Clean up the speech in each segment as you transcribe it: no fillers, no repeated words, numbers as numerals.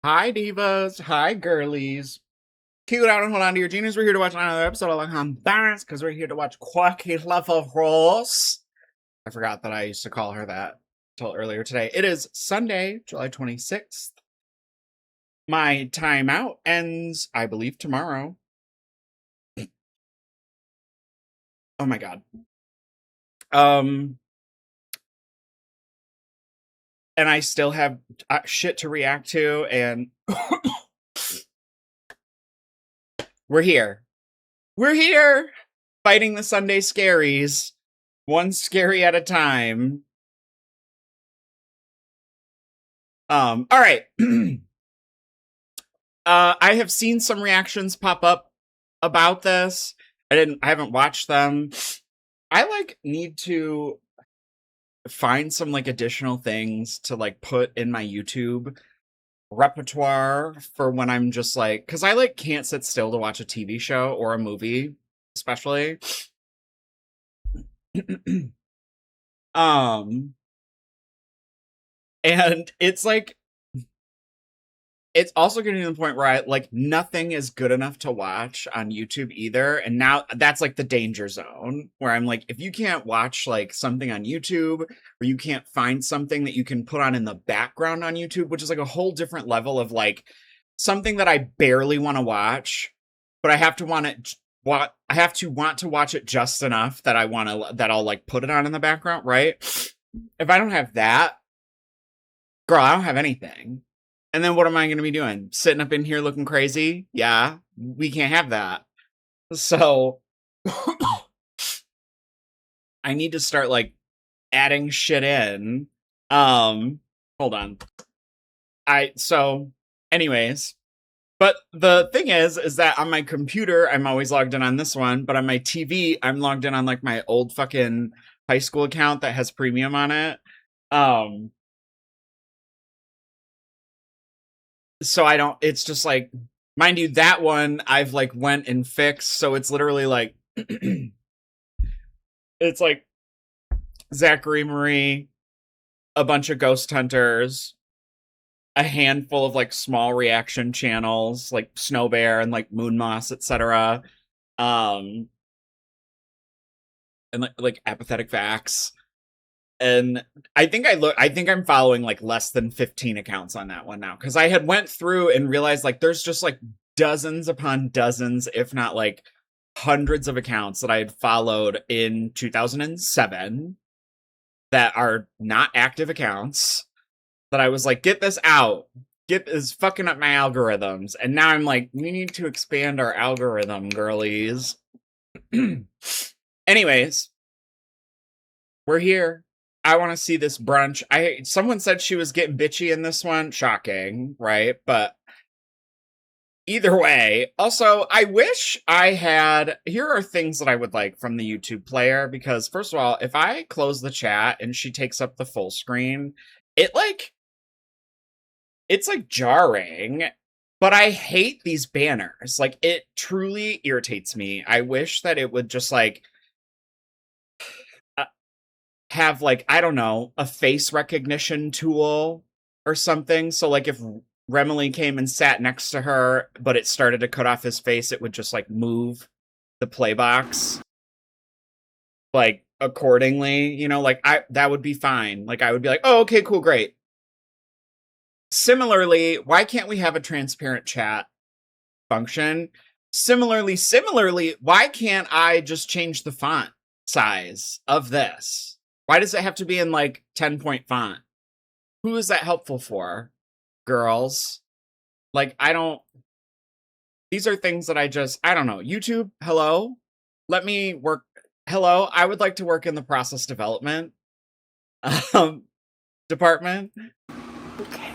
Hi, divas. Hi, girlies. Cute out and hold on to your genius. We're here to watch another episode of Like Balance because we're here to watch Quirky Love Rose. I forgot that I used to call her that until earlier today. It is Sunday, July 26th. My timeout ends, I believe, tomorrow. Oh my god. And I still have shit to react to, and we're here. We're here fighting the Sunday scaries, one scary at a time. All right. I have seen some reactions pop up about this. I haven't watched them. I need to find some additional things to put in my YouTube repertoire for when I'm just cuz I can't sit still to watch a TV show or a movie, especially. And it's also getting to the point where I nothing is good enough to watch on YouTube either. And now that's the danger zone where I'm if you can't watch something on YouTube, or you can't find something that you can put on in the background on YouTube, which is a whole different level of something that I barely want to watch, but I have to want to watch it just enough that I'll put it on in the background, right? If I don't have that, girl, I don't have anything. And then what am I going to be doing? Sitting up in here looking crazy? Yeah, we can't have that. So I need to start adding shit in. Hold on. Anyways, but the thing is that on my computer, I'm always logged in on this one, but on my TV, I'm logged in on my old fucking high school account that has premium on it. So I don't, it's just mind you, that one I've went and fixed, so it's literally it's Zachary Marie, a bunch of ghost hunters, a handful of small reaction channels like Snow Bear and Moon Moss, etc. And Apathetic Facts. And I think I'm following less than 15 accounts on that one now, because I had went through and realized there's just dozens upon dozens, if not hundreds of accounts that I had followed in 2007 that are not active accounts, that I was get this out. Get is fucking up my algorithms. And now I'm we need to expand our algorithm, girlies. Anyways, we're here. I want to see this brunch. Someone said she was getting bitchy in this one. Shocking, right? But either way, also, I wish I had... Here are things that I would like from the YouTube player, because first of all, if I close the chat and she takes up the full screen, it's jarring, but I hate these banners. It truly irritates me. I wish that it would just have I don't know, a face recognition tool or something. So if Remily came and sat next to her, but it started to cut off his face, it would just move the play box accordingly, that would be fine. I would be oh, okay, cool, great. Similarly, why can't we have a transparent chat function? Similarly, why can't I just change the font size of this? Why does it have to be in 10-point font? Who is that helpful for? Girls. I don't... These are things that I don't know. YouTube, hello? Let me work... Hello? I would like to work in the process development department. Okay.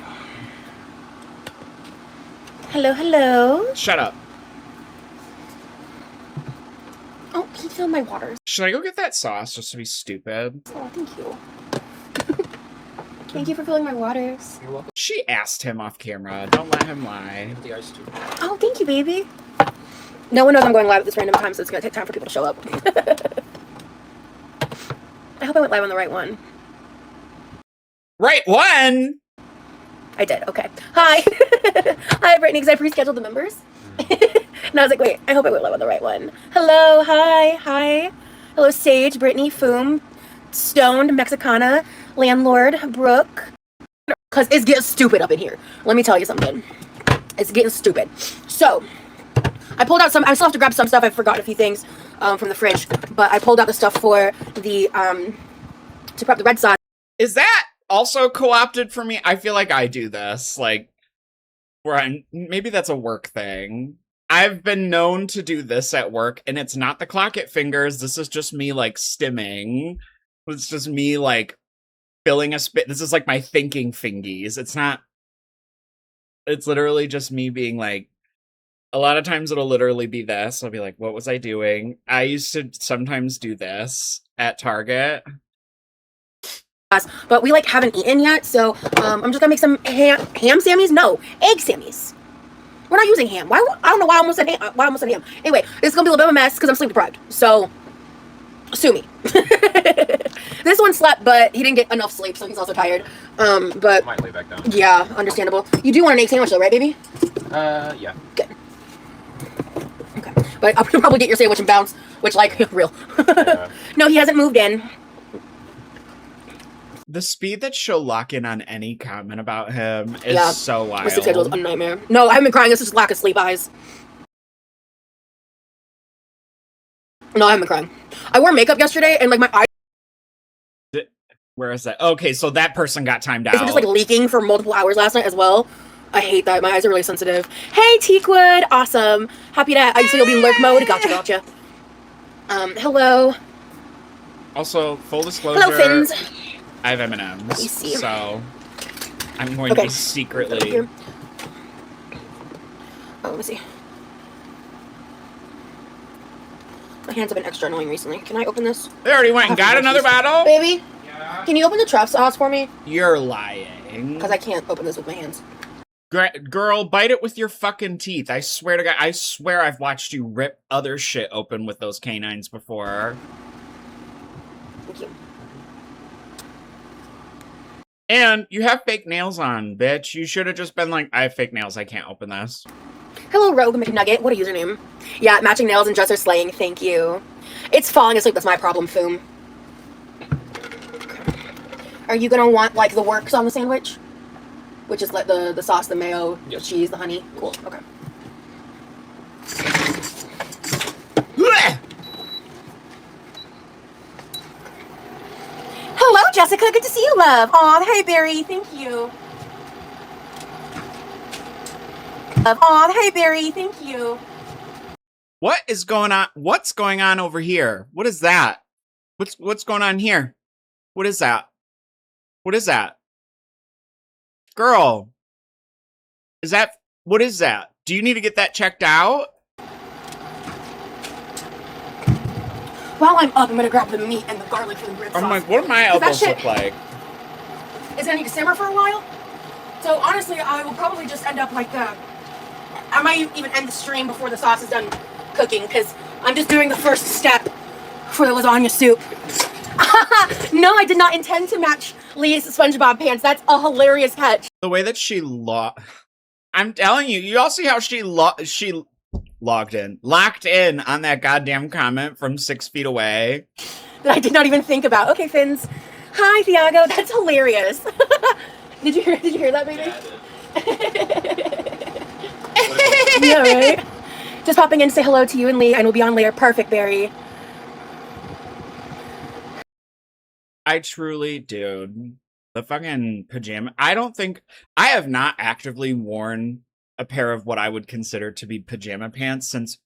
Hello? Shut up. Oh, can you fill my water? Should I go get that sauce just to be stupid? Oh, thank you. Thank you for filling my waters. You're welcome. She asked him off camera. Don't let him lie. The ice too. Oh, thank you, baby. No one knows I'm going live at this random time, so it's gonna take time for people to show up. I hope I went live on the right one. Right one? I did. Okay. Hi. Hi, Brittany, because I pre-scheduled the members. And I was like, wait, I hope I went live on the right one. Hello. Hi. Hi. Hello, Sage, Brittany, Foom, Stoned, Mexicana, Landlord, Brooke. Because it's getting stupid up in here. Let me tell you something. It's getting stupid. So, I pulled out some, I still have to grab some stuff. I forgot a few things from the fridge. But I pulled out the stuff for the, to prep the red sauce. Is that also co-opted for me? I feel like I do this, like, where maybe that's a work thing. I've been known to do this at work, and it's not the clock it fingers. This is just me, like, stimming. It's just me, like, filling a spit. This is, like, my thinking fingies. It's not... It's literally just me being, like... A lot of times it'll literally be this. I'll be like, what was I doing? I used to sometimes do this at Target. But we, like, haven't eaten yet, so I'm just gonna make some ham sammies? No, egg sammies. We're not using ham. Why? I don't know why I almost said ham. Anyway, it's gonna be a little bit of a mess because I'm sleep deprived. So, sue me. This one slept, but he didn't get enough sleep, so he's also tired. But might lay back down. Yeah, understandable. You do want an egg sandwich, though, right, baby? Yeah. Good. Okay, but I'll probably get your sandwich and bounce, which, like, real. Yeah. No, he hasn't moved in. The speed that she'll lock in on any comment about him is so wild. My sleep schedule is a nightmare. No, I haven't been crying. This is lack of sleep eyes. No, I haven't been crying. I wore makeup yesterday, and, like, my eyes... Where is that? Okay, so that person got timed out. They were just, like, leaking for multiple hours last night as well. I hate that. My eyes are really sensitive. Hey, Teakwood. Awesome. Happy to... So you'll be in lurk mode. Gotcha. Hello. Also, full disclosure... Hello, Fins. I have M&Ms, so I'm going to be secretly... Oh, let me see. My hands have been extra annoying recently. Can I open this? They already went and got another bottle? Baby, Yeah. can you open the truff sauce for me? You're lying. Because I can't open this with my hands. Girl, bite it with your fucking teeth. I swear to God, I swear I've watched you rip other shit open with those canines before. Thank you. And you have fake nails on, bitch. You should have just been like, I have fake nails, I can't open this. Hello, Rogue McNugget. What a username. Yeah, matching nails and dresser slaying. Thank you. It's falling asleep. That's my problem, Foom. Are you going to want, like, the works on the sandwich? Which is, like, the sauce, the mayo, the cheese, the honey. Cool. Okay. Hello, Jessica. Good to see you, love. Aw, hey, Barry. Thank you. Aw, hey, Barry. Thank you. What is going on? What's going on over here? What is that? What's going on here? What is that? What is that? Girl. What is that? Do you need to get that checked out? While I'm up, I'm gonna grab the meat and the garlic for the red sauce. I'm like, what do my elbows look like? It's gonna need to simmer for a while. So honestly, I will probably just end up like I might even end the stream before the sauce is done cooking because I'm just doing the first step for the lasagna soup. No, I did not intend to match Lee's SpongeBob pants. That's a hilarious catch. The way that she I'm telling you, you all see how she locked in on that goddamn comment from 6 feet away. That I did not even think about. Okay, Fins. Hi, Thiago. That's hilarious. Did you hear that, baby? Yeah, Yeah, right? Just popping in to say hello to you and Lee, and we'll be on later. Perfect, Barry. I truly, dude. The fucking pajama. I have not actively worn a pair of what I would consider to be pajama pants since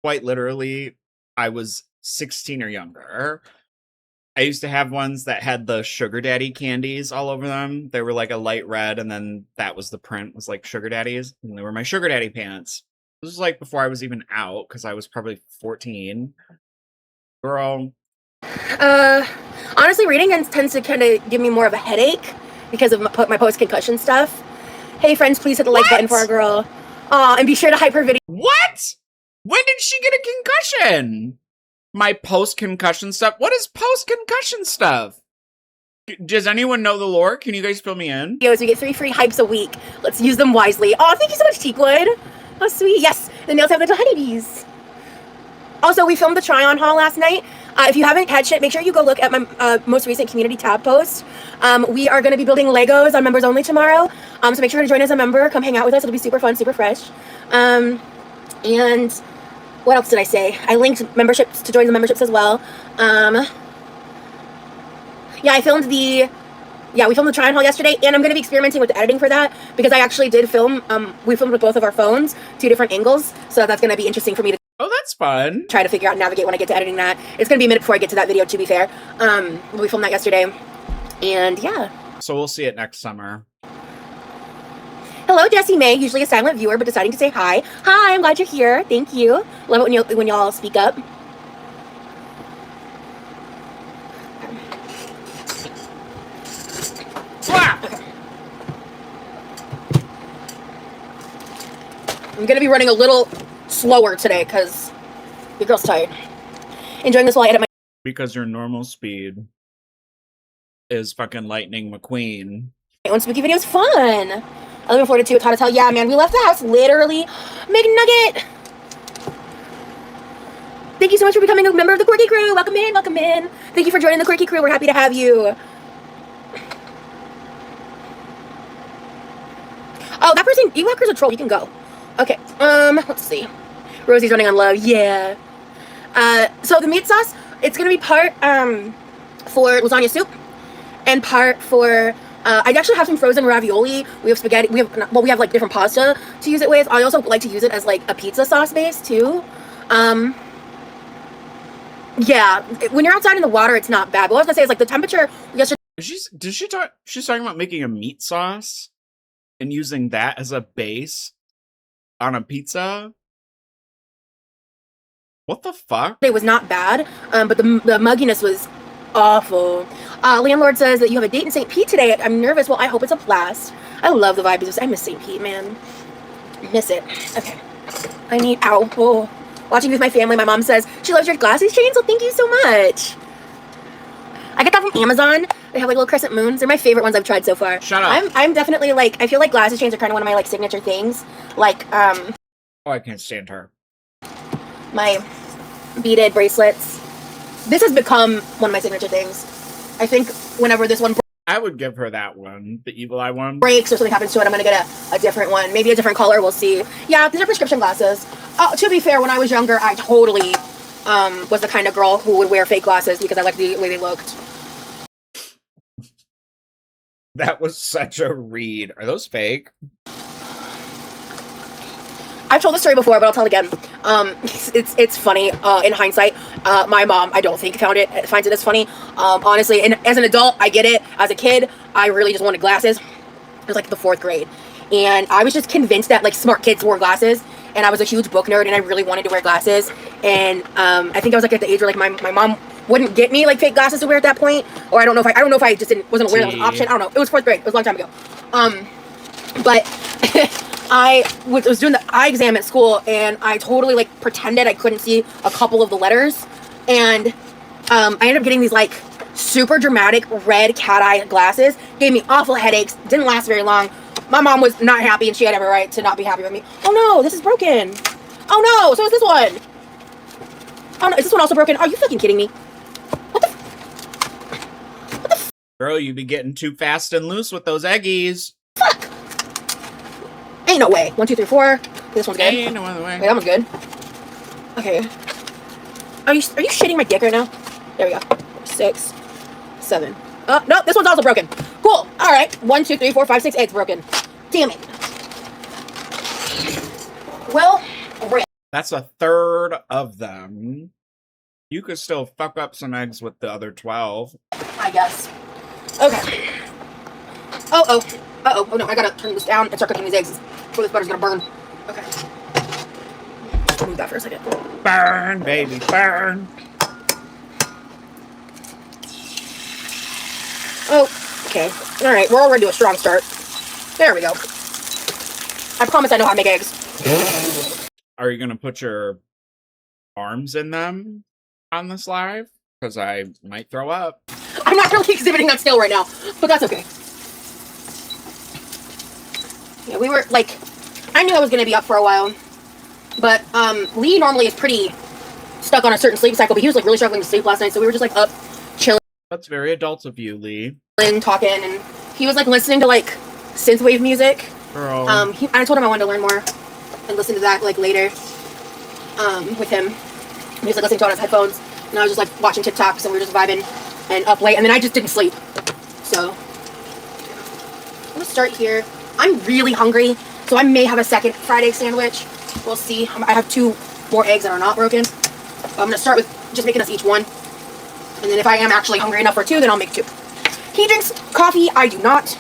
quite literally I was 16 or younger. I used to have ones that had the sugar daddy candies all over them. They were like a light red, and then that was the print, was like sugar daddies, and they were my sugar daddy pants. This was like before I was even out, because I was probably 14. Girl. Honestly, reading tends to kind of give me more of a headache because of my post-concussion stuff. Hey, friends, please hit the like button for our girl. And be sure to hype her video. What? When did she get a concussion? My post-concussion stuff? What is post-concussion stuff? Does anyone know the lore? Can you guys fill me in? We get 3 free hypes a week. Let's use them wisely. Oh, thank you so much, Teakwood. Oh, sweet. Yes, the nails have little honeybees. Also, we filmed the try-on haul last night. If you haven't catched it, make sure you go look at my most recent community tab post. We are going to be building Legos on members only tomorrow. So make sure to join as a member. Come hang out with us. It'll be super fun, super fresh. And what else did I say? I linked memberships to join the memberships as well. Yeah, we filmed the try-on haul yesterday, and I'm going to be experimenting with the editing for that, because I actually did film, we filmed with both of our phones, 2 different angles, so that's going to be interesting for me to that's fun. try to figure out and navigate when I get to editing that. It's going to be a minute before I get to that video, to be fair. We filmed that yesterday, and yeah. So we'll see it next summer. Hello, Jessie May, usually a silent viewer, but deciding to say hi. Hi, I'm glad you're here. Thank you. Love it when y'all speak up. Okay. I'm gonna be running a little slower today because your girl's tired. Enjoying this while I edit my. Because your normal speed is fucking Lightning McQueen. My own spooky videos fun. I'm looking forward to it. How to tell? Yeah, man, we left the house literally. McNugget. Thank you so much for becoming a member of the Quirky Crew. Welcome in, welcome in. Thank you for joining the Quirky Crew. We're happy to have you. Oh, that person, you hacker's a troll. You can go. Okay. Let's see. Rosie's running on low. Yeah. So the meat sauce, it's gonna be part for lasagna soup, and part for. I actually have some frozen ravioli. We have spaghetti. We have like different pasta to use it with. I also like to use it as like a pizza sauce base too. Yeah. When you're outside in the water, it's not bad. But what I was gonna say is like the temperature yesterday. She's talking about making a meat sauce and using that as a base on a pizza? What the fuck? It was not bad, but the mugginess was awful. Landlord says that you have a date in St. Pete today. I'm nervous. Well, I hope it's a blast. I love the vibes. I miss St. Pete, man. Miss it. Okay. I need, ow. Oh. Watching with my family, my mom says she loves your glasses chain, so thank you so much. I get that from Amazon. They have like little crescent moons. They're my favorite ones I've tried so far. Shut up. I'm definitely like, I feel like glasses chains are kind of one of my like signature things. Like, Oh, I can't stand her. My beaded bracelets. This has become one of my signature things. I think whenever this one I would give her that one, the evil eye one. breaks or something happens to it, I'm gonna get a different one. Maybe a different color, we'll see. Yeah, these are prescription glasses. To be fair, when I was younger, I totally was the kind of girl who would wear fake glasses because I liked the way they looked. That was such a read. Are those fake? I've told this story before, but I'll tell it again. It's funny. In hindsight, my mom, I don't think finds it as funny. Honestly, and as an adult, I get it. As a kid, I really just wanted glasses. It was like the 4th grade, and I was just convinced that like smart kids wore glasses. And I was a huge book nerd, and I really wanted to wear glasses. And I think I was like at the age where like my mom wouldn't get me like fake glasses to wear at that point, or I don't know if I just wasn't aware that was an option. I don't know. It was 4th grade. It was a long time ago. But I was doing the eye exam at school, and I totally like pretended I couldn't see a couple of the letters, and I ended up getting these like super dramatic red cat eye glasses. Gave me awful headaches. Didn't last very long. My mom was not happy, and she had every right to not be happy with me. Oh no, this is broken. Oh no, so is this one. Oh no, is this one also broken? Are you fucking kidding me? What the Girl, you be getting too fast and loose with those eggies. fuck? Ain't no way. 1, 2, 3, 4. This one's good. Ain't no other way. Wait, that one's good. Okay. Are you shitting my dick right now? There we go. 6, 7. Oh, no, this one's also broken. Cool. All right. 1, 2, 3, 4, 5, 6, 8's broken. Damn it. Well, rip. That's a third of them. You could still fuck up some eggs with the other 12. I guess. Okay. Oh no, I gotta turn this down and start cooking these eggs before this butter's gonna burn. Okay. Move that for a second. Burn, baby, burn. Oh, okay. Alright, we're already to a strong start. There we go. I promise I know how to make eggs. Are you gonna put your arms in them on this live? Because I might throw up. I'm not really exhibiting that skill right now, but that's okay. Yeah, we were like, I knew I was gonna be up for a while, but Lee normally is pretty stuck on a certain sleep cycle, but he was like really struggling to sleep last night, so we were just like up, chilling. That's very adult of you, Lee. Talking, and he was like listening to like synthwave music. Girl. I told him I wanted to learn more and listen to that like later with him. He was like listening to it on his headphones, and I was just like watching TikToks, and we were just vibing and up late, and then I just didn't sleep. So I'm gonna start here. I'm really hungry, so I may have a second fried egg sandwich. We'll see. I have 2 more eggs that are not broken. I'm gonna start with just making us each one, and then if I am actually hungry enough for 2, then I'll make 2. He drinks coffee. I do not.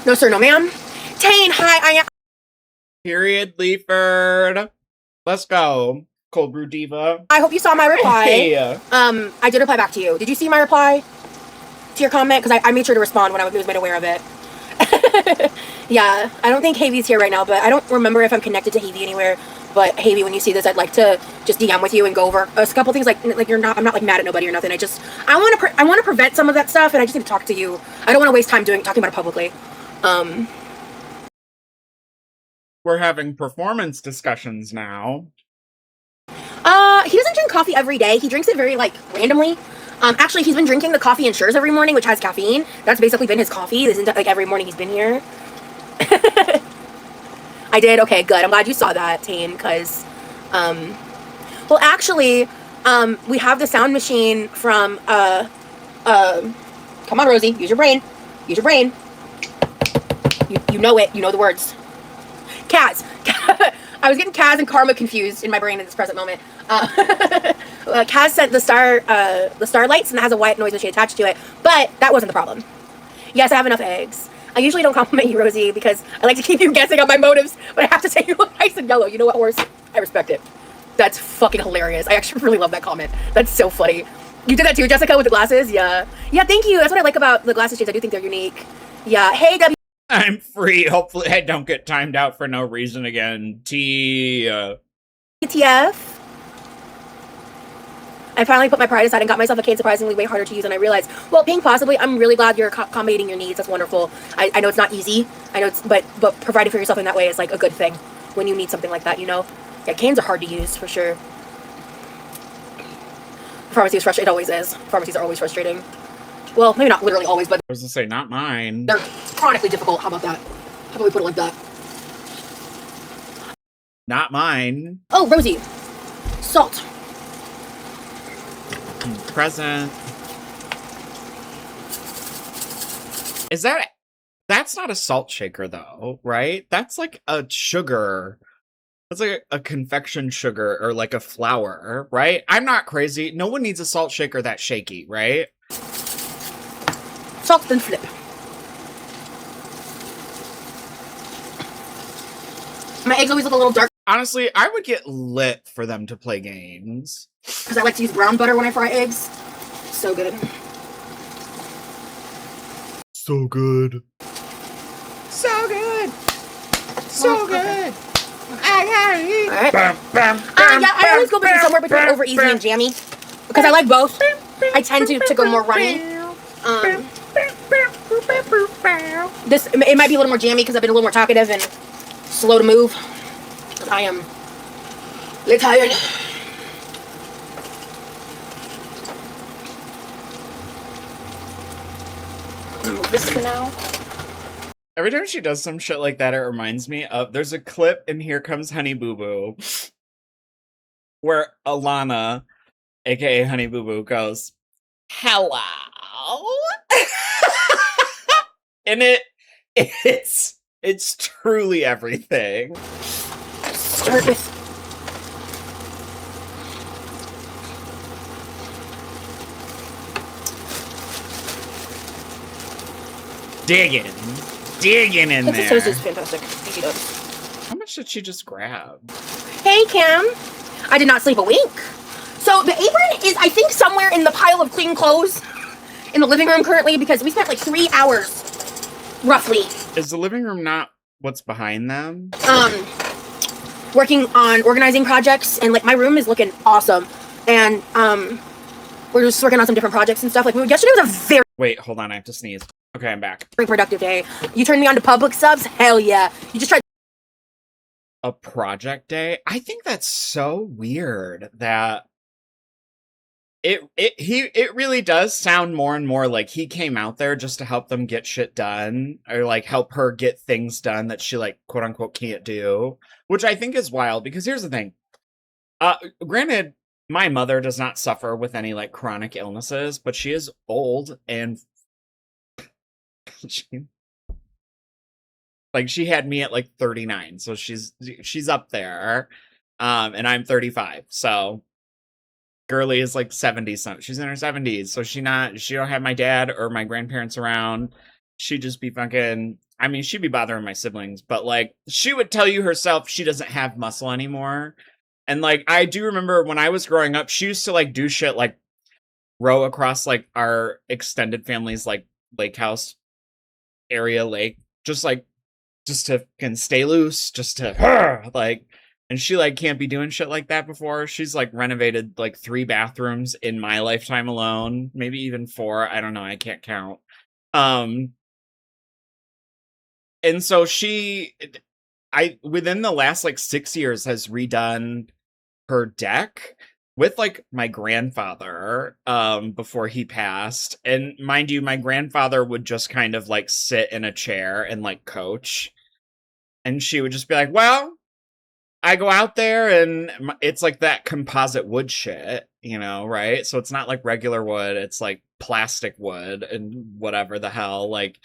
No sir, no ma'am. Tane, hi, I am. Period, Leaford. Let's go. Cold brew diva. I hope you saw my reply. Hey. I did reply back to you. Did you see my reply to your comment? Because I made sure to respond when I was made aware of it. Yeah, I don't think Havey's here right now, but I don't remember if I'm connected to Havey anywhere. But Havey, when you see this, I'd like to just DM with you and go over a couple things. Like I'm not like mad at nobody or nothing. I want to prevent some of that stuff, and I just need to talk to you. I don't want to waste time talking about it publicly. We're having performance discussions now. He doesn't drink coffee every day. He drinks it very like randomly. Actually, he's been drinking the coffee Ensures every morning, which has caffeine. That's basically been his coffee. This isn't like every morning he's been here. I did. Okay, good. I'm glad you saw that, Tane, because, well, actually, we have the sound machine from, come on, Rosie, use your brain. Use your brain. You know it. You know the words. Kaz. I was getting Kaz and Karma confused in my brain at this present moment. Kaz sent the starlights, and it has a white noise machine attached to it, but that wasn't the problem. Yes, I have enough eggs. I usually don't compliment you, Rosie, because I like to keep you guessing on my motives, but I have to say you look nice and yellow. You know what, horse? I respect it. That's fucking hilarious. I actually really love that comment. That's so funny. You did that too, Jessica, with the glasses? Yeah. Yeah, thank you. That's what I like about the glasses shades. I do think they're unique. Yeah. Hey, W. I'm free. Hopefully I don't get timed out for no reason again. ETF. I finally put my pride aside and got myself a cane surprisingly way harder to use than I realized. Well, Pink, possibly. I'm really glad you're accommodating your needs. That's wonderful. I know it's not easy. I know it's, but providing for yourself in that way is like a good thing when you need something like that, you know? Yeah, canes are hard to use for sure. Pharmacy is frustrating. It always is. Pharmacies are always frustrating. Well, maybe not literally always, but I was gonna say, not mine. they're chronically difficult. How about that? How about we put it like that? Not mine. Oh, Rosie. Salt. Present. Is that's not a salt shaker though, right? That's like a sugar. That's like a confection sugar or like a flour, right? I'm not crazy. No one needs a salt shaker that shaky, right? Salt and flip. My eggs always look a little dark Honestly, I would get lit for them to play games. because I like to use brown butter when I fry eggs. So good. So good. So good. So good. Alright. Bam, bam, Yeah, I always go between somewhere between over easy and jammy because I like both. I tend to go more runny. This it might be a little more jammy because I've been a little more talkative and slow to move. I am a little tired. Move this for now. Every time she does some shit like that, it reminds me of there's a clip in Here Comes Honey Boo Boo where Alana, aka Honey Boo Boo, goes, "Hello," and it's truly everything. Start with digging in Texas toast there. is fantastic. Thank you, Doug. How much did she just grab? Hey, Cam. I did not sleep a wink. So the apron is, I think, somewhere in the pile of clean clothes in the living room currently because we spent like 3 hours, roughly, Is the living room not what's behind them? working on organizing projects, and like my room is looking awesome. And we're just working on some different projects and stuff. Like yesterday was a very Wait, hold on, I have to sneeze. Okay, I'm back. productive day. You turned me on to public subs? Hell yeah. You just tried A project day? I think that's so weird that it really does sound more and more like he came out there just to help them get shit done, or like help her get things done that she like quote unquote can't do, which I think is wild. Because here's the thing, granted, my mother does not suffer with any like chronic illnesses, but she is old and she had me at like 39, so she's up there, and I'm 35, so Girly is like 70 something. She's in her 70s, so she don't have my dad or my grandparents around. She'd just be fucking, I mean, she'd be bothering my siblings, but like she would tell you herself she doesn't have muscle anymore. And like I do remember when I was growing up, she used to like do shit like row across like our extended family's like lake house area lake, just to can stay loose, just to like. And she like can't be doing shit like that before. She's like renovated like 3 bathrooms in my lifetime alone, maybe even 4. I don't know. I can't count. And so within the last like 6 years has redone her deck with like my grandfather, before he passed. And mind you, my grandfather would just kind of like sit in a chair and like coach. And she would just be like, well, I go out there and it's like that composite wood shit, you know, right? So it's not like regular wood, it's like plastic wood and whatever the hell, like,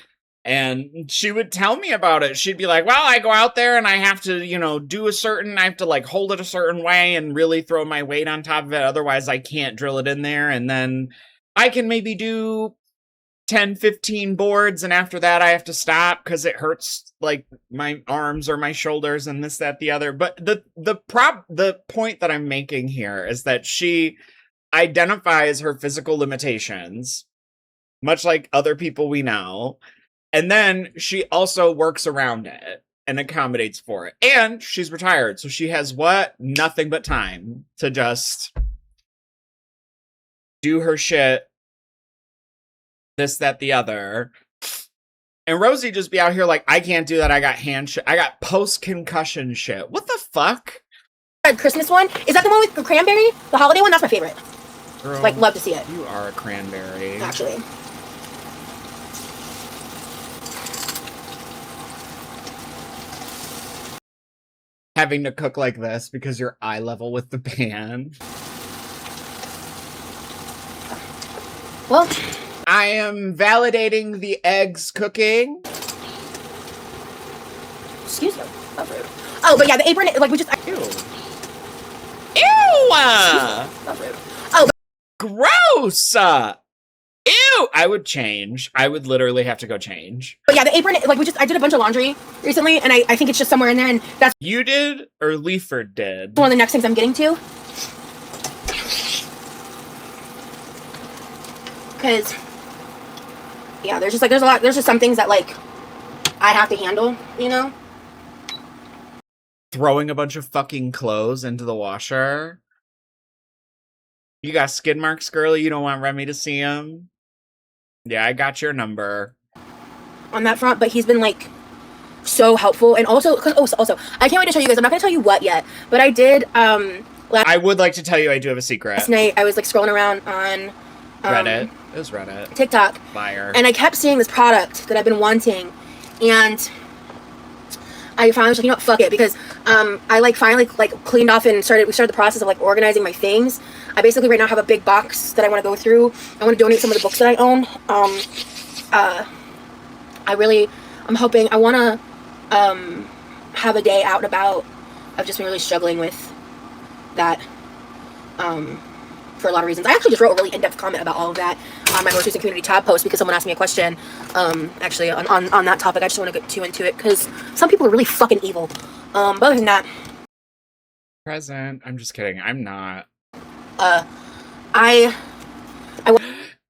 and she would tell me about it. She'd be like, well, I go out there and I have to, you know, I have to like hold it a certain way and really throw my weight on top of it. Otherwise I can't drill it in there. And then I can maybe do 10, 15 boards, and after that I have to stop because it hurts like my arms or my shoulders and this, that, the other. But the point that I'm making here is that she identifies her physical limitations, much like other people we know, and then she also works around it and accommodates for it. And she's retired, so she has nothing but time to just do her shit, this, that, the other. And Rosie just be out here like, I can't do that. I got post-concussion shit. What the fuck? Christmas one. Is that the one with the cranberry? The holiday one? That's my favorite. Girl, like, love to see it. You are a cranberry. Actually. Having to cook like this because you're eye level with the pan. Well, I am validating the eggs cooking. Excuse me. That's rude. Oh, but yeah, the apron, like, we just... Ew. That's rude. Oh, Gross! Ew! I would change. I would literally have to go change. but yeah, the apron, like, I did a bunch of laundry recently, and I think it's just somewhere in there, and that's You did, or Leaford did? one of the next things I'm getting to. Because, yeah, there's just some things that, like, I have to handle, you know? Throwing a bunch of fucking clothes into the washer. You got skid marks, girly? You don't want Remy to see them? Yeah, I got your number. On that front, but he's been, like, so helpful. And also, I can't wait to show you guys. I'm not going to tell you what yet, but I did, I would like to tell you I do have a secret. last night, I was, like, scrolling around on... Reddit. It was Reddit. TikTok. Liar. And I kept seeing this product that I've been wanting, and I finally was like, you know what, fuck it, because I like finally like cleaned off and we started the process of like organizing my things. I basically right now have a big box that I want to go through. I want to donate some of the books that I own. I'm hoping I want to have a day out and about. I've just been really struggling with that for a lot of reasons. I actually just wrote a really in-depth comment about all of that on my most recent community tab post because someone asked me a question actually on that topic. I just want to get too into it because some people are really fucking evil. But other than that, Present. I'm just kidding. I'm not.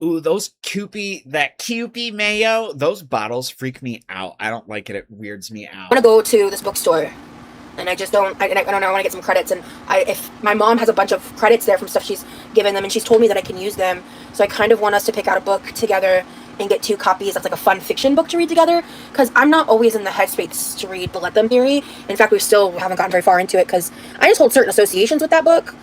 Ooh, those Kewpie mayo, those bottles freak me out. I don't like it. It weirds me out. want to go to this bookstore and I just don't. I don't know. I want to get some credits, and if my mom has a bunch of credits there from stuff she's given them, and she's told me that I can use them. So I kind of want us to pick out a book together and get 2 copies. That's like a fun fiction book to read together, because I'm not always in the headspace to read the Let Them theory. In fact, we still haven't gotten very far into it because I just hold certain associations with that book.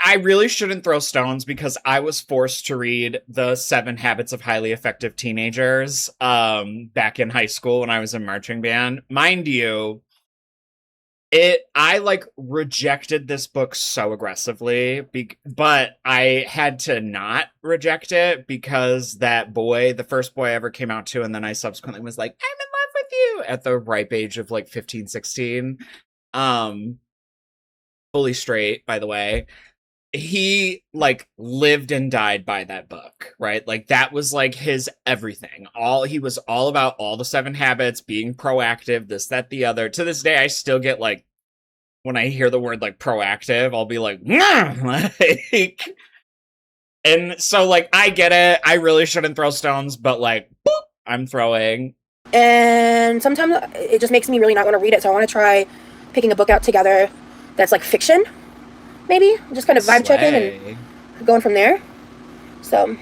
I really shouldn't throw stones because I was forced to read the 7 Habits of Highly Effective Teenagers back in high school when I was in marching band. Mind you, I like rejected this book so aggressively, but I had to not reject it because that boy, the first boy I ever came out to, and then I subsequently was like, I'm in love with you at the ripe age of like 15, 16. Fully straight, by the way. He like lived and died by that book, right? Like that was like his everything. He was all about all the 7 habits, being proactive, this, that, the other. To this day, I still get like, when I hear the word like proactive, I'll be like, like, and so like, I get it. I really shouldn't throw stones, but like, boop, I'm throwing. And sometimes it just makes me really not want to read it. So I want to try picking a book out together that's like fiction. Maybe just kind of vibe checking and going from there. So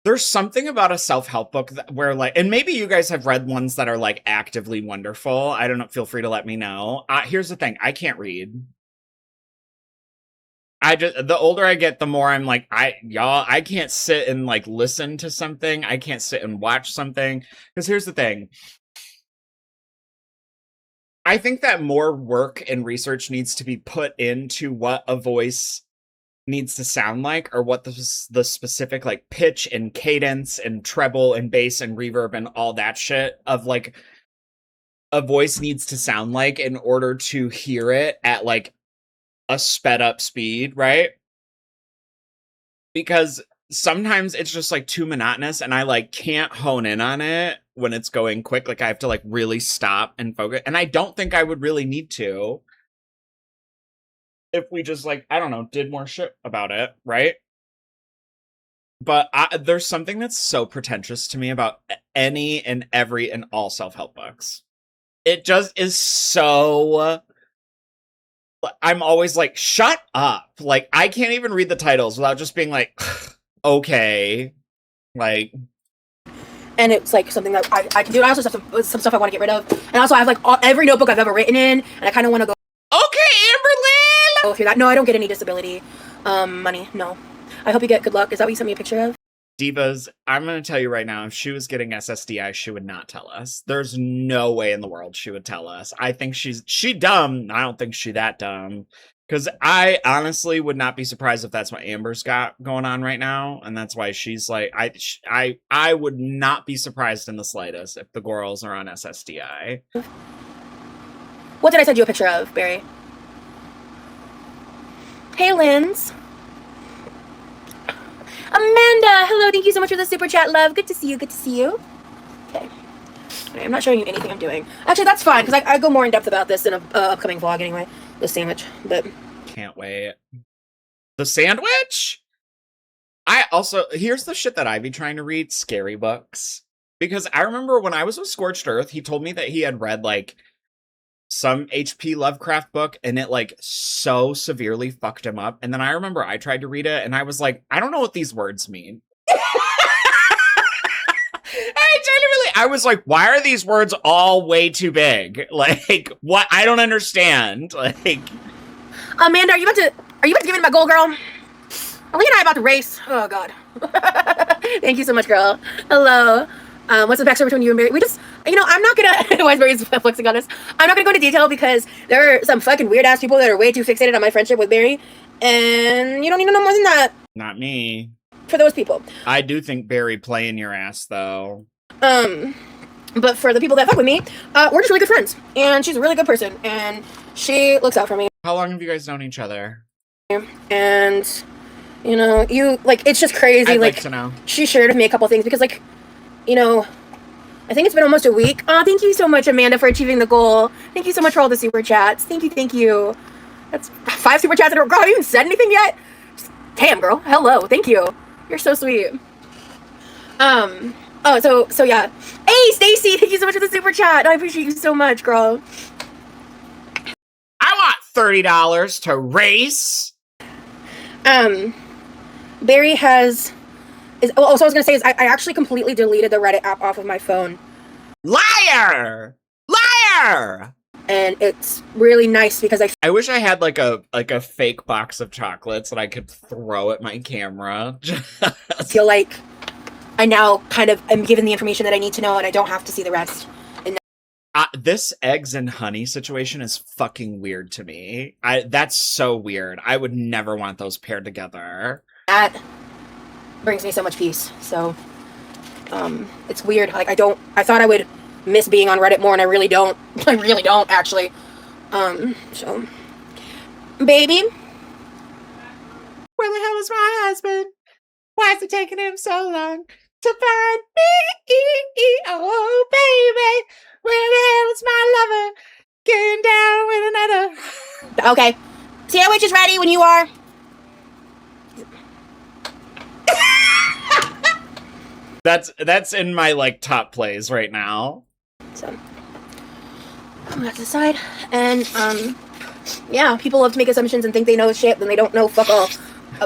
there's something about a self-help book where like, and maybe you guys have read ones that are like actively wonderful. I don't know. Feel free to let me know. Here's the thing. I can't read. The older I get, the more I'm like, I can't sit and like listen to something. I can't sit and watch something. Because here's the thing. I think that more work and research needs to be put into what a voice needs to sound like, or what the specific like pitch and cadence and treble and bass and reverb and all that shit of like a voice needs to sound like in order to hear it at like a sped up speed, right? Because sometimes it's just like too monotonous and I like can't hone in on it when it's going quick. Like I have to like really stop and focus. And I don't think I would really need to if we just like, I don't know, did more shit about it, right? But there's something that's so pretentious to me about any and every and all self-help books. It just is so... I'm always like, shut up. Like, I can't even read the titles without just being like, okay. Like... And it's like something that I can do. I also have some stuff I want to get rid of. And also I have like every notebook I've ever written in, and I kind of want to go... Okay, Amberlynn! Go through that. No, I don't get any disability money. No. I hope you get good luck. Is that what you sent me a picture of? Divas, I'm going to tell you right now, if she was getting SSDI, she would not tell us. There's no way in the world she would tell us. I think she dumb. I don't think she that dumb. Because I honestly would not be surprised if that's what Amber's got going on right now. And that's why she's like, I would not be surprised in the slightest if the girls are on SSDI. What did I send you a picture of, Barry? Hey, Linz. Amanda, hello, thank you so much for the super chat, love. Good to see you, good to see you. Okay. I'm not showing you anything I'm doing. Actually, that's fine, because I go more in depth about this in an upcoming vlog anyway. The sandwich, but... Can't wait. The sandwich? Here's the shit that I'd be trying to read, scary books. Because I remember when I was with Scorched Earth, he told me that he had read, like, some H.P. Lovecraft book, and it, like, so severely fucked him up. And then I remember I tried to read it, and I was like, I don't know what these words mean. I was like, why are these words all way too big? Like, what? I don't understand. Like, Amanda, are you about to give me my goal, girl? Are Lee and I about to race? Oh God. Thank you so much, girl. Hello. What's the backstory between you and Barry? We just, I'm not gonna. Why is Barry flexing on us? I'm not gonna go into detail because there are some fucking weird ass people that are way too fixated on my friendship with Barry, and you don't need to know more than that. Not me. For those people. I do think Barry playing your ass though. But for the people that fuck with me, we're just really good friends, and she's a really good person, and she looks out for me. How long have you guys known each other? And you like, it's just crazy. I'd like to know. She shared with me a couple things because, like, I think it's been almost a week. Oh, thank you so much, Amanda, for achieving the goal. Thank you so much for all the super chats. Thank you. That's 5 super chats in a row. Girl, have you even said anything yet? Damn, girl. Hello. Thank you. You're so sweet. So yeah. Hey, Stacy, thank you so much for the super chat. I appreciate you so much, girl. I want $30 to race. Barry has. So I was gonna say is I actually completely deleted the Reddit app off of my phone. Liar! Liar! And it's really nice because I wish I had like a fake box of chocolates that I could throw at my camera. feel like I now kind of am given the information that I need to know and I don't have to see the rest. And this eggs and honey situation is fucking weird to me. That's so weird. I would never want those paired together. That brings me so much peace. So it's weird. Like I thought I would miss being on Reddit more and I really don't. I really don't actually. So baby, where the hell is my husband? Why is it taking him so long to find me? Oh baby, where the hell is my lover? Getting down with another. Okay, sandwich is ready when you are. That's in my like top plays right now. So that's the side, and yeah, people love to make assumptions and think they know shit, then they don't know fuck all.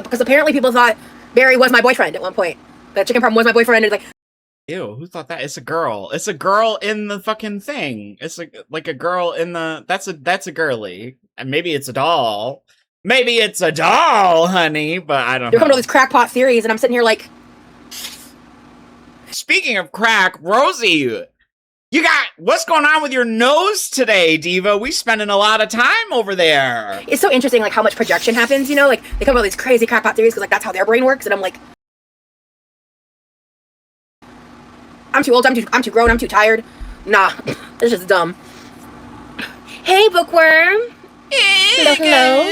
Because apparently people thought Barry was my boyfriend at one point. The chicken parm was my boyfriend, and like, ew, who thought that? It's a girl. It's a girl in the fucking thing. It's like a girl in the. That's a girly, and maybe it's a doll. Maybe it's a doll, honey. But I don't know. They're coming up with these crackpot theories, and I'm sitting here like. Speaking of crack, Rosie, you got what's going on with your nose today, Diva? We spending a lot of time over there. It's so interesting, like how much projection happens. You know, like they come up with these crazy crackpot theories because like that's how their brain works, and I'm like, I'm too old. I'm too grown. I'm too tired. Nah, it's just dumb. Hey, bookworm. Hello, hello.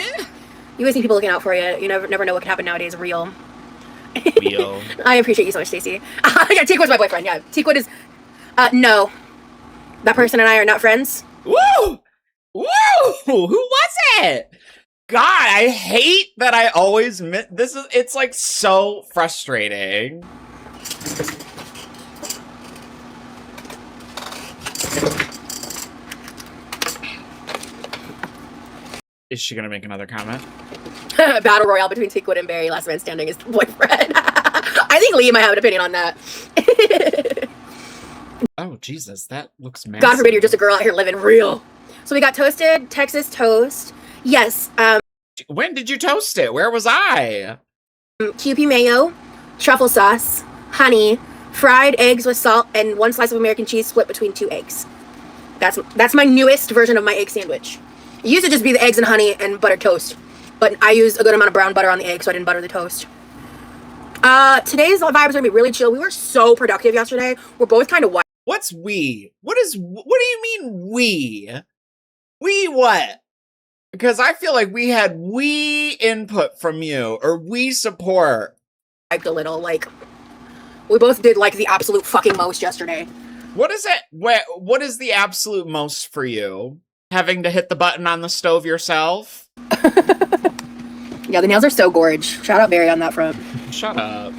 You always need people looking out for you. You never know what can happen nowadays. Real. I appreciate you so much, Stacey. Yeah, Teakwood's my boyfriend. Yeah, Teakwood is. No, that person and I are not friends. Woo! Woo! Who was it? God, I hate that I always miss. It's like so frustrating. Is she gonna make another comment? Battle royale between Teakwood and Barry. Last man standing is the boyfriend. I think Lee might have an opinion on that. Oh Jesus, that looks massive. God forbid you're just a girl out here living real. So we got toasted Texas toast. Yes. When did you toast it? Where was I? QP mayo, truffle sauce, honey, fried eggs with salt, and one slice of American cheese split between 2 eggs. That's my newest version of my egg sandwich. It used to just be the eggs and honey and buttered toast, but I used a good amount of brown butter on the egg, so I didn't butter the toast. Today's vibes are gonna be really chill. We were so productive yesterday. We're both kind of wild. What's we? What do you mean we? We what? Because I feel like we had we input from you, or we support. A little, like, we both did like the absolute fucking most yesterday. What is it? What is the absolute most for you? Having to hit the button on the stove yourself? Yeah, the nails are so gorge. Shout out Barry on that front. Shut up.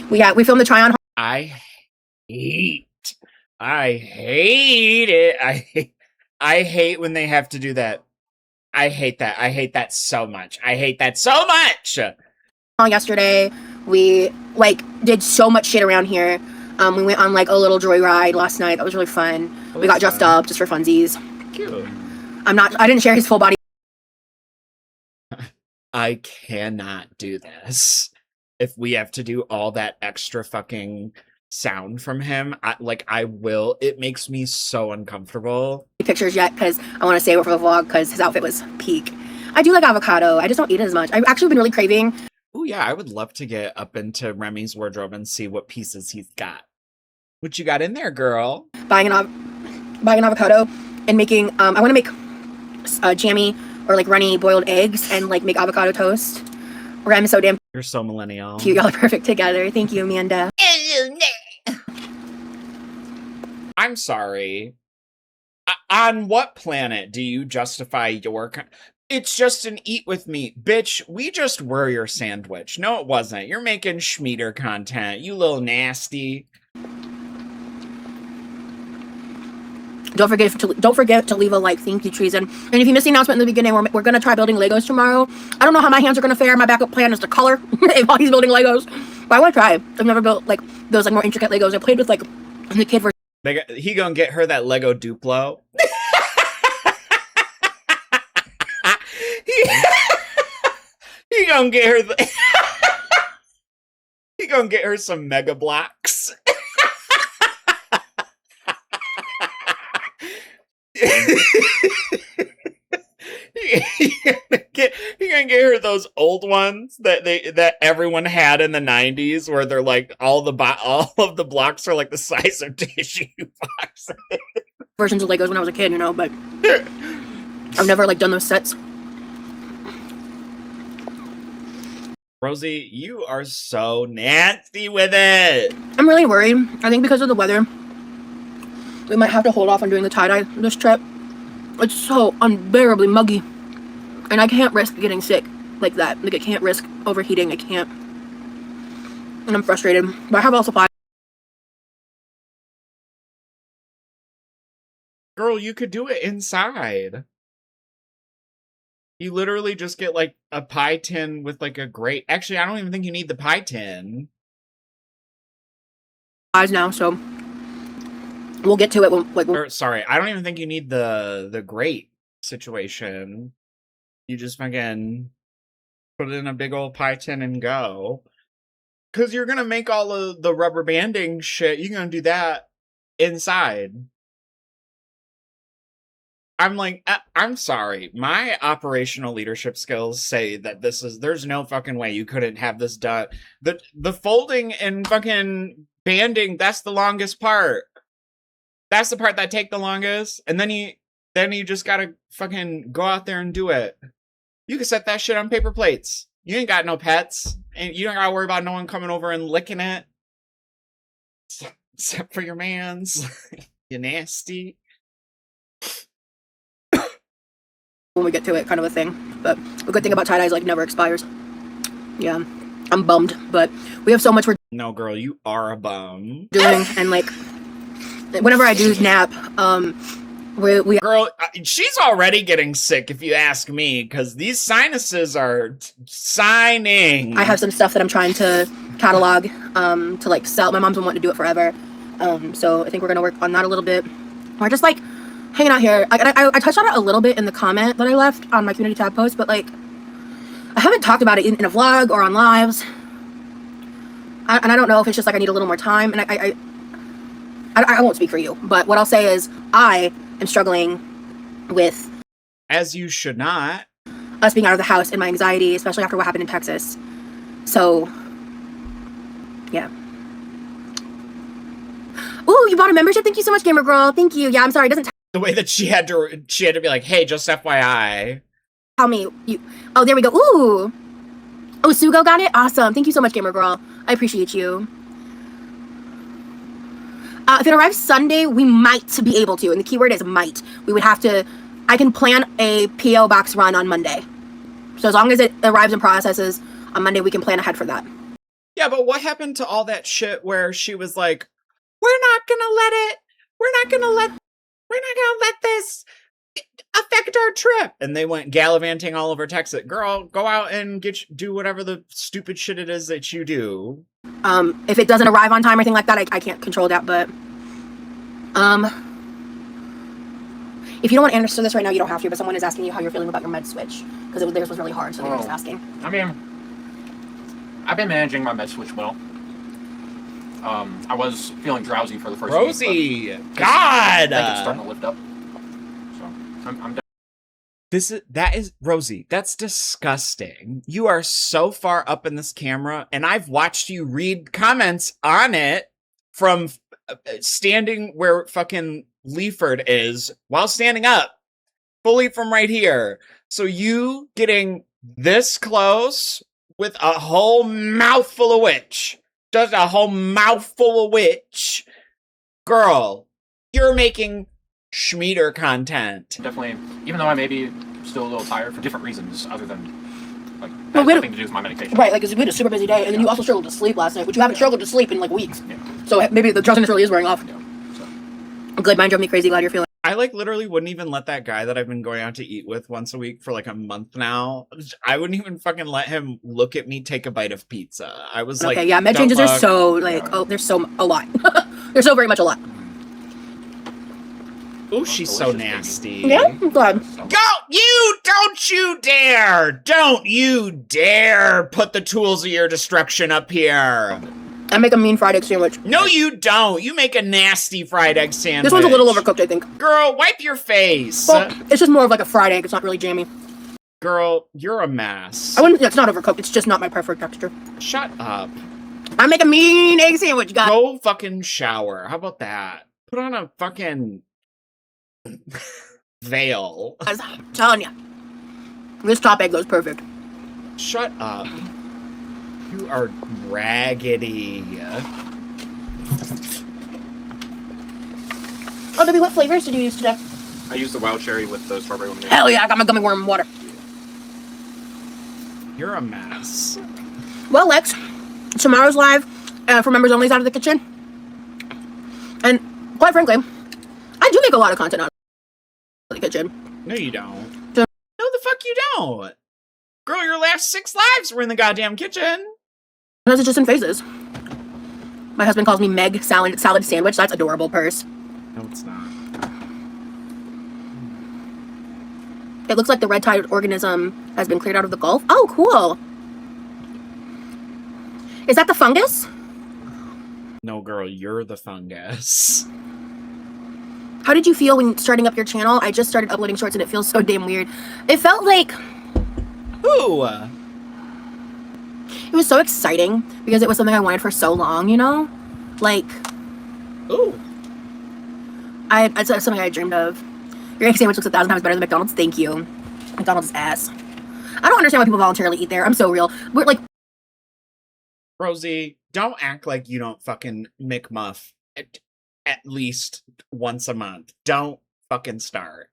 We filmed the try-on. I hate it. I hate when they have to do that. I hate that. I hate that so much. I hate that so much. Yesterday, we like did so much shit around here. We went on like a little joyride last night. That was really fun. We got dressed up just for funsies. Cute. I didn't share his full body. I cannot do this. If we have to do all that extra fucking sound from him, I will. It makes me so uncomfortable. Pictures yet because I want to save it for the vlog because his outfit was peak. I do like avocado. I just don't eat it as much. I've actually been really craving. Oh yeah, I would love to get up into Remy's wardrobe and see what pieces he's got. What you got in there, girl? Buying an avocado and making. I want to make jammy or like runny boiled eggs and like make avocado toast. I'm so damn. You're so millennial. Cute. Y'all are perfect together. Thank you, Amanda. I'm sorry. On what planet do you justify your It's just an eat with me. Bitch, we just were your sandwich. No, it wasn't. You're making Schmieder content. You little nasty. Don't forget to leave a like. Thank you, Treason. And if you missed the announcement in the beginning, we're going to try building Legos tomorrow. I don't know how my hands are going to fare. My backup plan is to color while he's building Legos. But I want to try. I've never built, like, those, like, more intricate Legos. I played with, like, the kid version. He gonna get her that Lego Duplo. he gonna get her he gonna get her some Mega Blocks. You're gonna get her those old ones that everyone had in the 90s, where they're like all of the blocks are like the size of tissue boxes. Versions of Legos when I was a kid, you know, but I've never like done those sets. Rosie, you are so nasty with it. I'm really worried. I think because of the weather, we might have to hold off on doing the tie-dye this trip. It's so unbearably muggy. And I can't risk getting sick like that. Like, I can't risk overheating. I can't. And I'm frustrated. But I have all supplies. Girl, you could do it inside. You literally just get, like, a pie tin with, like, a grate. Actually, I don't even think you need the pie tin. Now, so we'll get to it when, like... Sorry, I don't even think you need the grate situation. You just fucking put it in a big old pie tin and go. Because you're going to make all of the rubber banding shit. You're going to do that inside. I'm like, I'm sorry. My operational leadership skills say that there's no fucking way you couldn't have this done. The folding and fucking banding, that's the longest part. That's the part that take the longest. And then you just gotta fucking go out there and do it. You can set that shit on paper plates. You ain't got no pets. And you don't gotta worry about no one coming over and licking it. Except for your mans. You nasty. When we get to it, kind of a thing. But the good thing about tie-dye is, like, never expires. Yeah. I'm bummed, but we have so much we're... No, girl, you are a bum. ...doing, and, like, whenever I do nap, we... Girl, she's already getting sick, if you ask me, because these sinuses are signing. I have some stuff that I'm trying to catalog, to, like, sell. My mom's been wanting to do it forever. So I think we're gonna work on that a little bit. We're just, like, hanging out here. I touched on it a little bit in the comment that I left on my community tab post, but, like, I haven't talked about it in a vlog or on lives. And I don't know if it's just, like, I need a little more time. And I won't speak for you, but what I'll say is I am struggling with... As you should not. ...us being out of the house and my anxiety, especially after what happened in Texas. So, yeah. Ooh, you bought a membership? Thank you so much, Gamer Girl. Thank you. Yeah, I'm sorry. It doesn't... The way that she had to be like, hey, just FYI. Tell me. Oh, there we go. Ooh. Oh, Sugo got it? Awesome. Thank you so much, Gamer Girl. I appreciate you. If it arrives Sunday, we might be able to. And the keyword is might. We would have to... I can plan a P.O. box run on Monday. So as long as it arrives and processes on Monday, we can plan ahead for that. Yeah, but what happened to all that shit where she was like, we're not gonna let this affect our trip. And they went gallivanting all over Texas. Girl, go out and do whatever the stupid shit it is that you do. If it doesn't arrive on time or anything like that, I can't control that, but if you don't want to answer this right now, you don't have to, but someone is asking you how you're feeling about your med switch, because theirs was really hard, so they're just asking. I mean, I've been managing my med switch well. I was feeling drowsy for the first Rosie, week, God! I think it's starting to lift up. So, I'm done. Rosie, that's disgusting. You are so far up in this camera, and I've watched you read comments on it from standing where fucking Leaford is while standing up, fully from right here. So you getting this close with a whole mouthful of witch. Just a whole mouthful of witch. Girl, you're making Schmieder content. Definitely, even though I may be still a little tired for different reasons other than like Well, has nothing to do with my medication. Right, like we had a super busy day, and then you also struggled to sleep last night, which you haven't struggled to sleep in like weeks. Yeah. So maybe the drowsiness really is wearing off. Yeah. So, I'm glad mine drove me crazy. Glad you're feeling. I like literally wouldn't even let that guy that I've been going out to eat with once a week for like a month now. I wouldn't even fucking let him look at me take a bite of pizza. I was like, Okay, yeah, med "Don't changes are look." so like there's so a lot. There's so very much a lot. Oh, she's so Delicious, nasty. Yeah, I'm glad. Don't you dare put the tools of your destruction up here. I make a mean fried egg sandwich. No, you don't. You make a nasty fried egg sandwich. This one's a little overcooked, I think. Girl, wipe your face. Well, it's just more of like a fried egg. It's not really jammy. Girl, you're a mess. I wouldn't. It's not overcooked. It's just not my preferred texture. Shut up. I make a mean egg sandwich, guys. Go fucking shower. How about that? Put on a fucking veil. I'm telling you, this top egg goes perfect. Shut up. You are raggedy. Oh, baby, what flavors did you use today? I used the wild cherry with the strawberry lemonade. Hell yeah, I got my gummy worm water. You're a mess. Well, Lex, tomorrow's live for members only out of the kitchen. And quite frankly, I do make a lot of content out of the kitchen. No, you don't. So- No, the fuck you don't. Girl, your last 6 lives were in the goddamn kitchen. Sometimes it's just in phases. My husband calls me Meg Salad Sandwich. That's adorable, purse. No, it's not. It looks like the red tide organism has been cleared out of the Gulf. Oh, cool. Is that the fungus? No, girl, you're the fungus. How did you feel when starting up your channel? I just started uploading shorts and it feels so damn weird. It felt like Ooh. it was so exciting because it was something I wanted for so long, you know? Like, Ooh. it's something I dreamed of. Your egg sandwich looks 1,000 times better than McDonald's. Thank you. McDonald's is ass. I don't understand why people voluntarily eat there. I'm so real. We're like, Rosie, don't act like you don't fucking McMuff at least once a month. Don't fucking start.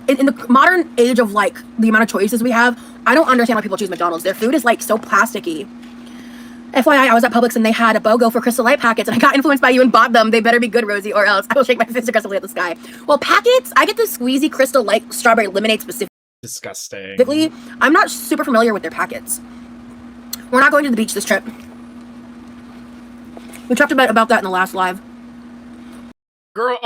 in the modern age of like the amount of choices we have, I don't understand why people choose McDonald's. Their food is like so plasticky. FYI, I was at Publix and they had a BOGO for Crystal Light packets and I got influenced by you and bought them. They better be good, Rosie, or else I will shake my fist aggressively at the sky. Well, packets, I get the squeezy Crystal Light strawberry lemonade Disgusting. specifically. I'm not super familiar with their packets. We're not going to the beach this trip. We talked about that in the last live. Girl,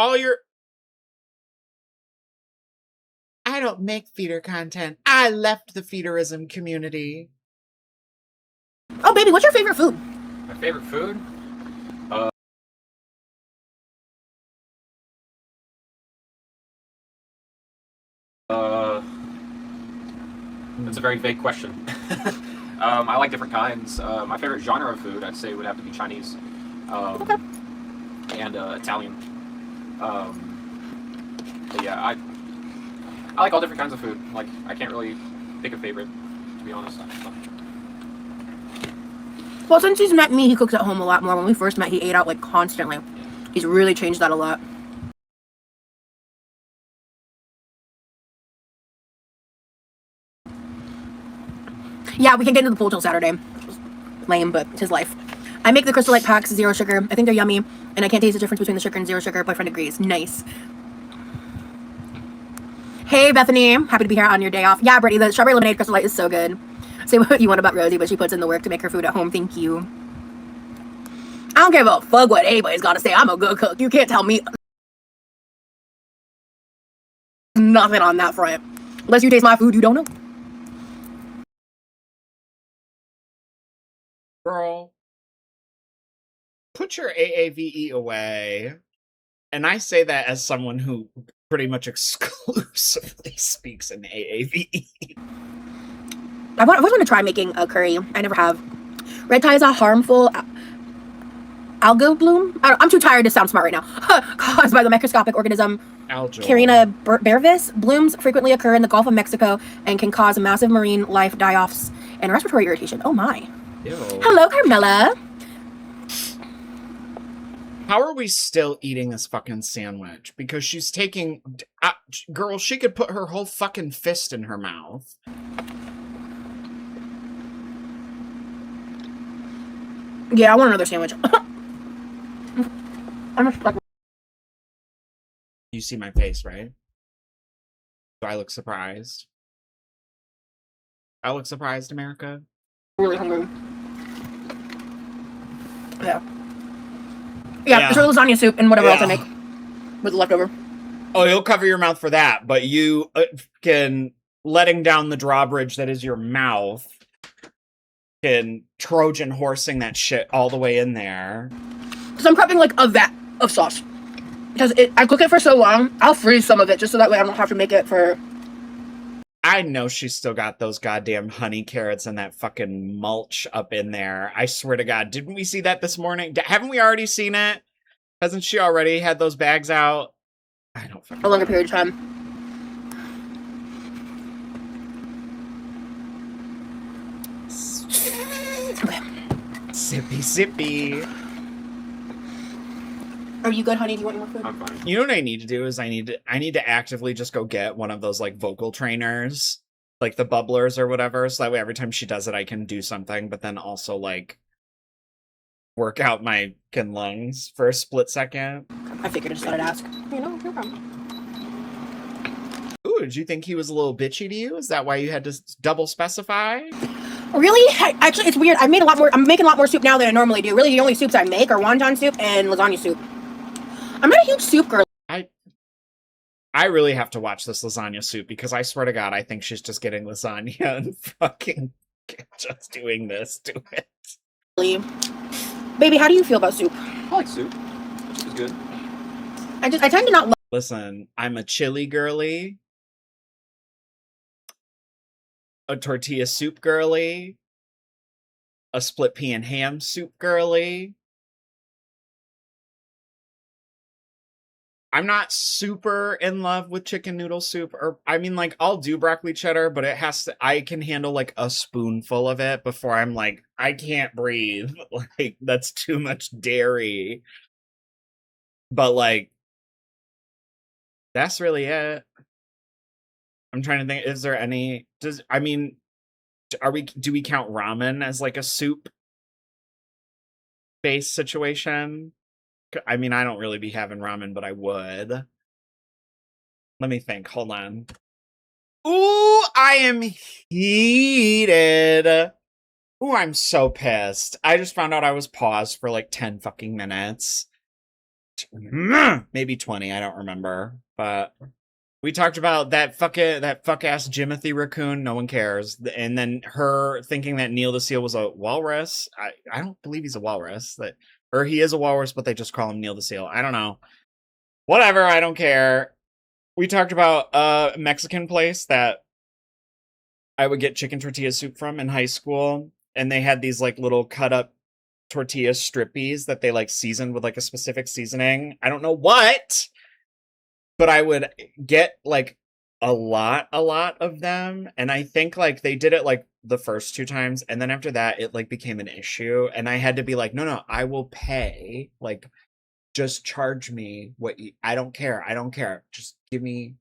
I don't make feeder content. I left the feederism community. Oh, baby, what's your favorite food? My favorite food? That's a very vague question. I like different kinds. My favorite genre of food, I'd say, would have to be Chinese. Okay. And Italian. But yeah, I like all different kinds of food. Like, I can't really pick a favorite, to be honest. Well, since he's met me, he cooks at home a lot more. When we first met, he ate out like constantly. He's really changed that a lot. Yeah, we can't get into the pool till Saturday. Lame, but it's his life. I make the Crystal Light packs, 0 sugar. I think they're yummy, and I can't taste the difference between the sugar and 0 sugar. Boyfriend agrees. Nice. Hey, Bethany. Happy to be here on your day off. Yeah, Brittany, the strawberry lemonade Crystal Light is so good. Say what you want about Rosie, but she puts in the work to make her food at home. Thank you. I don't give a fuck what anybody's got to say. I'm a good cook. You can't tell me nothing on that front. Unless you taste my food, you don't know. Girl, put your AAVE away. And I say that as someone who pretty much exclusively speaks in AAVE. I've always wanted to try making a curry. I never have. Red tie is a harmful algal bloom. I'm too tired to sound smart right now. Caused by the microscopic organism Carina brevis. Blooms frequently occur in the Gulf of Mexico and can cause massive marine life die-offs and respiratory irritation. Oh my. Ew. Hello, Carmela. How are we still eating this fucking sandwich? Because she's taking... girl, she could put her whole fucking fist in her mouth. Yeah, I want another sandwich. I'm just like... You see my face, right? Do I look surprised? I look surprised, America? really hungry. Yeah, it's her lasagna soup and whatever else I make with the leftover. Oh, you'll cover your mouth for that, but you can letting down the drawbridge that is your mouth, can Trojan horsing that shit all the way in there. Because I'm prepping like a vat of sauce. Because I cook it for so long, I'll freeze some of it just so that way I don't have to make it for... I know she's still got those goddamn honey carrots and that fucking mulch up in there. I swear to God, didn't we see that this morning? Haven't we already seen it? Hasn't she already had those bags out? I don't fucking a longer period of time. Sippy, sippy. Are you good, honey? Do you want more food? I'm fine. You know what I need to do is I need to actively just go get one of those like vocal trainers, like the bubblers or whatever, so that way every time she does it I can do something, but then also like work out my lungs for a split second. I figured I just thought I'd ask. You know, no problem. Ooh, did you think he was a little bitchy to you? Is that why you had to double specify? Really? Actually, it's weird. I'm making a lot more soup now than I normally do. Really, the only soups I make are wonton soup and lasagna soup. I'm not a huge soup girl. I really have to watch this lasagna soup because I swear to God, I think she's just getting lasagna and fucking just doing this to it. Baby, how do you feel about soup? I like soup. Soup is good. I tend to not love... Listen, I'm a chili girly, a tortilla soup girly, a split pea and ham soup girly. I'm not super in love with chicken noodle soup, or I mean, like, I'll do broccoli cheddar, but I can handle like a spoonful of it before I'm like, I can't breathe. Like, that's too much dairy. But like, that's really it. I'm trying to think, is there any, do we count ramen as like a soup based situation? I mean, I don't really be having ramen, but I would. Let me think. Hold on. Ooh, I am heated. Ooh, I'm so pissed. I just found out I was paused for like 10 fucking minutes. Maybe 20, I don't remember. But we talked about that fuck ass Jimothy raccoon. No one cares. And then her thinking that Neil the Seal was a walrus. I don't believe he's a walrus. Or he is a walrus, but they just call him Neil the Seal. I don't know. Whatever, I don't care. We talked about a Mexican place that I would get chicken tortilla soup from in high school. And they had these like little cut up tortilla strippies that they like seasoned with like a specific seasoning. I don't know what, but I would get like a lot of them. And I think like they did it like the first 2 times, and then after that it like became an issue, and I had to be like, no, I will pay, like, just charge me I don't care, just give me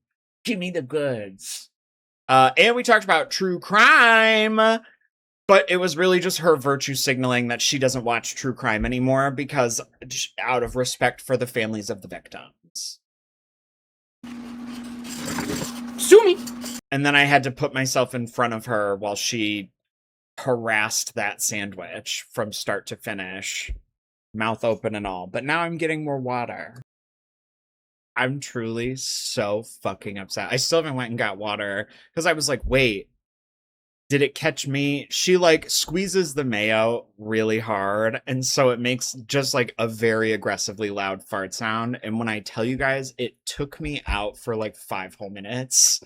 the goods. And we talked about true crime, but it was really just her virtue signaling that she doesn't watch true crime anymore because out of respect for the families of the victims. Sue me. And then I had to put myself in front of her while she harassed that sandwich from start to finish, mouth open and all. But now I'm getting more water. I'm truly so fucking upset. I still haven't went and got water because I was like, wait, did it catch me? She like squeezes the mayo really hard, and so it makes just like a very aggressively loud fart sound. And when I tell you guys, it took me out for like 5 whole minutes,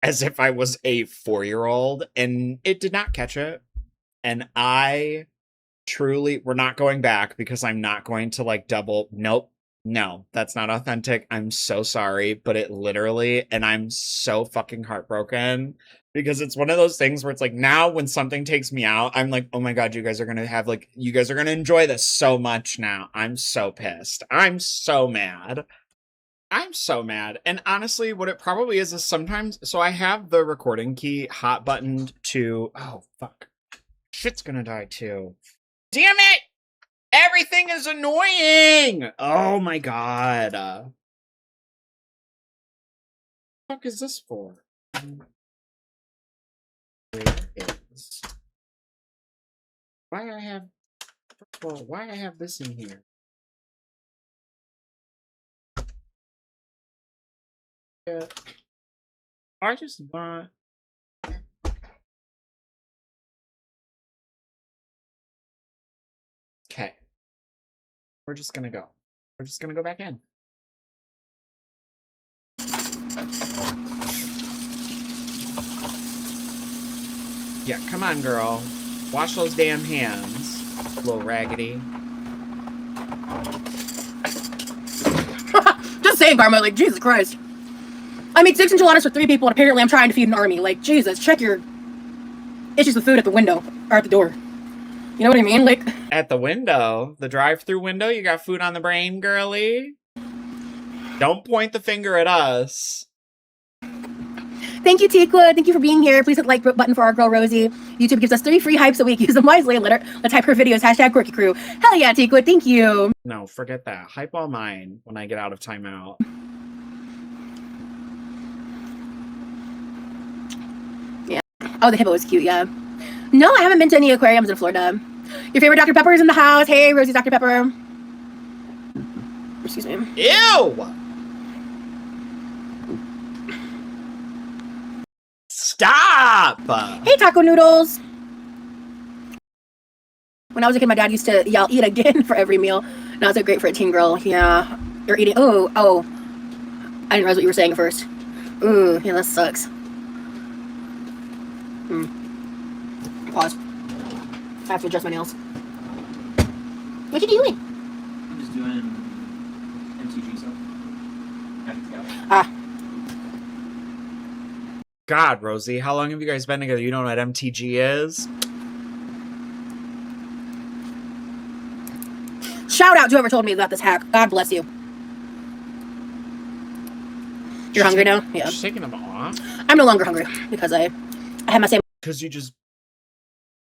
as if I was a 4-year-old, and it did not catch it. And I truly, we're not going back because I'm not going to like double. Nope. No, that's not authentic. I'm so sorry, but it literally, and I'm so fucking heartbroken. because it's one of those things where it's like now when something takes me out, I'm like, oh my God, you guys are going to enjoy this so much now. I'm so pissed. I'm so mad. And honestly, what it probably is sometimes, so I have the recording key hot buttoned to, oh fuck. Shit's gonna die too. Damn it! Everything is annoying! Oh my God. What the fuck is this for? Where is... Why I have this in here? Yeah. I just want... Okay. We're just gonna go. We're just gonna go back in. Yeah, come on, girl. Wash those damn hands, little raggedy. Just saying, Karma, like, Jesus Christ. I made 6 enchiladas for 3 people, and apparently I'm trying to feed an army. Like, Jesus, check your issues with food at the window, or at the door. You know what I mean? Like, at the window, the drive-through window, you got food on the brain, girly? Don't point the finger at us. thank you, Tikwa. Thank you for being here. Please hit the like button for our girl, Rosie. YouTube gives us 3 free hypes a week. Use them wisely and let's hype her videos. Hashtag Quirky Crew. Hell yeah, Tikwa. Thank you. No, forget that. Hype all mine when I get out of timeout. Yeah. Oh, the hippo was cute, yeah. No, I haven't been to any aquariums in Florida. Your favorite Dr. Pepper is in the house. Hey, Rosie's Dr. Pepper. Excuse me. Ew! Stop! Hey, Taco Noodles. When I was a kid, my dad used to yell, eat again for every meal. Now it's great for a teen girl. Yeah. You're eating. Oh. I didn't realize what you were saying at first. Ooh, yeah, that sucks. Pause. I have to adjust my nails. What you doing? I'm just doing MTG stuff. God, Rosie, how long have you guys been together? You know what MTG is? Shout out to whoever told me about this hack. God bless you. You're hungry now? Yeah. She's taking them off? I'm no longer hungry because I had my sandwiches Because you just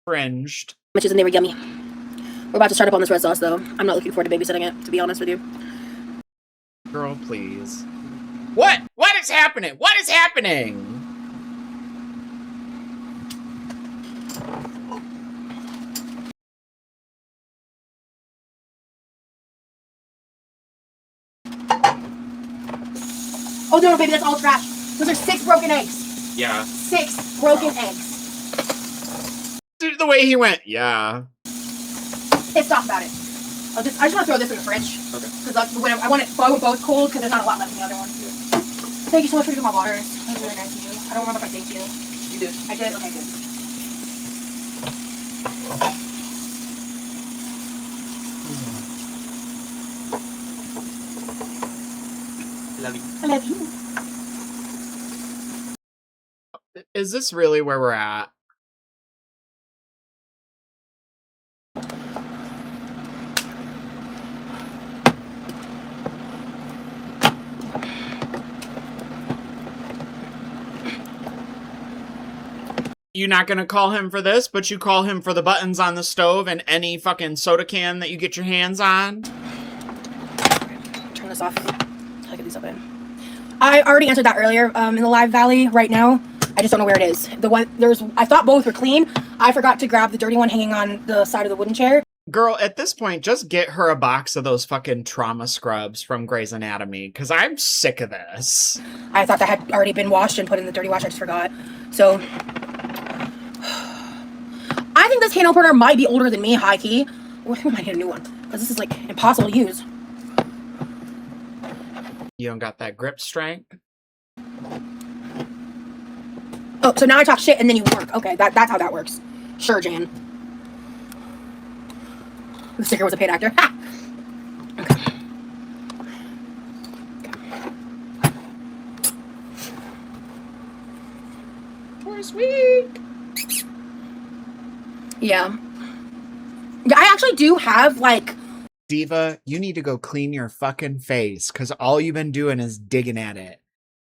cringed. and they were yummy. We're about to start up on this red sauce though. I'm not looking forward to babysitting it, to be honest with you. Girl, please. What? What is happening? What is happening? Oh no, baby, that's all trash. Those are 6 broken eggs. Yeah. 6 broken eggs. Dude, the way he went, yeah. Pissed off about it. I just want to throw this in the fridge. Okay. Because I want it both cold because there's not a lot left in the other one. Thank you so much for drinking my water. That was really nice of you. I don't remember if I thanked you. You did. I did? Okay, good. Love you. I love you. Is this really where we're at? You're not gonna call him for this, but you call him for the buttons on the stove and any fucking soda can that you get your hands on? Turn this off. I'll get these up in. I already answered that earlier in the live valley right now. I just don't know where it is. I thought both were clean. I forgot to grab the dirty one hanging on the side of the wooden chair. Girl, at this point, just get her a box of those fucking trauma scrubs from Grey's Anatomy, because I'm sick of this. I thought that had already been washed and put in the dirty wash. I just forgot. So, I think this can opener might be older than me, high key. We might need a new one, because this is, like, impossible to use. You don't got that grip strength? Oh, so now I talk shit and then you work. Okay, that's how that works. Sure, Jan. The sticker was a paid actor. Ha! Okay. this week. Yeah. Yeah, I actually do have, like... Diva, you need to go clean your fucking face, because all you've been doing is digging at it.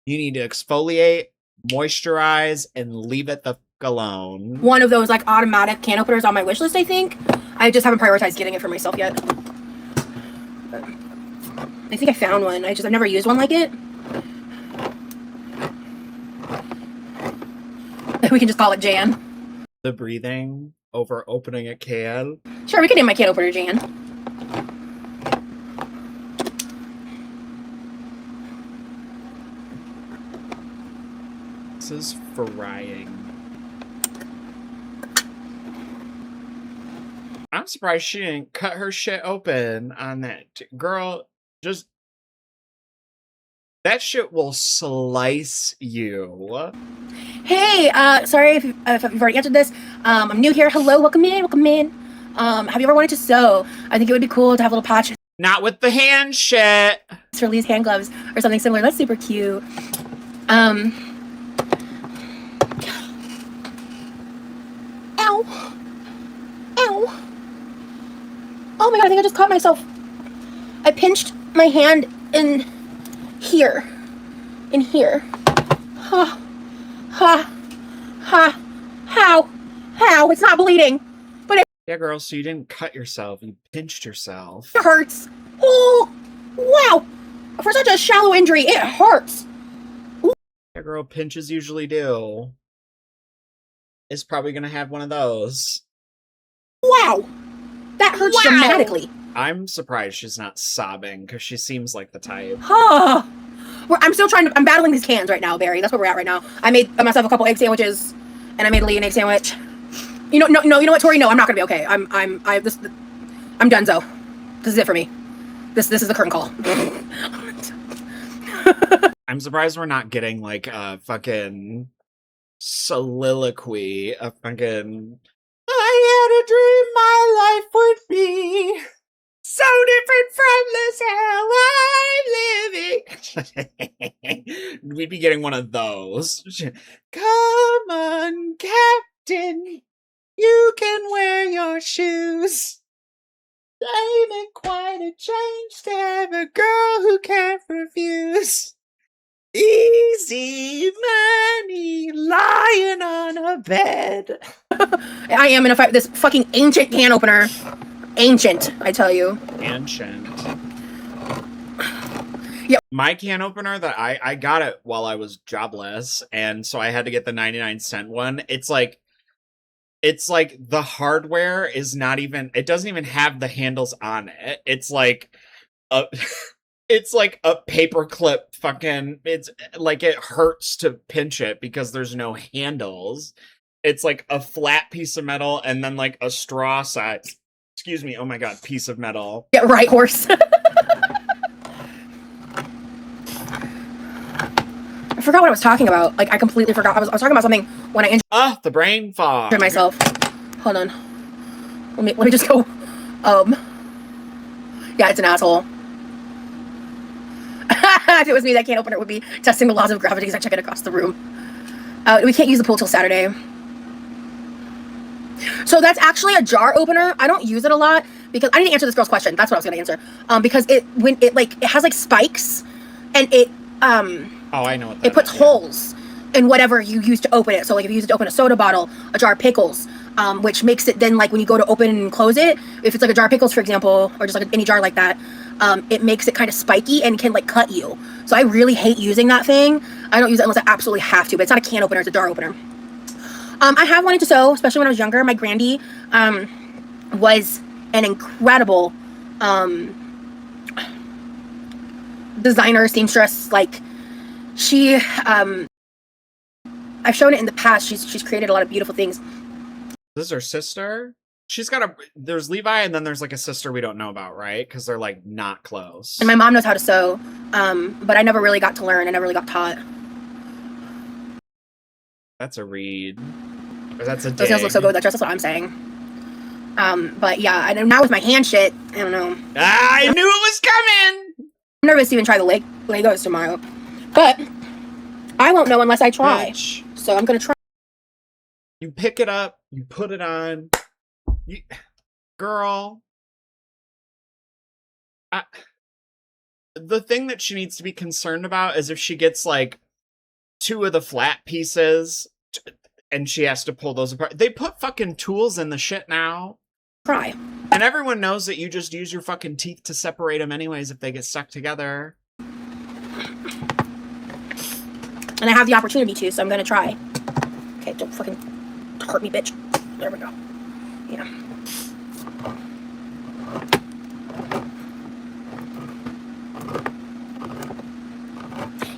You need to exfoliate, moisturize, and leave it the fuck alone. One of those, like, automatic can openers on my wish list, I think. I just haven't prioritized getting it for myself yet. But I think I found one. I've never used one like it. We can just call it Jan. The breathing over opening a can. Sure, we can name my can opener Jan. This is frying. I'm surprised she didn't cut her shit open on that. Girl, just... that shit will slice you. Hey, sorry if you've already answered this. I'm new here. Hello, welcome in, welcome in. Have you ever wanted to sew? I think it would be cool to have a little patch Not with the hand shit. for Lee's hand gloves or something similar. That's super cute. Ow. Ow. Oh my god, I think I just caught myself. I pinched my hand in here. In here. Ha. Ha. Ha. How? It's not bleeding. But it Yeah, girl, so you didn't cut yourself. You pinched yourself. hurts. Oh, wow. For such a shallow injury, it hurts. Yeah, girl, pinches usually do. It's probably gonna have one of those. Wow. That hurts dramatically. I'm surprised she's not sobbing, because she seems like the type. Huh. I'm battling these cans right now, Barry. That's where we're at right now. I made myself a couple egg sandwiches, and I made Lee an egg sandwich. You know what, Tori? No, I'm not gonna be okay. I'm donezo. This is it for me. This is the curtain call. I'm surprised we're not getting, like, a fucking soliloquy. A fucking... I had a dream my life would be so different from this hell I'm living. We'd be getting one of those. Come on, Captain. You can wear your shoes. Ain't it quite a change to have a girl who can't refuse? Easy money lying on a bed. I am in a fight with this fucking ancient can opener. Ancient, I tell you. Ancient. Yep. My can opener that I got it while I was jobless, and so I had to get the 99-cent one. It's like the hardware is not even, it doesn't even have the handles on it. It's like a it's like a paperclip fucking, it's like it hurts to pinch it because there's no handles. It's like a flat piece of metal and then like a straw size, excuse me, oh my god, piece of metal. Get right, horse. I forgot what I was talking about. Like, I completely forgot. I was talking about something when I injured The brain fog. myself. Hold on. Let me just go. Yeah, it's an asshole. If it was me, that can opener would be testing the laws of gravity as I check it across the room. We can't use the pool till Saturday. So that's actually a jar opener. I don't use it a lot because I didn't answer this girl's question. That's what I was gonna answer. Because it has like spikes and it Oh, I know what that it puts is, holes in whatever you use to open it. So like if you use it to open a soda bottle, a jar of pickles, which makes it then like when you go to open and close it, if it's like a jar of pickles, for example, or just like any jar like that, it makes it kind of spiky and can like cut you. So I really hate using that thing. I don't use it unless I absolutely have to, but it's not a can opener, it's a jar opener. I have wanted to sew, especially when I was younger. My grandy was an incredible designer, seamstress. Like, she, I've shown it in the past. She's created a lot of beautiful things. This is her sister? She's got there's Levi and then there's like a sister we don't know about, right? Because they're like not close. And my mom knows how to sew, but I never really got to learn. I never really got taught. That's a read. Or that's a dig. Those nails look so good with that dress. That's what I'm saying. But yeah, and now with my hand shit, I don't know. I knew it was coming! I'm nervous to even try the Legos tomorrow. But I won't know unless I try. Bitch. So I'm gonna try. You pick it up, you put it on. Girl. The thing that she needs to be concerned about is if she gets like 2 of the flat pieces and she has to pull those apart. They put fucking tools in the shit now. Try. And everyone knows that you just use your fucking teeth to separate them anyways if they get stuck together. And I have the opportunity to, so I'm gonna try. Okay, don't fucking hurt me, bitch. There we go. Yeah.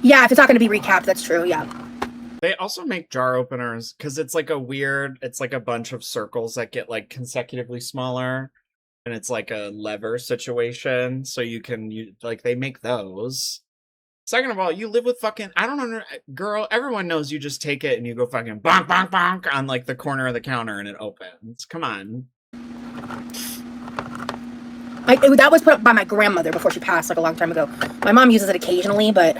Yeah, if it's not gonna be recapped, that's true, yeah. They also make jar openers because it's like it's like a bunch of circles that get like consecutively smaller. And it's like a lever situation. So they make those. Second of all, you live with fucking, I don't know, girl, everyone knows you just take it and you go fucking bonk, bonk, bonk on like the corner of the counter and it opens. Come on. That was put up by my grandmother before she passed like a long time ago. My mom uses it occasionally, but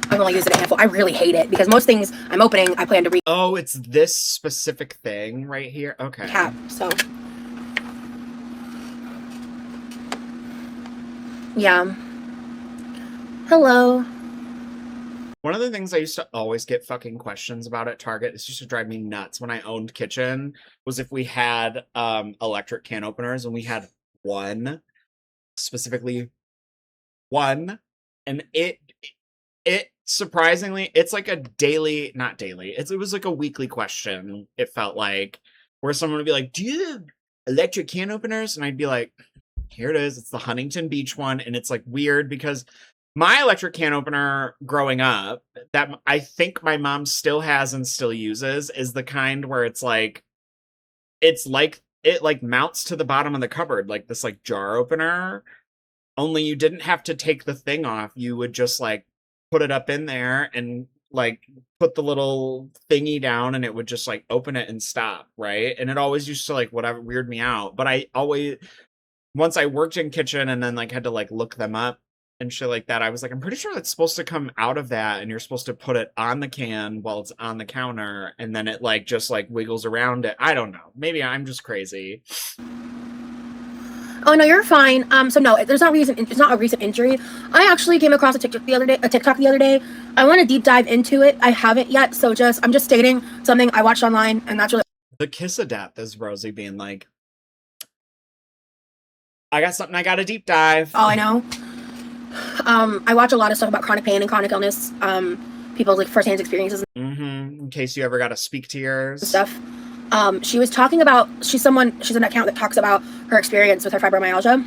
I've only used it a handful. I really hate it because most things I'm opening, I plan to read. Oh, it's this specific thing right here? Okay. Cap, so. Yeah. Hello. One of the things I used to always get fucking questions about at Target, this used to drive me nuts when I owned Kitchen, was if we had electric can openers, and we had one, specifically one, and it surprisingly, it's like a daily, not daily, it was like a weekly question, it felt like, where someone would be like, do you have electric can openers? And I'd be like, here it is, it's the Huntington Beach one, and it's like weird because my electric can opener growing up, that I think my mom still has and still uses, is the kind where it mounts to the bottom of the cupboard, like this like jar opener, only you didn't have to take the thing off. You would just like put it up in there and like put the little thingy down and it would just like open it and stop, right? And it always used to like whatever weird me out. But once I worked in Kitchen and then like had to like look them up and shit like that, I was like, I'm pretty sure that's supposed to come out of that and you're supposed to put it on the can while it's on the counter and then it like just like wiggles around it. I don't know. Maybe I'm just crazy. Oh no, you're fine. So no, it's not a recent injury. I actually came across a TikTok the other day. I want to deep dive into it. I haven't yet, so I'm just stating something I watched online, and that's really the kiss of death is Rosie being like, I got something I got to deep dive. Oh, I know. I watch a lot of stuff about chronic pain and chronic illness, people's like firsthand experiences. In case you ever got to speak to yours. Stuff. She was talking about, she's an account that talks about her experience with her fibromyalgia.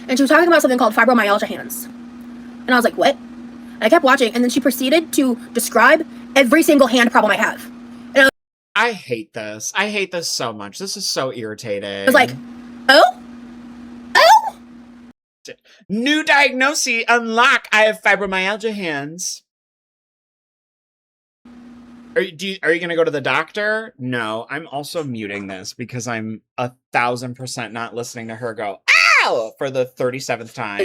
And she was talking about something called fibromyalgia hands. And I was like, what? And I kept watching, and then she proceeded to describe every single hand problem I have. And I hate this. I hate this so much. This is so irritating. I was like, oh? New diagnosis unlock. I have fibromyalgia hands. Are you gonna go to the doctor? No, I'm also muting this because I'm 1,000% not listening to her go ow for the 37th time.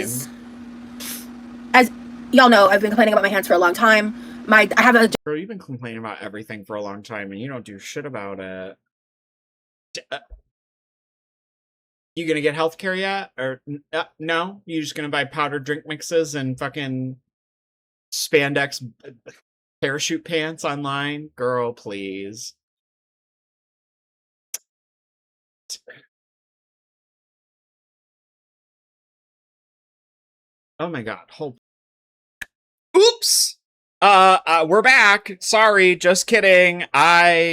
As y'all know, I've been complaining about my hands for a long time. Girl, you've been complaining about everything for a long time and you don't do shit about it. You gonna get healthcare yet? Or no? You just gonna buy powdered drink mixes and fucking spandex parachute pants online? Girl, please. Oh my god, oops! We're back. Sorry, just kidding. As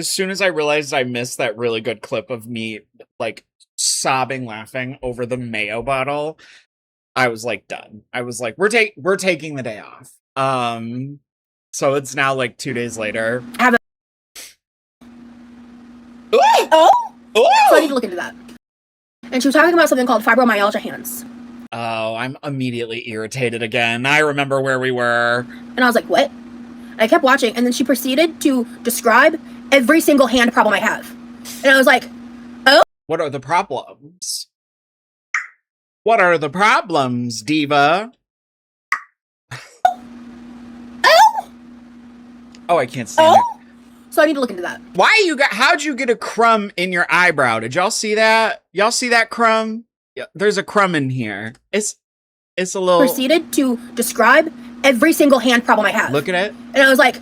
soon as I realized I missed that really good clip of me, like, sobbing laughing over the mayo bottle, I was, like, done. I was like, we're taking the day off. So it's now, like, 2 days later. Oh! So I need to look into that. And she was talking about something called fibromyalgia hands. Oh, I'm immediately irritated again. I remember where we were. And I was like, what? I kept watching, and then she proceeded to describe every single hand problem I have. And I was like, oh? What are the problems? What are the problems, diva? Oh! Oh, I can't stand it. So I need to look into that. How'd you get a crumb in your eyebrow? Did y'all see that? Y'all see that crumb? Yeah, there's a crumb in here. It's a little... Proceeded to describe every single hand problem I have. Look at it. And I was like,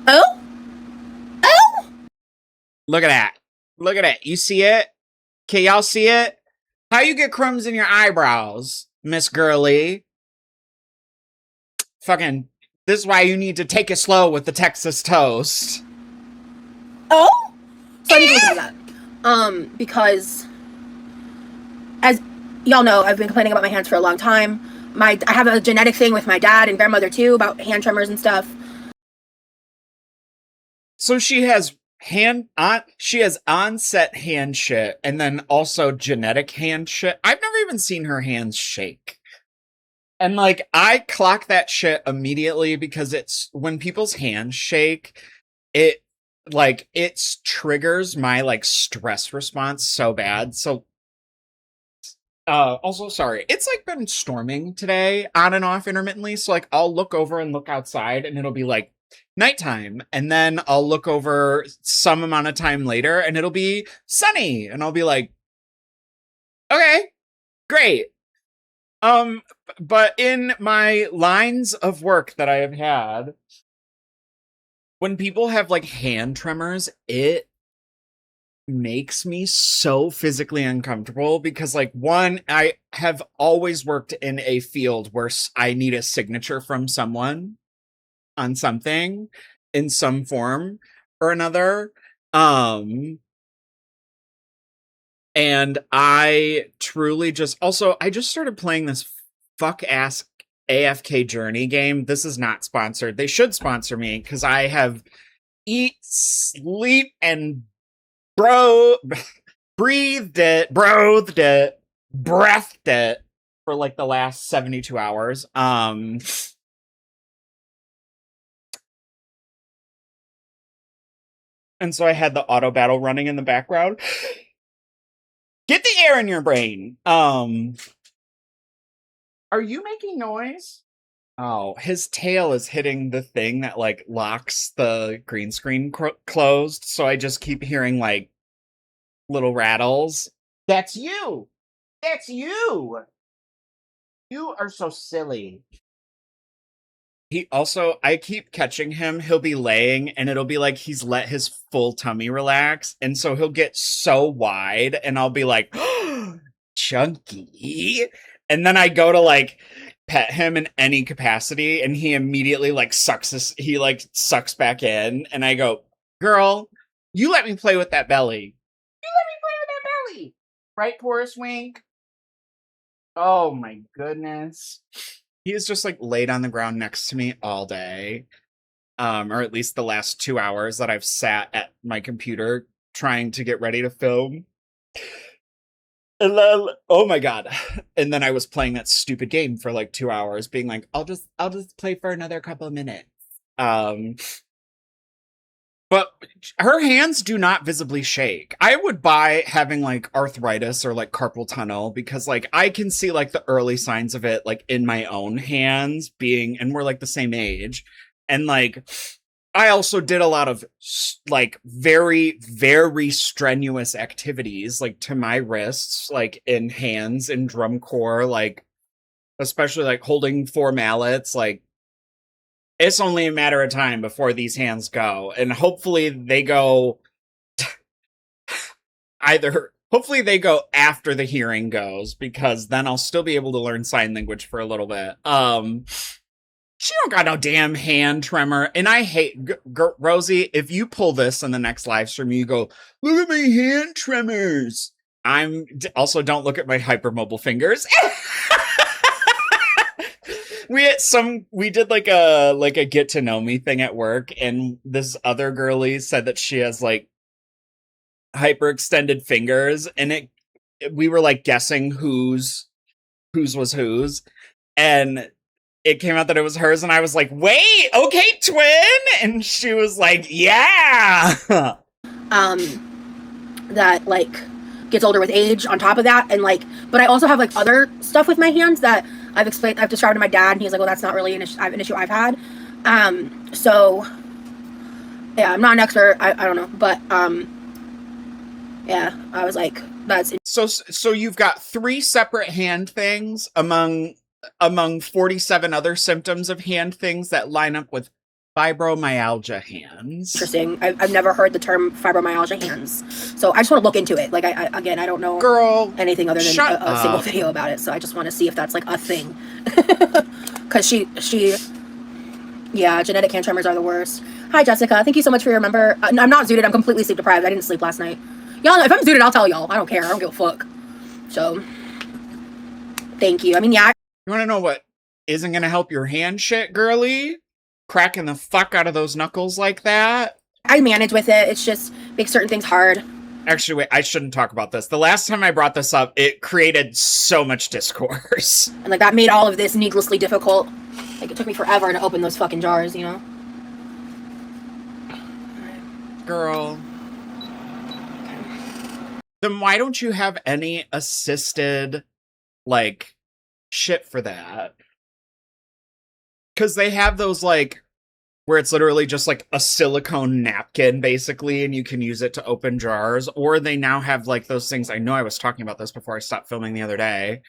oh? Look at that. Look at it. You see it? Okay, y'all see it? How you get crumbs in your eyebrows, Miss Girly? Fucking, this is why you need to take it slow with the Texas toast. Oh? So I need to look into that. Because, as y'all know, I've been complaining about my hands for a long time. I have a genetic thing with my dad and grandmother too about hand tremors and stuff. So she has onset hand shit and then also genetic hand shit. I've never even seen her hands shake. And like, I clock that shit immediately because it's when people's hands shake, it triggers my like stress response so bad. So also sorry, it's like been storming today on and off intermittently. So like I'll look over and look outside and it'll be like nighttime, and then I'll look over some amount of time later and it'll be sunny and I'll be like, okay, great. But in my lines of work that I have had, when people have like hand tremors, it makes me so physically uncomfortable because like one, I have always worked in a field where I need a signature from someone on something in some form or another. And I truly I just started playing this fuck ass AFK Journey game. This is not sponsored. They should sponsor me because I have eat, sleep, and breathed it for like the last 72 hours. And so I had the auto battle running in the background. Get the air in your brain. Are you making noise? Oh, his tail is hitting the thing that like locks the green screen closed. So I just keep hearing like little rattles. That's you. That's you. You are so silly. I keep catching him. He'll be laying and it'll be like he's let his full tummy relax. And so he'll get so wide and I'll be like, oh, chunky. And then I go to like pet him in any capacity and he immediately like sucks back in. And I go, girl, you let me play with that belly. You let me play with that belly. Right, Forrest Wink? Oh my goodness. He is just like laid on the ground next to me all day. Or at least the last 2 hours that I've sat at my computer trying to get ready to film. And then, oh my god. And then I was playing that stupid game for like 2 hours, being like, I'll just play for another couple of minutes. But her hands do not visibly shake. I would buy having like arthritis or like carpal tunnel because like I can see like the early signs of it like in my own hands and we're like the same age. And like I also did a lot of like very, very strenuous activities like to my wrists, like in hands and drum corps, like especially like holding 4 mallets, like it's only a matter of time before these hands go. And hopefully they go hopefully they go after the hearing goes, because then I'll still be able to learn sign language for a little bit. She don't got no damn hand tremor. And I hate Rosie, if you pull this in the next live stream, you go, look at my hand tremors. Also don't look at my hypermobile fingers. We did like a get to know me thing at work, and this other girlie said that she has like hyperextended fingers, and we were like guessing whose was whose, and it came out that it was hers, and I was like, wait, okay, twin, and she was like, yeah. That like gets older with age on top of that, and like, but I also have like other stuff with my hands that I've described to my dad, and he's like, well, that's not really an issue I've had. So Yeah, I'm not an expert. I don't know, but yeah, I was like, that's So you've got 3 separate hand things among 47 other symptoms of hand things that line up with fibromyalgia hands. interesting. I've never heard the term fibromyalgia hands, so I just want to look into it. Like, I don't know Girl, anything other than shut a single up. video about it, so I just want to see if that's like a thing. Because yeah, genetic hand tremors are the worst. Hi, Jessica. Thank you so much for your member. I'm not zooted. I'm completely sleep deprived. I didn't sleep last night. Y'all, if I'm zooted, I'll tell y'all. I don't care. I don't give a fuck. So, thank you. I mean, yeah. You want to know what isn't going to help your hand shit, girly? Cracking the fuck out of those knuckles like that? I manage with it. It's just makes certain things hard. Actually, wait, I shouldn't talk about this. The last time I brought this up, it created so much discourse. And like that made all of this needlessly difficult. Like it took me forever to open those fucking jars, you know? Girl. Then why don't you have any assisted, like, shit for that? Because they have those, like, where it's literally just, like, a silicone napkin, basically, and you can use it to open jars. Or they now have, like, those things. I know I was talking about this before I stopped filming the other day.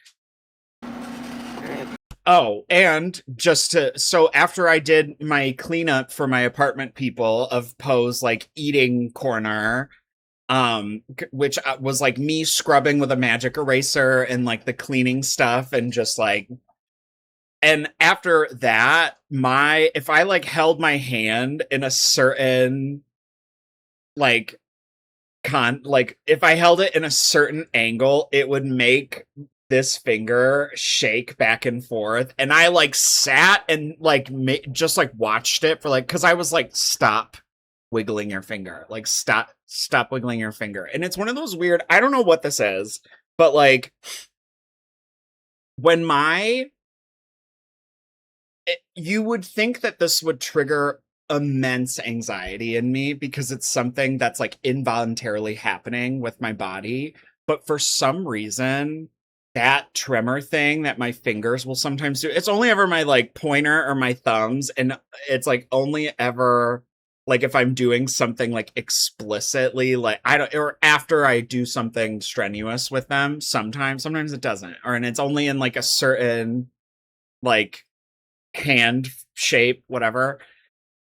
Oh, and so after I did my cleanup for my apartment people of Poe's, like, eating corner, which was, like, me scrubbing with a magic eraser and, like, the cleaning stuff and just, like... And after that, if I, like, held my hand in a certain, like, if I held it in a certain angle, it would make this finger shake back and forth. And I, like, sat and, like, just, like, watched it for, like, because I was like, stop wiggling your finger. Like, stop wiggling your finger. And it's one of those weird, I don't know what this is, but, like, when you would think that this would trigger immense anxiety in me because it's something that's, like, involuntarily happening with my body. But for some reason, that tremor thing that my fingers will sometimes do, it's only ever my, like, pointer or my thumbs. And it's, like, only ever, like, if I'm doing something, like, explicitly, like, or after I do something strenuous with them, sometimes it doesn't. And it's only in, like, a certain, like, hand shape, whatever.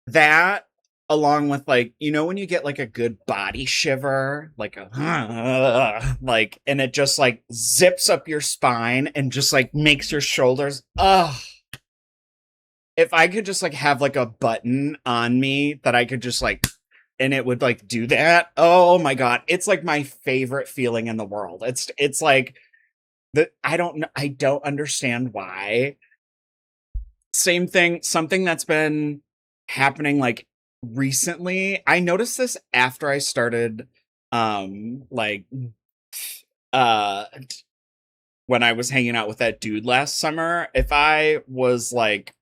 That, along with, like, you know when you get, like, a good body shiver, like like, and it just, like, zips up your spine and just, like, makes your shoulders, if I could just, like, have, like, a button on me that I could just, like, and it would, like, do that, oh my god, it's, like, my favorite feeling in the world. It's like I don't understand why. Same thing, something that's been happening, like, recently. I noticed this after I started, like, when I was hanging out with that dude last summer. If I was, like,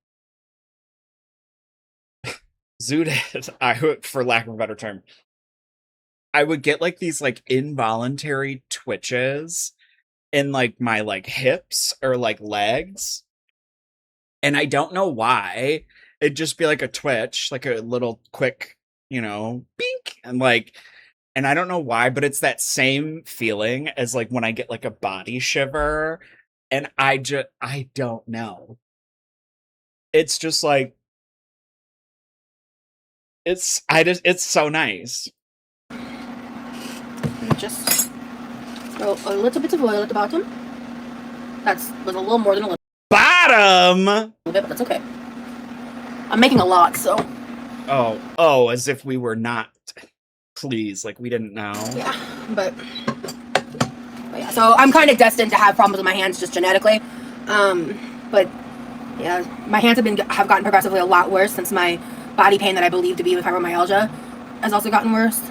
zooted, for lack of a better term, I would get, like, these, like, involuntary twitches in, like, my, like, hips or, like, legs. And I don't know why. It'd just be like a twitch, like a little quick, you know, bink. And, like, and I don't know why, but it's that same feeling as, like, when I get, like, a body shiver. And I don't know. It's just like, it's so nice. Just throw a little bit of oil at the bottom. Was a little more than a little Bottom! bit, but that's okay. I'm making a lot, so. Oh, as if we were not. Please, like, we didn't know. Yeah, but yeah, so I'm kind of destined to have problems with my hands just genetically. But yeah, my hands have gotten progressively a lot worse since my body pain that I believe to be with fibromyalgia has also gotten worse.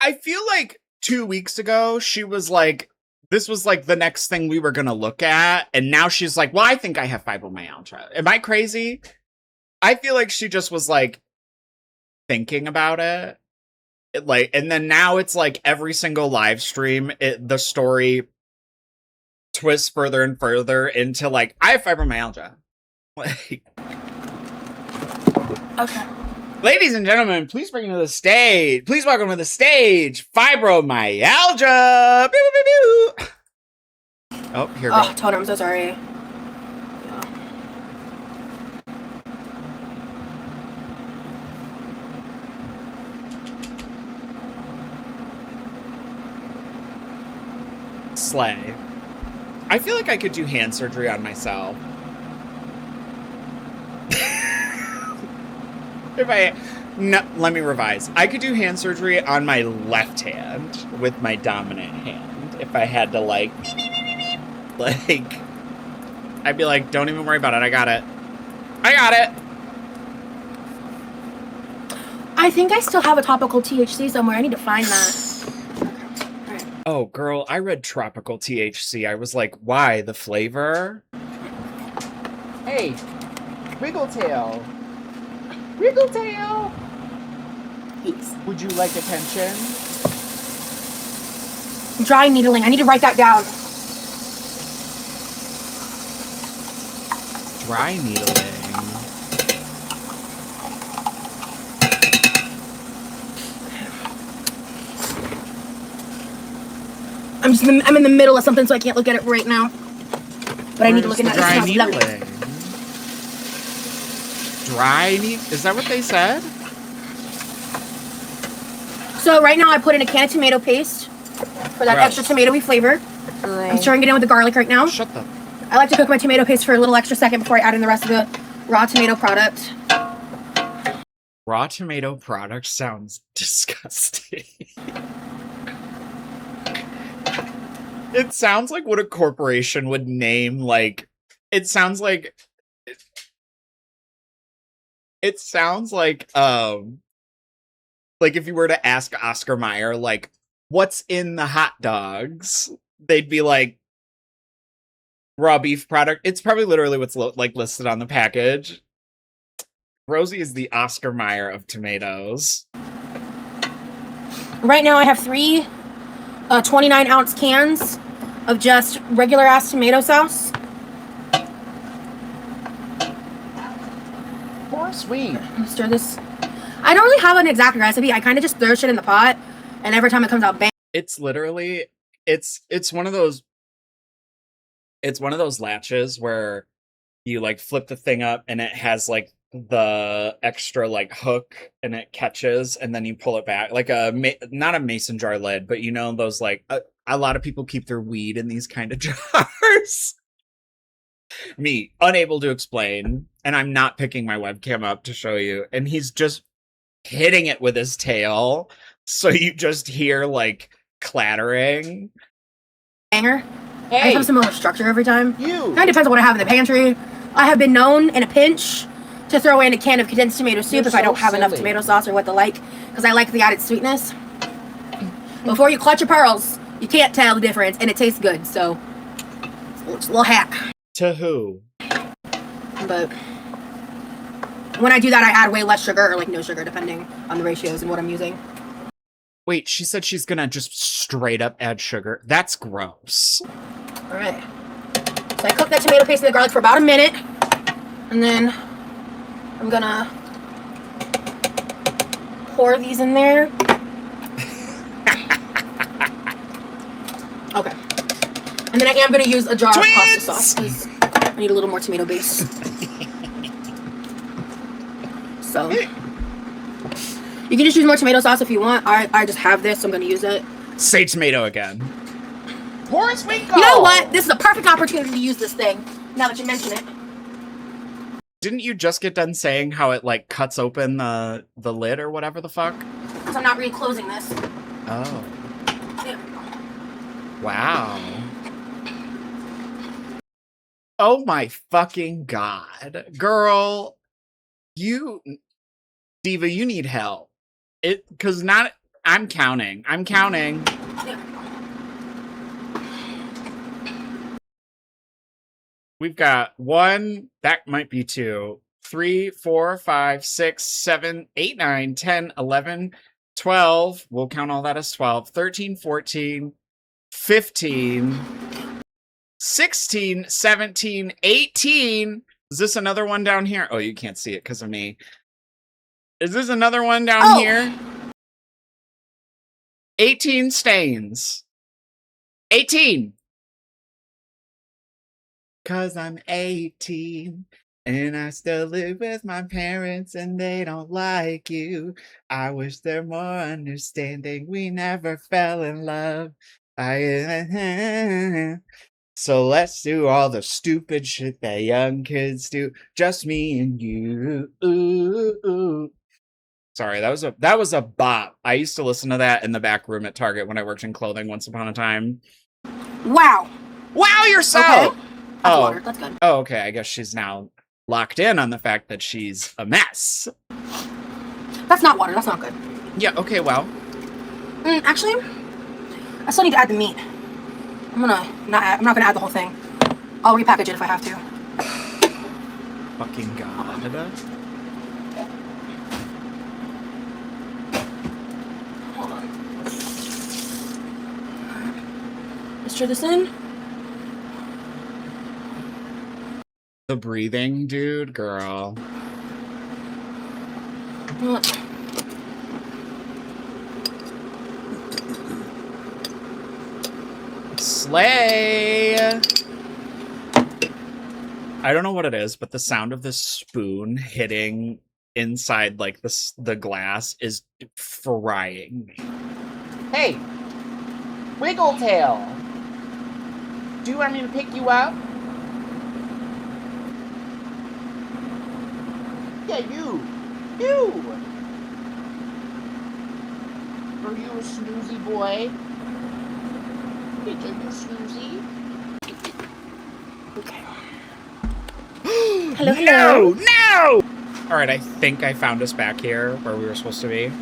I feel like 2 weeks ago, she was like, this was, like, the next thing we were going to look at. And now she's like, well, I think I have fibromyalgia. Am I crazy? I feel like she just was, like, thinking about it. Like, and then now it's, like, every single live stream, the story twists further and further into, like, I have fibromyalgia. Like, Okay. Ladies and gentlemen, please bring to the stage. Please welcome to the stage fibromyalgia. Pew, pew, pew, pew. Oh, here we go. Oh, Toad, I'm so sorry. Slay. I feel like I could do hand surgery on myself. Let me revise. I could do hand surgery on my left hand with my dominant hand if I had to, like, I'd be like, don't even worry about it. I got it. I got it. I think I still have a topical THC somewhere. I need to find that. Oh, girl, I read tropical THC. I was like, why? The flavor? Hey, Wiggletail. Wiggletail. Yes. Would you like attention? Dry needling. I need to write that down. Dry needling. I'm in the middle of something, so I can't look at it right now. But I need to look at it. Dry needling. Dry needling? Is that what they said? So right now I put in a can of tomato paste for that extra tomatoey flavor. I'm stirring it in with the garlic right now. Shut the... I like to cook my tomato paste for a little extra second before I add in the rest of the raw tomato product. Raw tomato product sounds disgusting. It sounds like what a corporation would name, like... It sounds like if you were to ask Oscar Mayer, like, what's in the hot dogs? They'd be like, raw beef product. It's probably literally what's listed on the package. Rosie is the Oscar Mayer of tomatoes. Right now I have 3 29-ounce cans of just regular ass tomato sauce. Poor sweet. Stir this. I don't really have an exact recipe. I kind of just throw shit in the pot, and every time it comes out, bang. It's literally it's one of those latches where you like flip the thing up and it has like the extra like hook and it catches and then you pull it back like not a mason jar lid, but you know those like a lot of people keep their weed in these kind of jars. Me, unable to explain, and I'm not picking my webcam up to show you, and he's just hitting it with his tail, so you just hear like clattering. Banger. Hey, I have similar structure every time. You. Kind of depends on what I have in the pantry. I have been known in a pinch to throw in a can of condensed tomato soup if I don't have enough tomato sauce or what the like, because I like the added sweetness. Before you clutch your pearls, you can't tell the difference, and it tastes good, so it's a little hack. To who? But when I do that, I add way less sugar or like no sugar, depending on the ratios and what I'm using. Wait, she said she's gonna just straight up add sugar. That's gross. All right. So I cook that tomato paste and the garlic for about a minute, and then I'm gonna pour these in there. Okay. And then I am gonna use a jar of pasta sauce because I need a little more tomato base. So you can just use more tomato sauce if you want. I just have this, so I'm gonna use it. Say tomato again. Horace Winkle! You know what? This is a perfect opportunity to use this thing, now that you mention it. Didn't you just get done saying how it, like, cuts open the lid or whatever the fuck? Because I'm not re-closing this. Oh. Yeah. Wow. Oh my fucking god. Girl, Diva, you need help. I'm counting. Yeah. We've got 1, that might be 2, 3, 4, 5, 6, 7, 8, 9, 10, 11, 12. We'll count all that as 12. 13, 14, 15, 16, 17, 18. Is this another one down here? Oh, you can't see it because of me. Is this another one down here? 18 stains. 18. 'Cause I'm 18 and I still live with my parents and they don't like you. I wish they're more understanding. We never fell in love. So let's do all the stupid shit that young kids do. Just me and you. Sorry, that was a bop. I used to listen to that in the back room at Target when I worked in clothing once upon a time. Wow. Wow, you're so. Okay. That's water. That's good. Oh, okay. I guess she's now locked in on the fact that she's a mess. That's not water. That's not good. Yeah. Okay. Well. Actually, I still need to add the meat. I'm not gonna add the whole thing. I'll repackage it if I have to. Fucking God. Hold on. Let's stir this in. The breathing, dude, girl. Slay! I don't know what it is, but the sound of the spoon hitting inside like the glass is frying me. Hey, Wiggletail. Do you want me to pick you up? Yeah, you. Are you a snoozy boy? Are you snoozy? Okay. Hello. No! All right, I think I found us back here where we were supposed to be.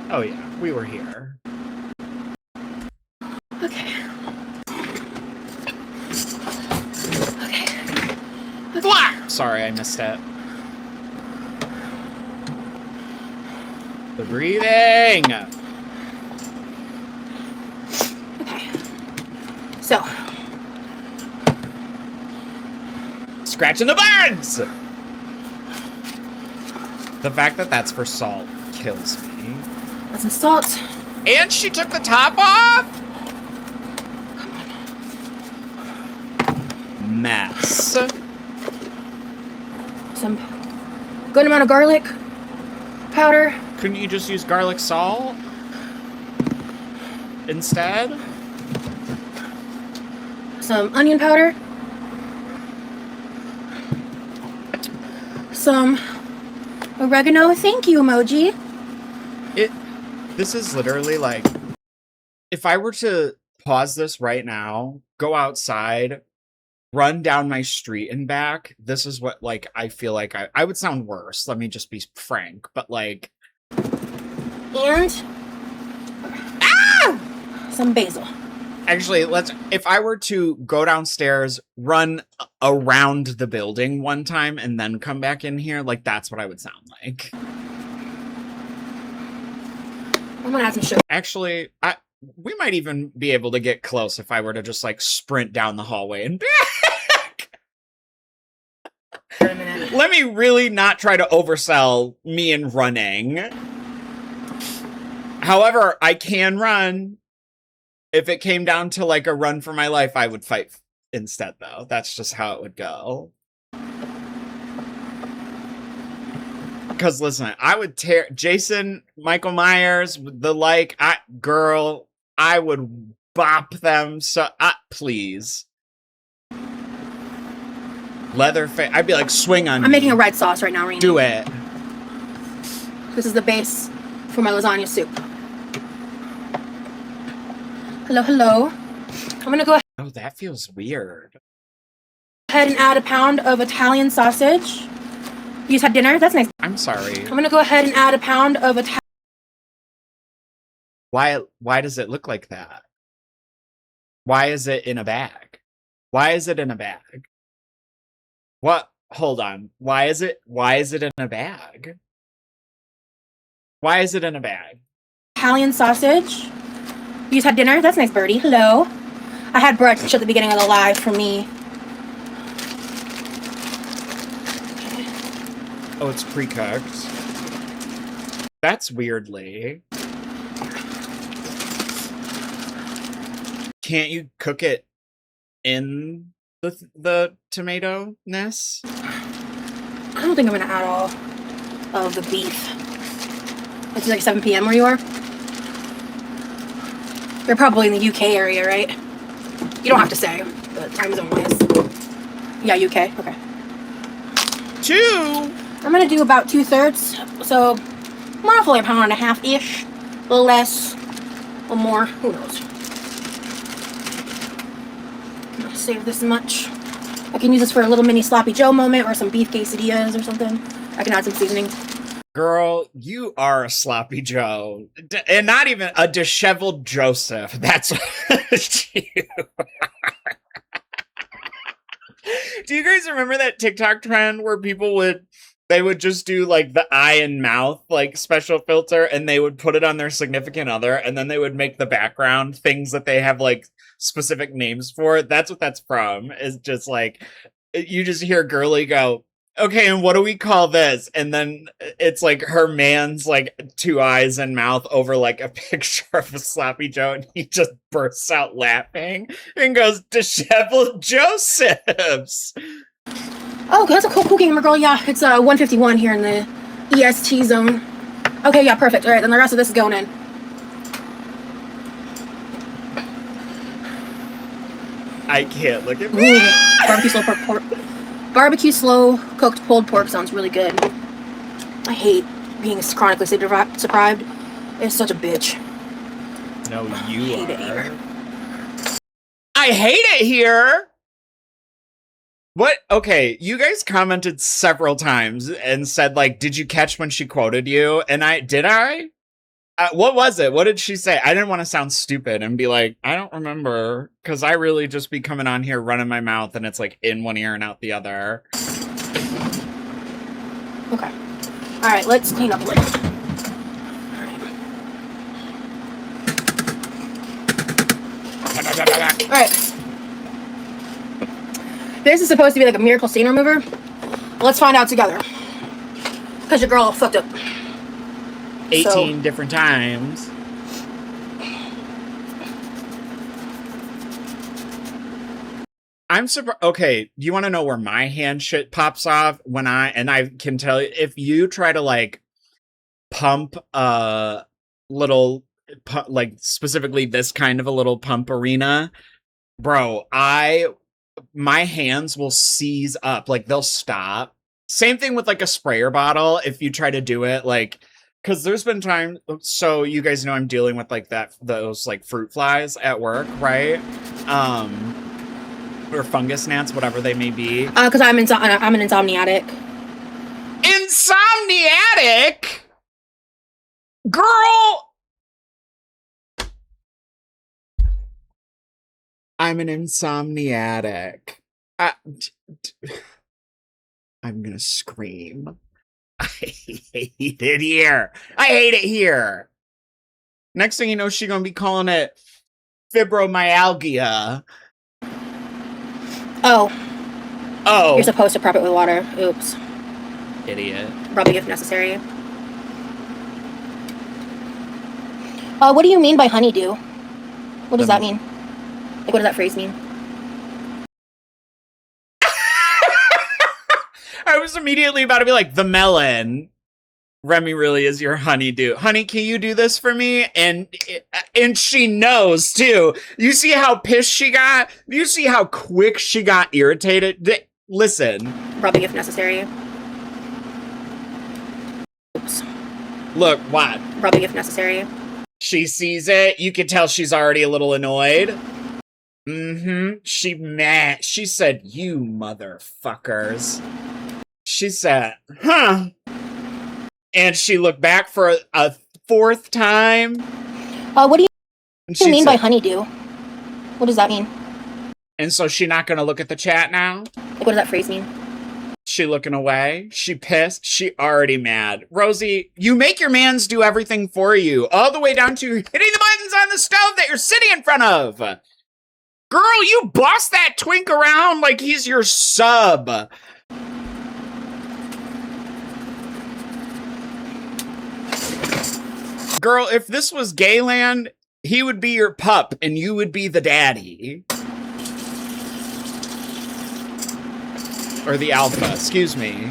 Oh yeah, we were here. Okay. Sorry, I missed it. The breathing! Okay. So. Scratching the bugs! The fact that that's for salt kills me. That's some salt. And she took the top off? Mess. Some good amount of garlic powder. Couldn't you just use garlic salt instead? Some onion powder. Some oregano. Thank you, emoji. This is literally like, if I were to pause this right now, go outside, run down my street and back, this is what, like, I feel like I would sound worse. Let me just be frank. But, like... And... some basil. Actually, if I were to go downstairs, run around the building one time, and then come back in here, like, that's what I would sound like. I'm gonna add some sugar. Actually, we might even be able to get close if I were to just, like, sprint down the hallway and back. Let me really not try to oversell me in running. However, I can run. If it came down to, like, a run for my life, I would fight instead, though. That's just how it would go. Because, listen, I would tear... Jason, Michael Myers, the like... Girl, I would bop them so... please. Leatherface... I'd be like, swing on I'm me. making a red sauce right now, Rini. Do it. This is the base for my lasagna soup. Hello. I'm gonna go Oh, that feels weird. ahead and add a pound of Italian sausage. You just had dinner? That's nice. I'm sorry. I'm gonna go ahead and add a pound of Italian... Why does it look like that? Why is it in a bag? Why is it in a bag? What? Hold on. Why is it in a bag? Why is it in a bag? Italian sausage. You just had dinner? That's nice, birdie. Hello. I had brunch at the beginning of the live for me. Oh, it's pre-cooked. That's weirdly. Can't you cook it in the tomato-ness? I don't think I'm gonna add all of the beef. It's like 7 p.m. where you are? You're probably in the UK area, right? You don't have to say, but time zone wise. Yeah, UK. Okay. 2. I'm gonna do about 2/3, so roughly a pound and a half ish, a little less, a little more. Who knows? I'm gonna save this much. I can use this for a little mini sloppy Joe moment or some beef quesadillas or something. I can add some seasoning. Girl, you are a sloppy Joe. And not even a disheveled Joseph. That's what you are. Do you guys remember that TikTok trend where people would just do like the eye and mouth like special filter, and they would put it on their significant other, and then they would make the background things that they have like specific names for? That's what that's from. Is just like you just hear Girly go, okay, and what do we call this? And then it's like her man's like 2 eyes and mouth over like a picture of a sloppy Joe, and he just bursts out laughing and goes, disheveled Josephs. Oh, that's a cool gamer, girl. Yeah, it's 151 here in the EST zone. Okay, yeah, perfect. All right, then the rest of this is going in. I can't look at me. Barbecue slow cooked pulled pork sounds really good. I hate being chronically sleep deprived. It's such a bitch. No, you I hate it are. here. I hate it here. What? Okay, you guys commented several times and said, like, did you catch when she quoted you? And did I? What was it? What did she say? I didn't want to sound stupid and be like, I don't remember, because I really just be coming on here running my mouth and it's like in one ear and out the other. Okay. All right, let's clean up a little. All right. This is supposed to be like a miracle stain remover. Let's find out together. Because your girl fucked up. 18 different times. I'm surprised. Okay, you want to know where my hand shit pops off when I can tell you, if you try to like pump a little, like specifically this kind of a little pump arena, bro, my hands will seize up, like they'll stop. Same thing with like a sprayer bottle. If you try to do it, like, because there's been time, so you guys know I'm dealing with like those like fruit flies at work, right? Or fungus gnats, whatever they may be. Because I'm an insomniatic. Insomniatic? Girl! I'm an insomniatic. I'm gonna scream. I hate it here. I hate it here. Next thing you know, she's gonna be calling it fibromyalgia. Oh. You're supposed to prep it with water. Oops. Idiot. Rubbing if necessary. What do you mean by honeydew? What does that mean? Like, what does that phrase mean? I was immediately about to be like, the melon. Remy really is your honeydew. Honey, can you do this for me? And she knows, too. You see how pissed she got? You see how quick she got irritated? Listen. Rubbing if necessary. Oops. Look, what? Rubbing if necessary. She sees it. You can tell she's already a little annoyed. Mm-hmm. She mad. She said, you motherfuckers. She said, huh? And she looked back for a 4th time. What do you mean by honeydew? What does that mean? And so she not gonna look at the chat now? Like, what does that phrase mean? She looking away? She pissed? She already mad. Rosie, you make your mans do everything for you, all the way down to hitting the buttons on the stove that you're sitting in front of. Girl, you boss that twink around like he's your sub. Girl, if this was Gayland, he would be your pup and you would be the daddy. Or the alpha, excuse me.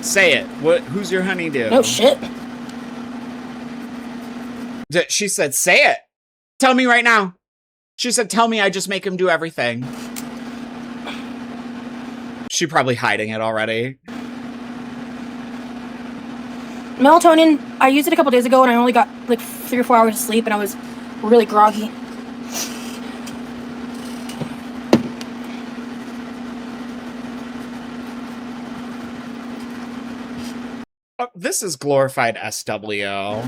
Say it. Who's your honeydew? No shit. She said, say it. Tell me right now. She said, tell me I just make him do everything. She probably hiding it already. Melatonin, I used it a couple days ago and I only got like 3 or 4 hours of sleep and I was really groggy. Oh, this is glorified SW.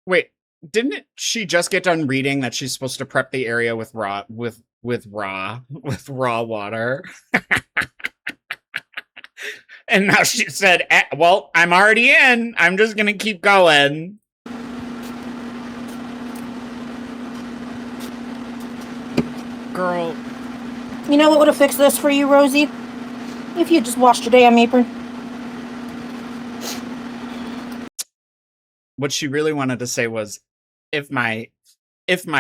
Wait, didn't she just get done reading that she's supposed to prep the area with raw water? And now she said, well, I'm already in. I'm just gonna keep going. Girl. You know what would have fixed this for you, Rosie? If you just washed your damn apron. What she really wanted to say was, if my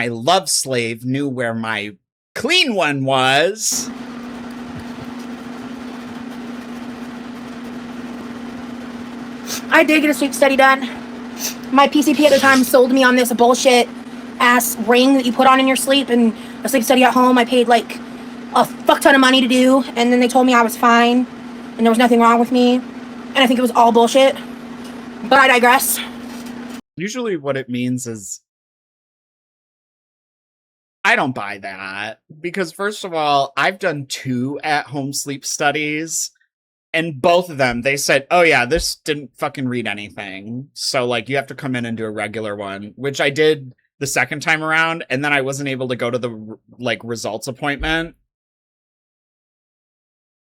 love slave knew where my clean one was. I did get a sleep study done. My PCP at the time sold me on this bullshit ass ring that you put on in your sleep, and a sleep study at home I paid like a fuck ton of money to do, and then they told me I was fine and there was nothing wrong with me, and I think it was all bullshit. But I digress. Usually what it means is, I don't buy that, because first of all, I've done 2 at-home sleep studies, and both of them, they said, oh yeah, this didn't fucking read anything. So like, you have to come in and do a regular one, which I did the second time around, and then I wasn't able to go to the like results appointment.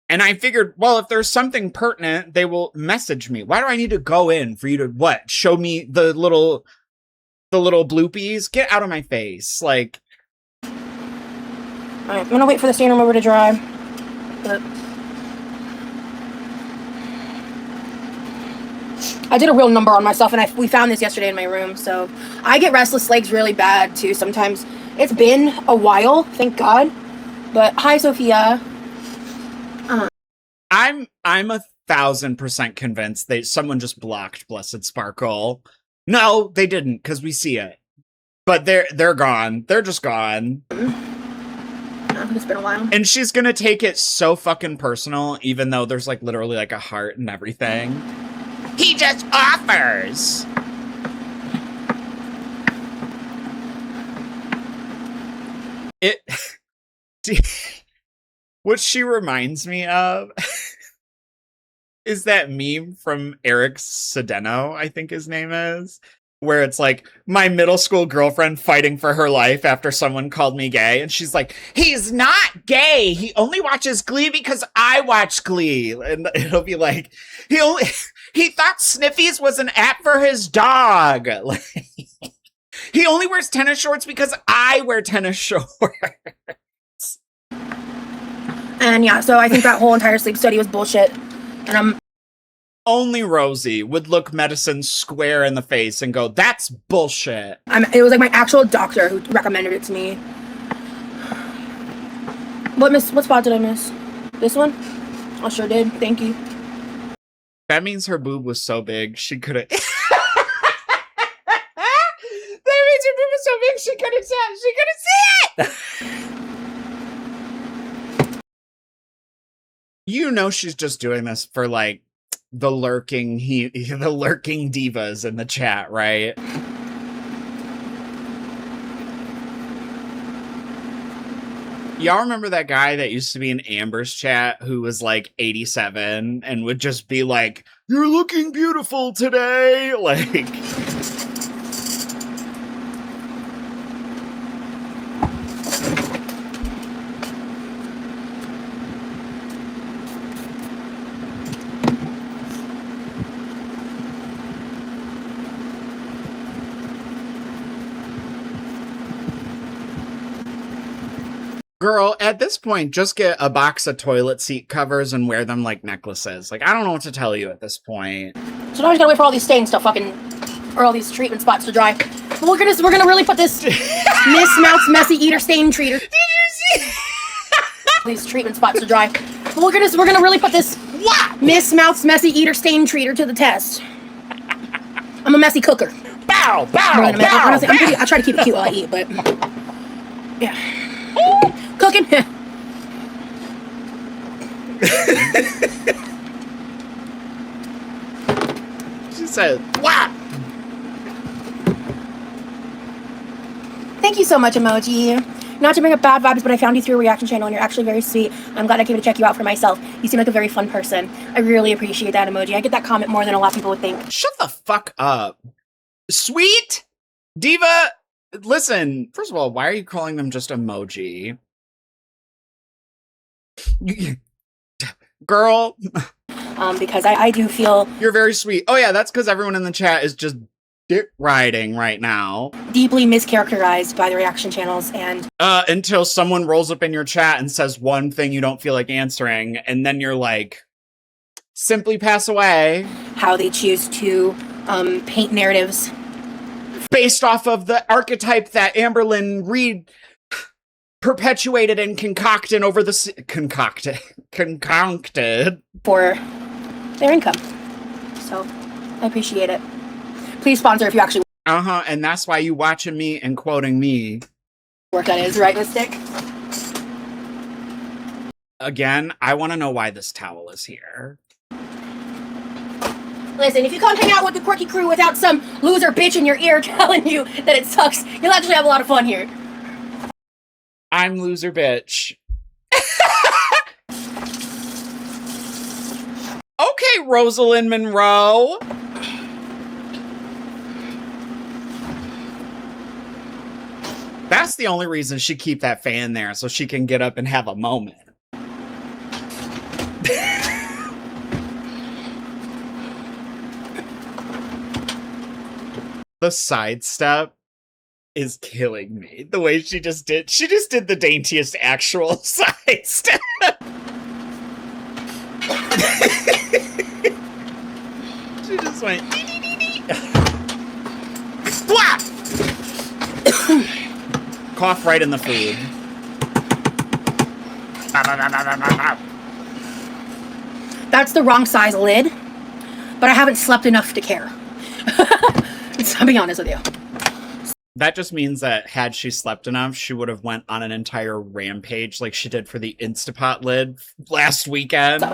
And I figured, well, if there's something pertinent, they will message me. Why do I need to go in for you to what? Show me the little bloopies? Get out of my face. Like, Alright, I'm gonna wait for the standing room over to dry. But I did a real number on myself, and we found this yesterday in my room, so I get restless legs really bad too sometimes. It's been a while, thank God. But hi, Sophia. I'm 1,000% convinced someone just blocked Blessed Sparkle. No, they didn't, because we see it. But they're gone. They're just gone. It's been a while. And she's gonna take it so fucking personal, even though there's like literally like a heart and everything. He just offers. What she reminds me of is that meme from Eric Sedeno, I think his name is, where it's like, my middle school girlfriend fighting for her life after someone called me gay, and she's like, he's not gay, he only watches Glee because I watch Glee. And it'll be like, he thought Sniffies was an app for his dog. Like, he only wears tennis shorts because I wear tennis shorts. And yeah, so I think that whole entire sleep study was bullshit. And only Rosie would look medicine square in the face and go, that's bullshit. it was like my actual doctor who recommended it to me. What spot did I miss? This one? I sure did. Thank you. That means her boob was so big, she couldn't. That means her boob was so big, she couldn't see it! You know she's just doing this for, like, the lurking divas in the chat, right? Y'all remember that guy that used to be in Amber's chat who was like 87 and would just be like, "You're looking beautiful today." Like, Girl, at this point, just get a box of toilet seat covers and wear them like necklaces. Like, I don't know what to tell you at this point. So now we gotta wait for all these stains to fucking, or all these treatment spots to dry. But we're gonna really put this Miss Mouth's Messy Eater Stain Treater. Did you see? These treatment spots to dry. But we're gonna really put this Miss Mouth's Messy Eater Stain Treater to the test. I'm a messy cooker. Bow, bow, Honestly, bow. I try to keep it cute while I eat, but yeah. Cooking. She said, "What?" Thank you so much, emoji. Not to bring up bad vibes, but I found you through a reaction channel and you're actually very sweet. I'm glad I came to check you out for myself. You seem like a very fun person. I really appreciate that emoji. I get that comment more than a lot of people would think. Shut the fuck up. Sweet Diva, listen, first of all, why are you calling them just emoji? Girl. Because I do feel... You're very sweet. Oh yeah, that's because everyone in the chat is just dick riding right now. Deeply mischaracterized by the reaction channels and... Until someone rolls up in your chat and says one thing you don't feel like answering, and then you're like, simply pass away. How they choose to paint narratives. Based off of the archetype that Amberlynn Reed perpetuated and concocted over the... concocted For their income. So, I appreciate it. Please sponsor if you actually... Uh-huh, and that's why you watching me and quoting me. Work on his right Mystic. Again, I want to know why this towel is here. Listen, if you come hang out with the quirky crew without some loser bitch in your ear telling you that it sucks, you'll actually have a lot of fun here. I'm loser bitch. Okay, Rosalind Monroe. That's the only reason she keep that fan there, so she can get up and have a moment. The sidestep is killing me. The way she just did the daintiest actual sidestep. She just went Blah! Cough right in the food. That's the wrong size lid, but I haven't slept enough to care. I'll be honest with you. That just means that had she slept enough, she would have went on an entire rampage like she did for the Instapot lid last weekend. So.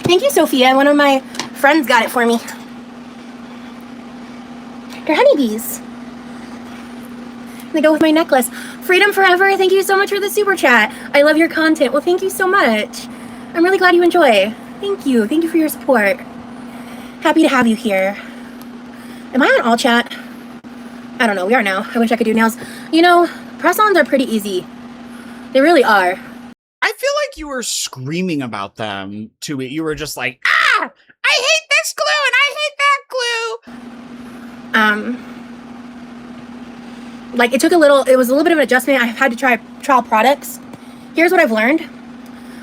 Thank you, Sophia. One of my friends got it for me. They're honeybees. They go with my necklace. Freedom Forever, thank you so much for the super chat. I love your content. Well, thank you so much. I'm really glad you enjoy. Thank you. Thank you for your support. Happy to have you here. Am I on all chat? I don't know. We are now. I wish I could do nails. You know, press-ons are pretty easy. They really are. I feel like you were screaming about them to it. You were just like, ah, I hate this glue and I hate that glue. Like it was a little bit of an adjustment. I had to try trial products. Here's what I've learned.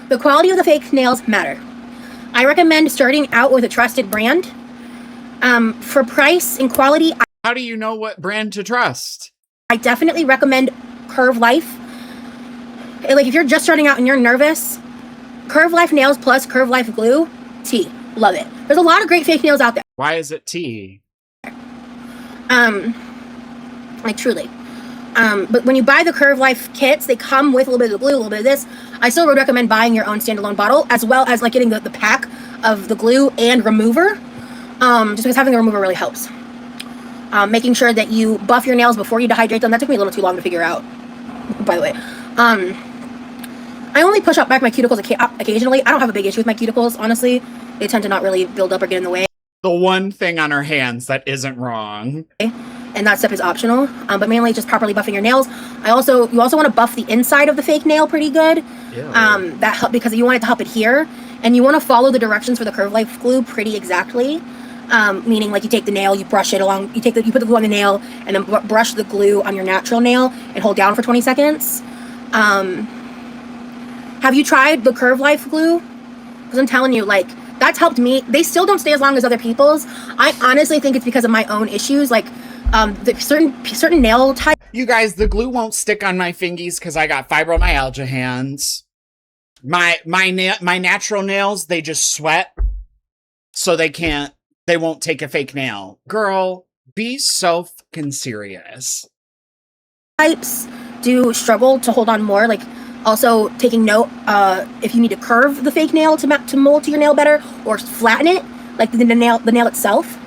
The quality of the fake nails matter. I recommend starting out with a trusted brand. For price and quality, How do you know what brand to trust? I definitely recommend Curve Life. Like if you're just starting out and you're nervous, Curve Life nails plus Curve Life glue, T. Love it. There's a lot of great fake nails out there. Why is it tea? Like truly. But when you buy the Curve Life kits, they come with a little bit of the glue, a little bit of this. I still would recommend buying your own standalone bottle, as well as like getting the pack of the glue and remover. Just because having a remover really helps. Making sure that you buff your nails before you dehydrate them. That took me a little too long to figure out, by the way. I only push up back my cuticles occasionally. I don't have a big issue with my cuticles, honestly. They tend to not really build up or get in the way. The one thing on her hands that isn't wrong. And that step is optional, but mainly just properly buffing your nails. You also want to buff the inside of the fake nail pretty good. Yeah. That help because you want it to help adhere. and you want to follow the directions for the Curve Life glue pretty exactly. Meaning like you take the nail, you brush it along, you put the glue on the nail, and then brush the glue on your natural nail and hold down for 20 seconds. Have you tried the Curve Life glue? Because I'm telling you, like, that's helped me. They still don't stay as long as other people's. I honestly think it's because of my own issues, like the certain nail type. You guys, the glue won't stick on my fingies because I got fibromyalgia hands. My natural nails, they just sweat, so they won't take a fake nail. Girl, be so fucking serious. Types do struggle to hold on more, like also taking note if you need to curve the fake nail to mold to your nail better, or flatten it, like the nail itself.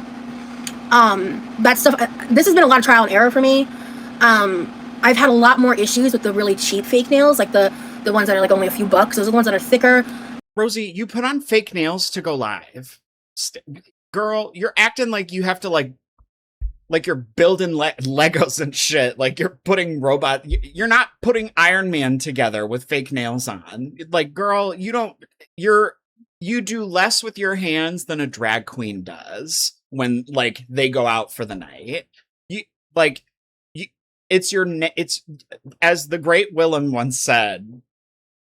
That stuff, this has been a lot of trial and error for me. I've had a lot more issues with the really cheap fake nails, like the ones that are like only a few bucks. Those are the ones that are thicker. Rosie, you put on fake nails to go live. Girl, you're acting like you have to like you're building Legos and shit. Like you're putting you're not putting Iron Man together with fake nails on. Like, girl, you do less with your hands than a drag queen does when like they go out for the night. It's as the great Willem once said,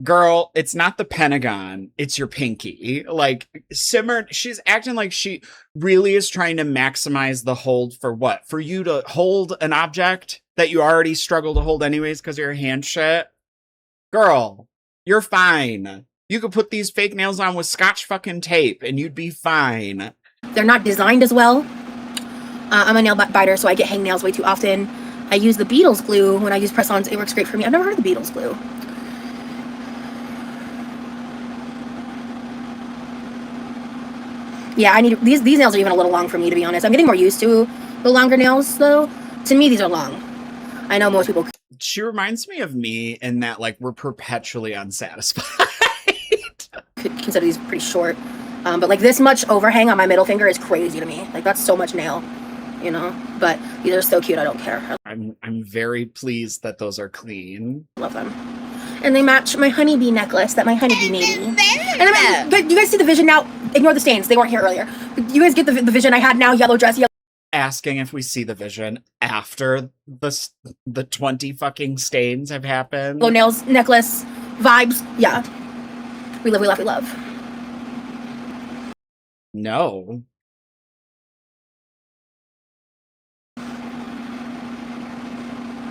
girl, it's not the Pentagon, it's your pinky. Like, she's acting like she really is trying to maximize the hold for what? For you to hold an object that you already struggle to hold anyways because of your hand shit? Girl, you're fine. You could put these fake nails on with Scotch fucking tape and you'd be fine. They're not designed as well. I'm a nail biter, so I get hangnails way too often. I use the Beatles glue when I use press-ons. It works great for me. I've never heard of the Beatles glue. Yeah, I need these nails are even a little long for me, to be honest. I'm getting more used to the longer nails, though. To me, these are long. I know most people. She reminds me of me in that, like, we're perpetually unsatisfied. Could consider these pretty short, but like this much overhang on my middle finger is crazy to me. Like, that's so much nail, you know. But these are so cute. I don't care. I'm very pleased that those are clean. Love them. And they match my honeybee necklace that my honeybee made me. But you guys see the vision now. Ignore the stains. They weren't here earlier. But you guys get the vision I had now. Yellow dress. Asking if we see the vision after the 20 fucking stains have happened. Yellow nails, necklace, vibes. Yeah. We live, we laugh, we love. No.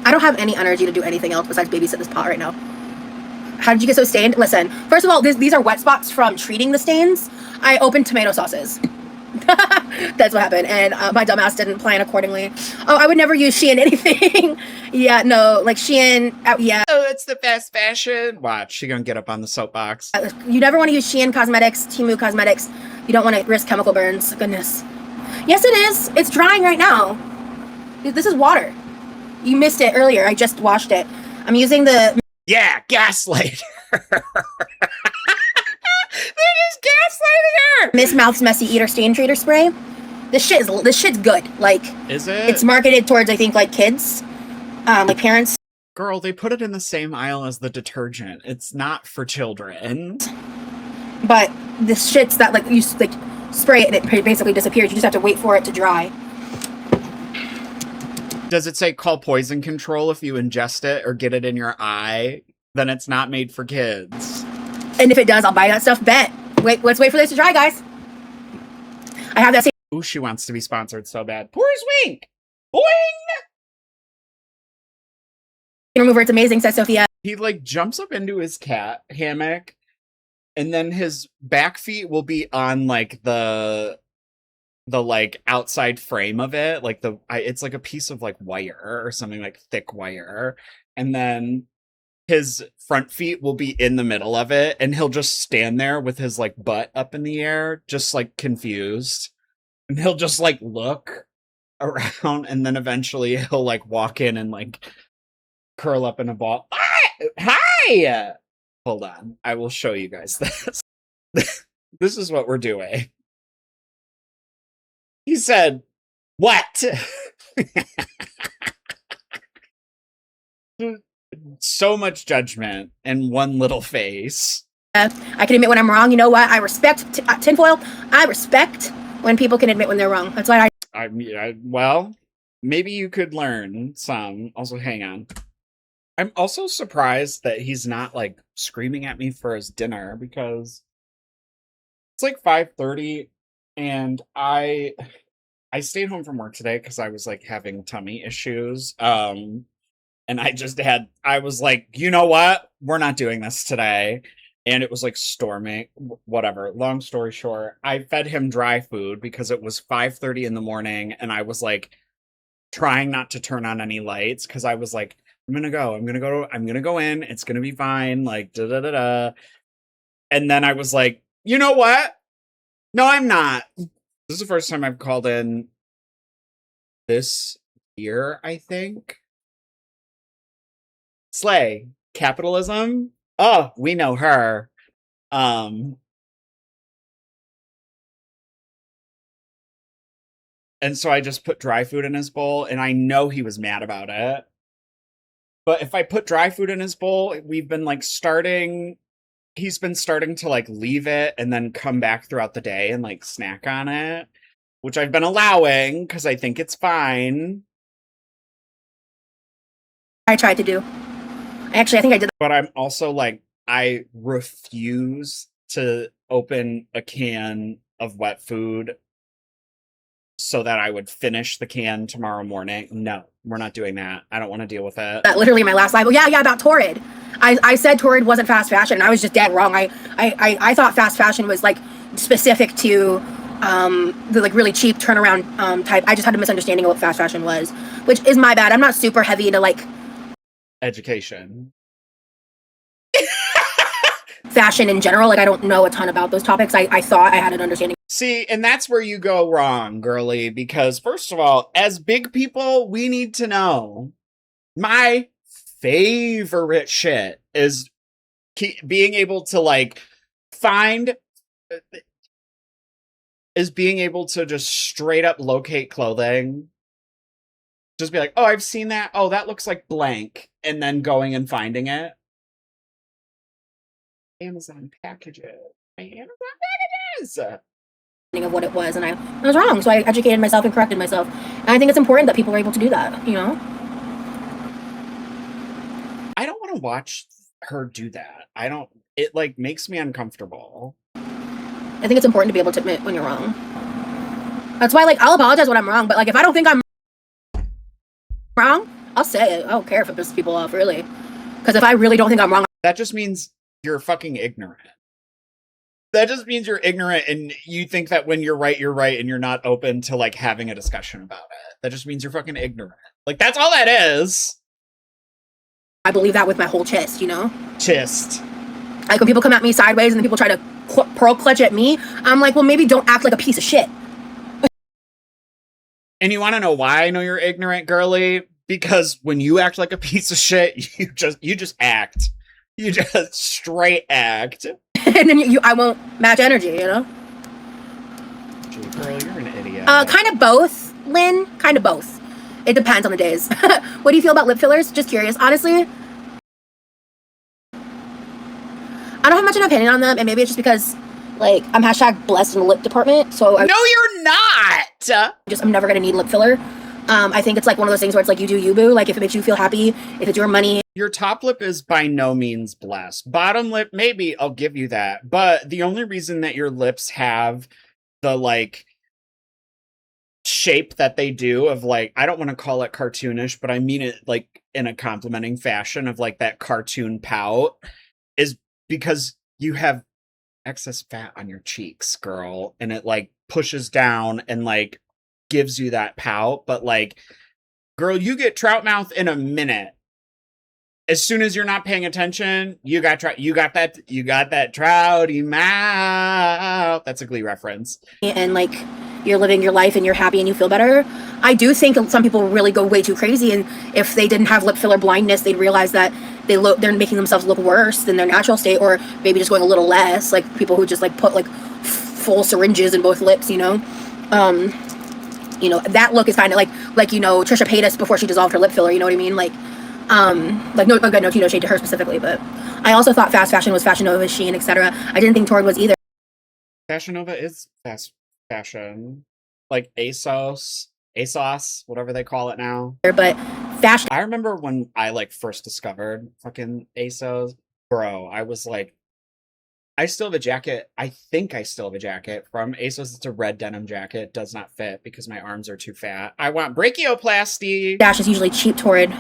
I don't have any energy to do anything else besides babysit this pot right now. How did you get so stained? Listen, first of all, these are wet spots from treating the stains. I opened tomato sauces. That's what happened, and my dumbass didn't plan accordingly. Oh, I would never use Shein anything. Yeah, no, like Shein, yeah. Oh, it's the fast fashion. Watch, she gonna get up on the soapbox. You never want to use Shein cosmetics, Temu cosmetics. You don't want to risk chemical burns. Goodness. Yes, it is. It's drying right now. This is water. You missed it earlier. I just washed it. I'm using the... Yeah, gaslight. They're just gaslighting her. Miss Mouth's Messy Eater Stain Treater Spray. This shit's good. Like, is it? It's marketed towards, I think, like kids, like parents. Girl, they put it in the same aisle as the detergent. It's not for children. But this shit's that like you like spray it and it basically disappears. You just have to wait for it to dry. Does it say call poison control if you ingest it or get it in your eye? Then it's not made for kids. And if it does, I'll buy that stuff. Bet. Wait, let's wait for this to dry, guys. I have that same. Ooh, she wants to be sponsored so bad. Poor's Wink. Boing! Remover, it's amazing, says Sophia. He like jumps up into his cat hammock, and then his back feet will be on like the like outside frame of it, like it's like a piece of like wire or something, like thick wire, and then his front feet will be in the middle of it, and he'll just stand there with his like butt up in the air, just like confused, and he'll just like look around, and then eventually he'll like walk in and like curl up in a ball. Hi! Hold on, I will show you guys this. This is what we're doing. He said, "What?" So much judgment in one little face. I can admit when I'm wrong. You know what? I respect tinfoil. I respect when people can admit when they're wrong. That's why Well, maybe you could learn some. Also, hang on. I'm also surprised that he's not like screaming at me for his dinner because it's like 5:30 and I stayed home from work today because I was like having tummy issues. And I was like, you know what? We're not doing this today. And it was like storming, whatever. Long story short, I fed him dry food because it was 5:30 in the morning. And I was like trying not to turn on any lights because I was like, I'm going to go in. It's going to be fine. Like, da da da da. And then I was like, you know what? No, I'm not. This is the first time I've called in this year, I think. Slay. Capitalism. Oh, we know her. And so I just put dry food in his bowl, and I know he was mad about it. But if I put dry food in his bowl, he's been starting to like leave it and then come back throughout the day and like snack on it, which I've been allowing because I think it's fine. I tried to do. Actually, I think I did. But I'm also like, I refuse to open a can of wet food so that I would finish the can tomorrow morning. No, we're not doing that. I don't want to deal with it. Literally my last live. Oh, yeah, about Torrid. I said Torrid wasn't fast fashion, and I was just dead wrong. I thought fast fashion was like specific to the like really cheap turnaround type. I just had a misunderstanding of what fast fashion was, which is my bad. I'm not super heavy into like education. Fashion in general. Like I don't know a ton about those topics. I thought I had an understanding. See, and that's where you go wrong, girly, because first of all, as big people, we need to know. My favorite shit is being able to like being able to just straight up locate clothing. Just be like, oh, I've seen that. Oh, that looks like blank. And then going and finding it. Amazon packages. My Amazon packages! Of what it was, and I was wrong. So I educated myself and corrected myself. And I think it's important that people are able to do that, you know? I don't want to watch her do that. It like makes me uncomfortable. I think it's important to be able to admit when you're wrong. That's why, like, I'll apologize when I'm wrong, but like if I don't think I'm wrong, I'll say it. I don't care if it pisses people off, really. Because if I really don't think I'm wrong, that just means you're fucking ignorant. That just means you're ignorant and you think that when you're right, and you're not open to like having a discussion about it. That just means you're fucking ignorant. Like that's all that is. I believe that with my whole chest, you know? Chest. Like when people come at me sideways and then people try to pearl clutch at me, I'm like, well, maybe don't act like a piece of shit. And you want to know why I know you're ignorant, girly? Because when you act like a piece of shit, you just act. You just straight act. And then I won't match energy, you know? Gee, girl, you're an idiot. Kind of both, Lynn. Kind of both. It depends on the days. What do you feel about lip fillers? Just curious. Honestly, I don't have much of an opinion on them, and maybe it's just because, like, I'm hashtag blessed in the lip department, so No, you're not! I'm never gonna need lip filler. I think it's like one of those things where it's like you do you, boo. Like if it makes you feel happy, if it's your money. Your top lip is by no means blessed. Bottom lip, maybe I'll give you that. But the only reason that your lips have the like shape that they do of like, I don't want to call it cartoonish, but I mean it like in a complimenting fashion of like that cartoon pout is because you have excess fat on your cheeks, girl. And it like pushes down and like gives you that pout. But like, girl, you get trout mouth in a minute. As soon as you're not paying attention, you got that trouty mouth. That's a Glee reference. And like you're living your life and you're happy and you feel better. I do think some people really go way too crazy, and if they didn't have lip filler blindness, they'd realize that they're making themselves look worse than their natural state, or maybe just going a little less. Like people who just like put like full syringes in both lips, you know. That look is kind of like you know Trisha Paytas before she dissolved her lip filler. You know what I mean? Like no shade to her specifically, but I also thought fast fashion was Fashion Nova, Shein, etc. I didn't think Torrid was either. Fashion Nova is fast fashion. Like ASOS, whatever they call it now. But fashion. I remember when I like first discovered fucking ASOS, bro, I was like, I still have a jacket. I think I still have a jacket from ASOS. It's a red denim jacket. It does not fit because my arms are too fat. I want brachioplasty. Dash is usually cheap. Torrid.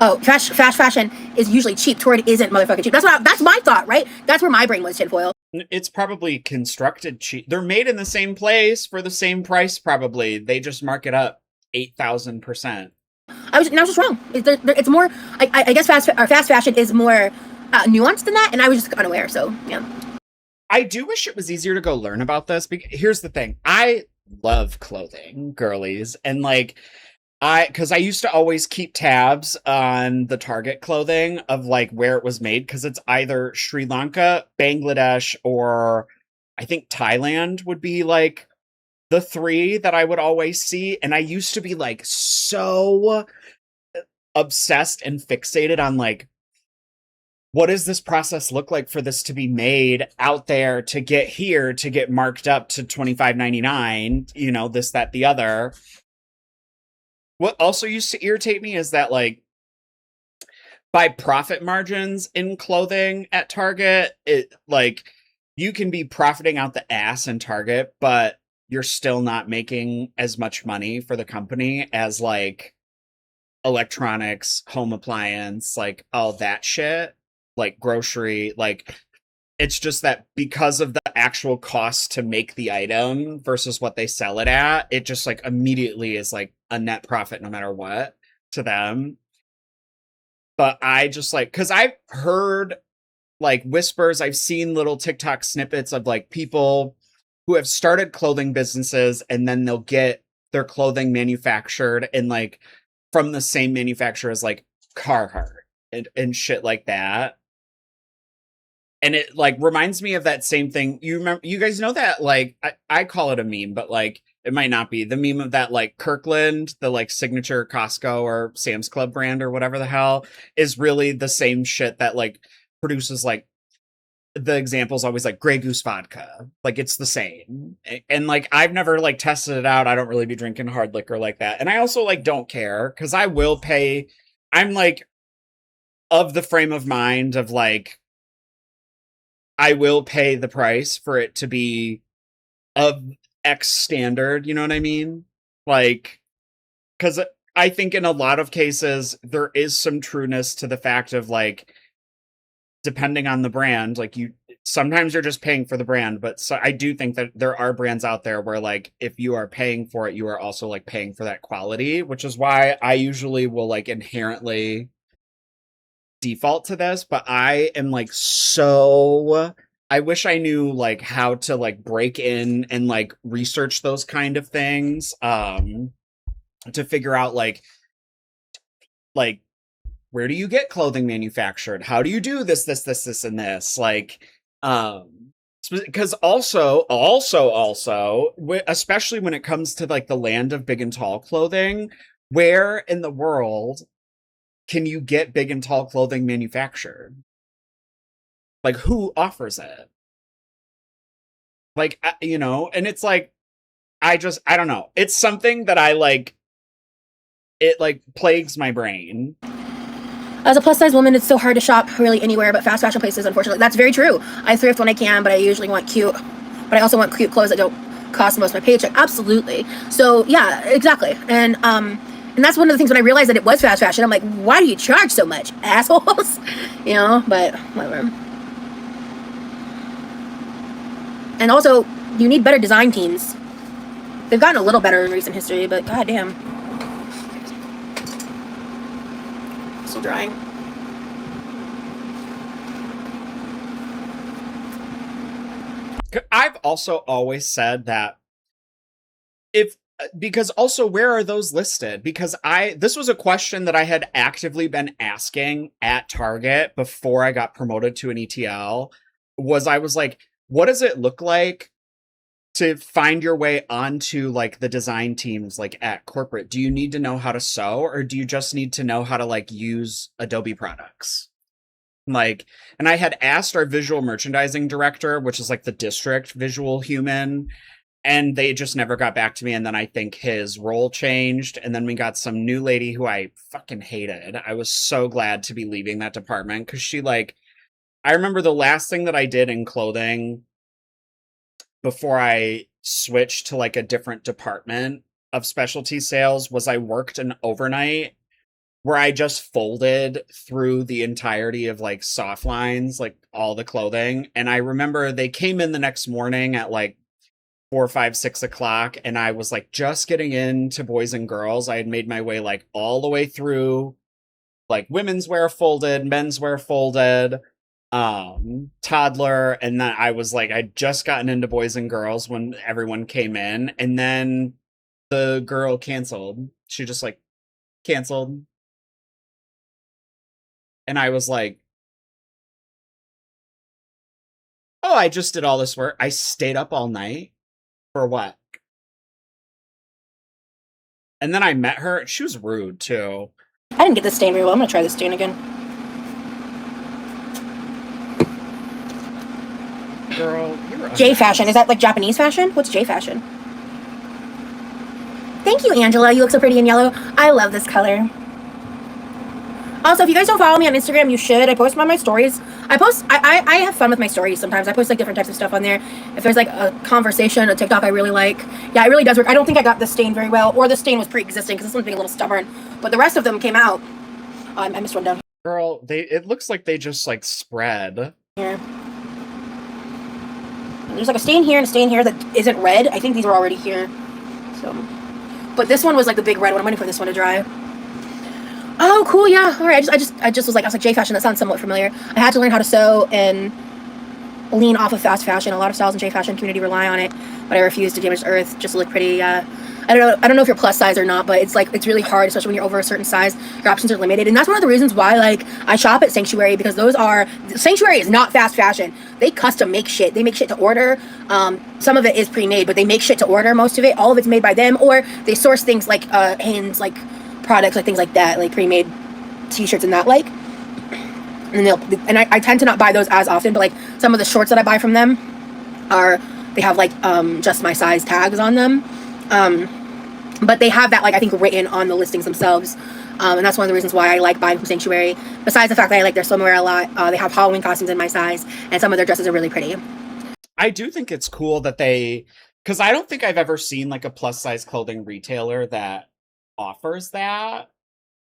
Oh, fast fashion is usually cheap. Torrid isn't motherfucking cheap. That's my thought, right? That's where my brain was, tinfoil. It's probably constructed cheap. They're made in the same place for the same price, probably. They just mark it up 8,000%. I was just wrong. It's more. I guess fast fashion is more nuanced than that, and I was just unaware. So yeah. I do wish it was easier to go learn about this. Because here's the thing: I love clothing, girlies, and like because I used to always keep tabs on the Target clothing of like where it was made, because it's either Sri Lanka, Bangladesh, or I think Thailand would be like the three that I would always see. And I used to be like so obsessed and fixated on like, what does this process look like for this to be made out there to get here, to get marked up to $25.99, you know, this, that, the other. What also used to irritate me is that like by profit margins in clothing at Target, it like you can be profiting out the ass in Target, but you're still not making as much money for the company as like electronics, home appliance, like all that shit, like grocery, like it's just that because of the actual cost to make the item versus what they sell it at, it just like immediately is like a net profit no matter what to them. But I just like, because I've heard like whispers, I've seen little TikTok snippets of like people who have started clothing businesses and then they'll get their clothing manufactured and like from the same manufacturer as like Carhartt and shit like that. And it like reminds me of that same thing. You remember, you guys know that like, I call it a meme, but like it might not be the meme of that like Kirkland, the like signature Costco or Sam's Club brand or whatever the hell is really the same shit that like produces like the example's always like Grey Goose vodka. Like it's the same. And like I've never like tested it out. I don't really be drinking hard liquor like that. And I also like don't care because I will pay. I'm like of the frame of mind of like I will pay the price for it to be of X standard, you know what I mean? Like, because I think in a lot of cases, there is some trueness to the fact of like, depending on the brand, like sometimes you're just paying for the brand, but so I do think that there are brands out there where like, if you are paying for it, you are also like paying for that quality, which is why I usually will like inherently default to this, but I am like I wish I knew like how to like break in and like research those kind of things to figure out like where do you get clothing manufactured? How do you do this, and this? Like because also especially when it comes to like the land of big and tall clothing, where in the world can you get big and tall clothing manufactured? Like, who offers it? Like, you know, and it's like, I don't know. It's something that I like, it like plagues my brain. As a plus size woman, it's so hard to shop really anywhere but fast fashion places, unfortunately. That's very true. I thrift when I can, but I usually want cute, but I also want cute clothes that don't cost most of my paycheck. Absolutely. So yeah, exactly. And that's one of the things when I realized that it was fast fashion, I'm like, why do you charge so much, assholes? You know, but whatever. And also, you need better design teams. They've gotten a little better in recent history, but goddamn. Still drying. I've also always said that because also where are those listed? Because this was a question that I had actively been asking at Target before I got promoted to an ETL, I was like, what does it look like to find your way onto like the design teams like at corporate? Do you need to know how to sew, or do you just need to know how to like use Adobe products? Like, and I had asked our visual merchandising director, which is like the district visual human, and they just never got back to me. And then I think his role changed, and then we got some new lady who I fucking hated. I was so glad to be leaving that department because she, like, I remember the last thing that I did in clothing before I switched to like a different department of specialty sales was I worked an overnight where I just folded through the entirety of like soft lines, like all the clothing. And I remember they came in the next morning at like 4, 5, 6 o'clock, and I was like just getting into boys and girls. I had made my way like all the way through like women's wear folded, men's wear folded, toddler, and then I was like, I'd just gotten into boys and girls when everyone came in, and then the girl canceled. She just like canceled. And I was like, oh, I just did all this work. I stayed up all night for what? And then I met her. She was rude too. I didn't get this stain very well. I'm gonna try this stain again. Girl, you're J fashion. Is that like Japanese fashion? What's J fashion? Thank you, Angela. You look so pretty in yellow. I love this color. Also, if you guys don't follow me on Instagram, you should. I post on my stories. I have fun with my stories sometimes. I post like different types of stuff on there. If there's like a conversation, a TikTok I really like. Yeah, it really does work. I don't think I got the stain very well, or the stain was pre-existing because this one's being a little stubborn. But the rest of them came out. I missed one down Girl, it looks like they just like spread. here. There's like a stain here and a stain here that isn't red. I think these were already here. So, but this one was like the big red one. I'm waiting for this one to dry. Oh, cool, yeah. All right, I just was like, J fashion, that sounds somewhat familiar. I had to learn how to sew and lean off of fast fashion. A lot of styles in J fashion community rely on it, but I refuse to damage the earth just to look pretty. I don't know if you're plus size or not, but it's like, it's really hard, especially when you're over a certain size. Your options are limited, and that's one of the reasons why, like, I shop at Sanctuary, because Sanctuary is not fast fashion. They custom make shit. They make shit to order. Some of it is pre-made, but they make shit to order, most of it. All of it's made by them, or they source things like Hanes, like products, like things like that, like pre-made t-shirts and that, like, and I tend to not buy those as often, but like some of the shorts that I buy from them they have like just my size tags on them, but they have that, like, I think written on the listings themselves, and that's one of the reasons why I like buying from Sanctuary, besides the fact that I like their swimwear a lot. They have Halloween costumes in my size, and some of their dresses are really pretty. I do think it's cool that because I don't think I've ever seen like a plus size clothing retailer that offers that,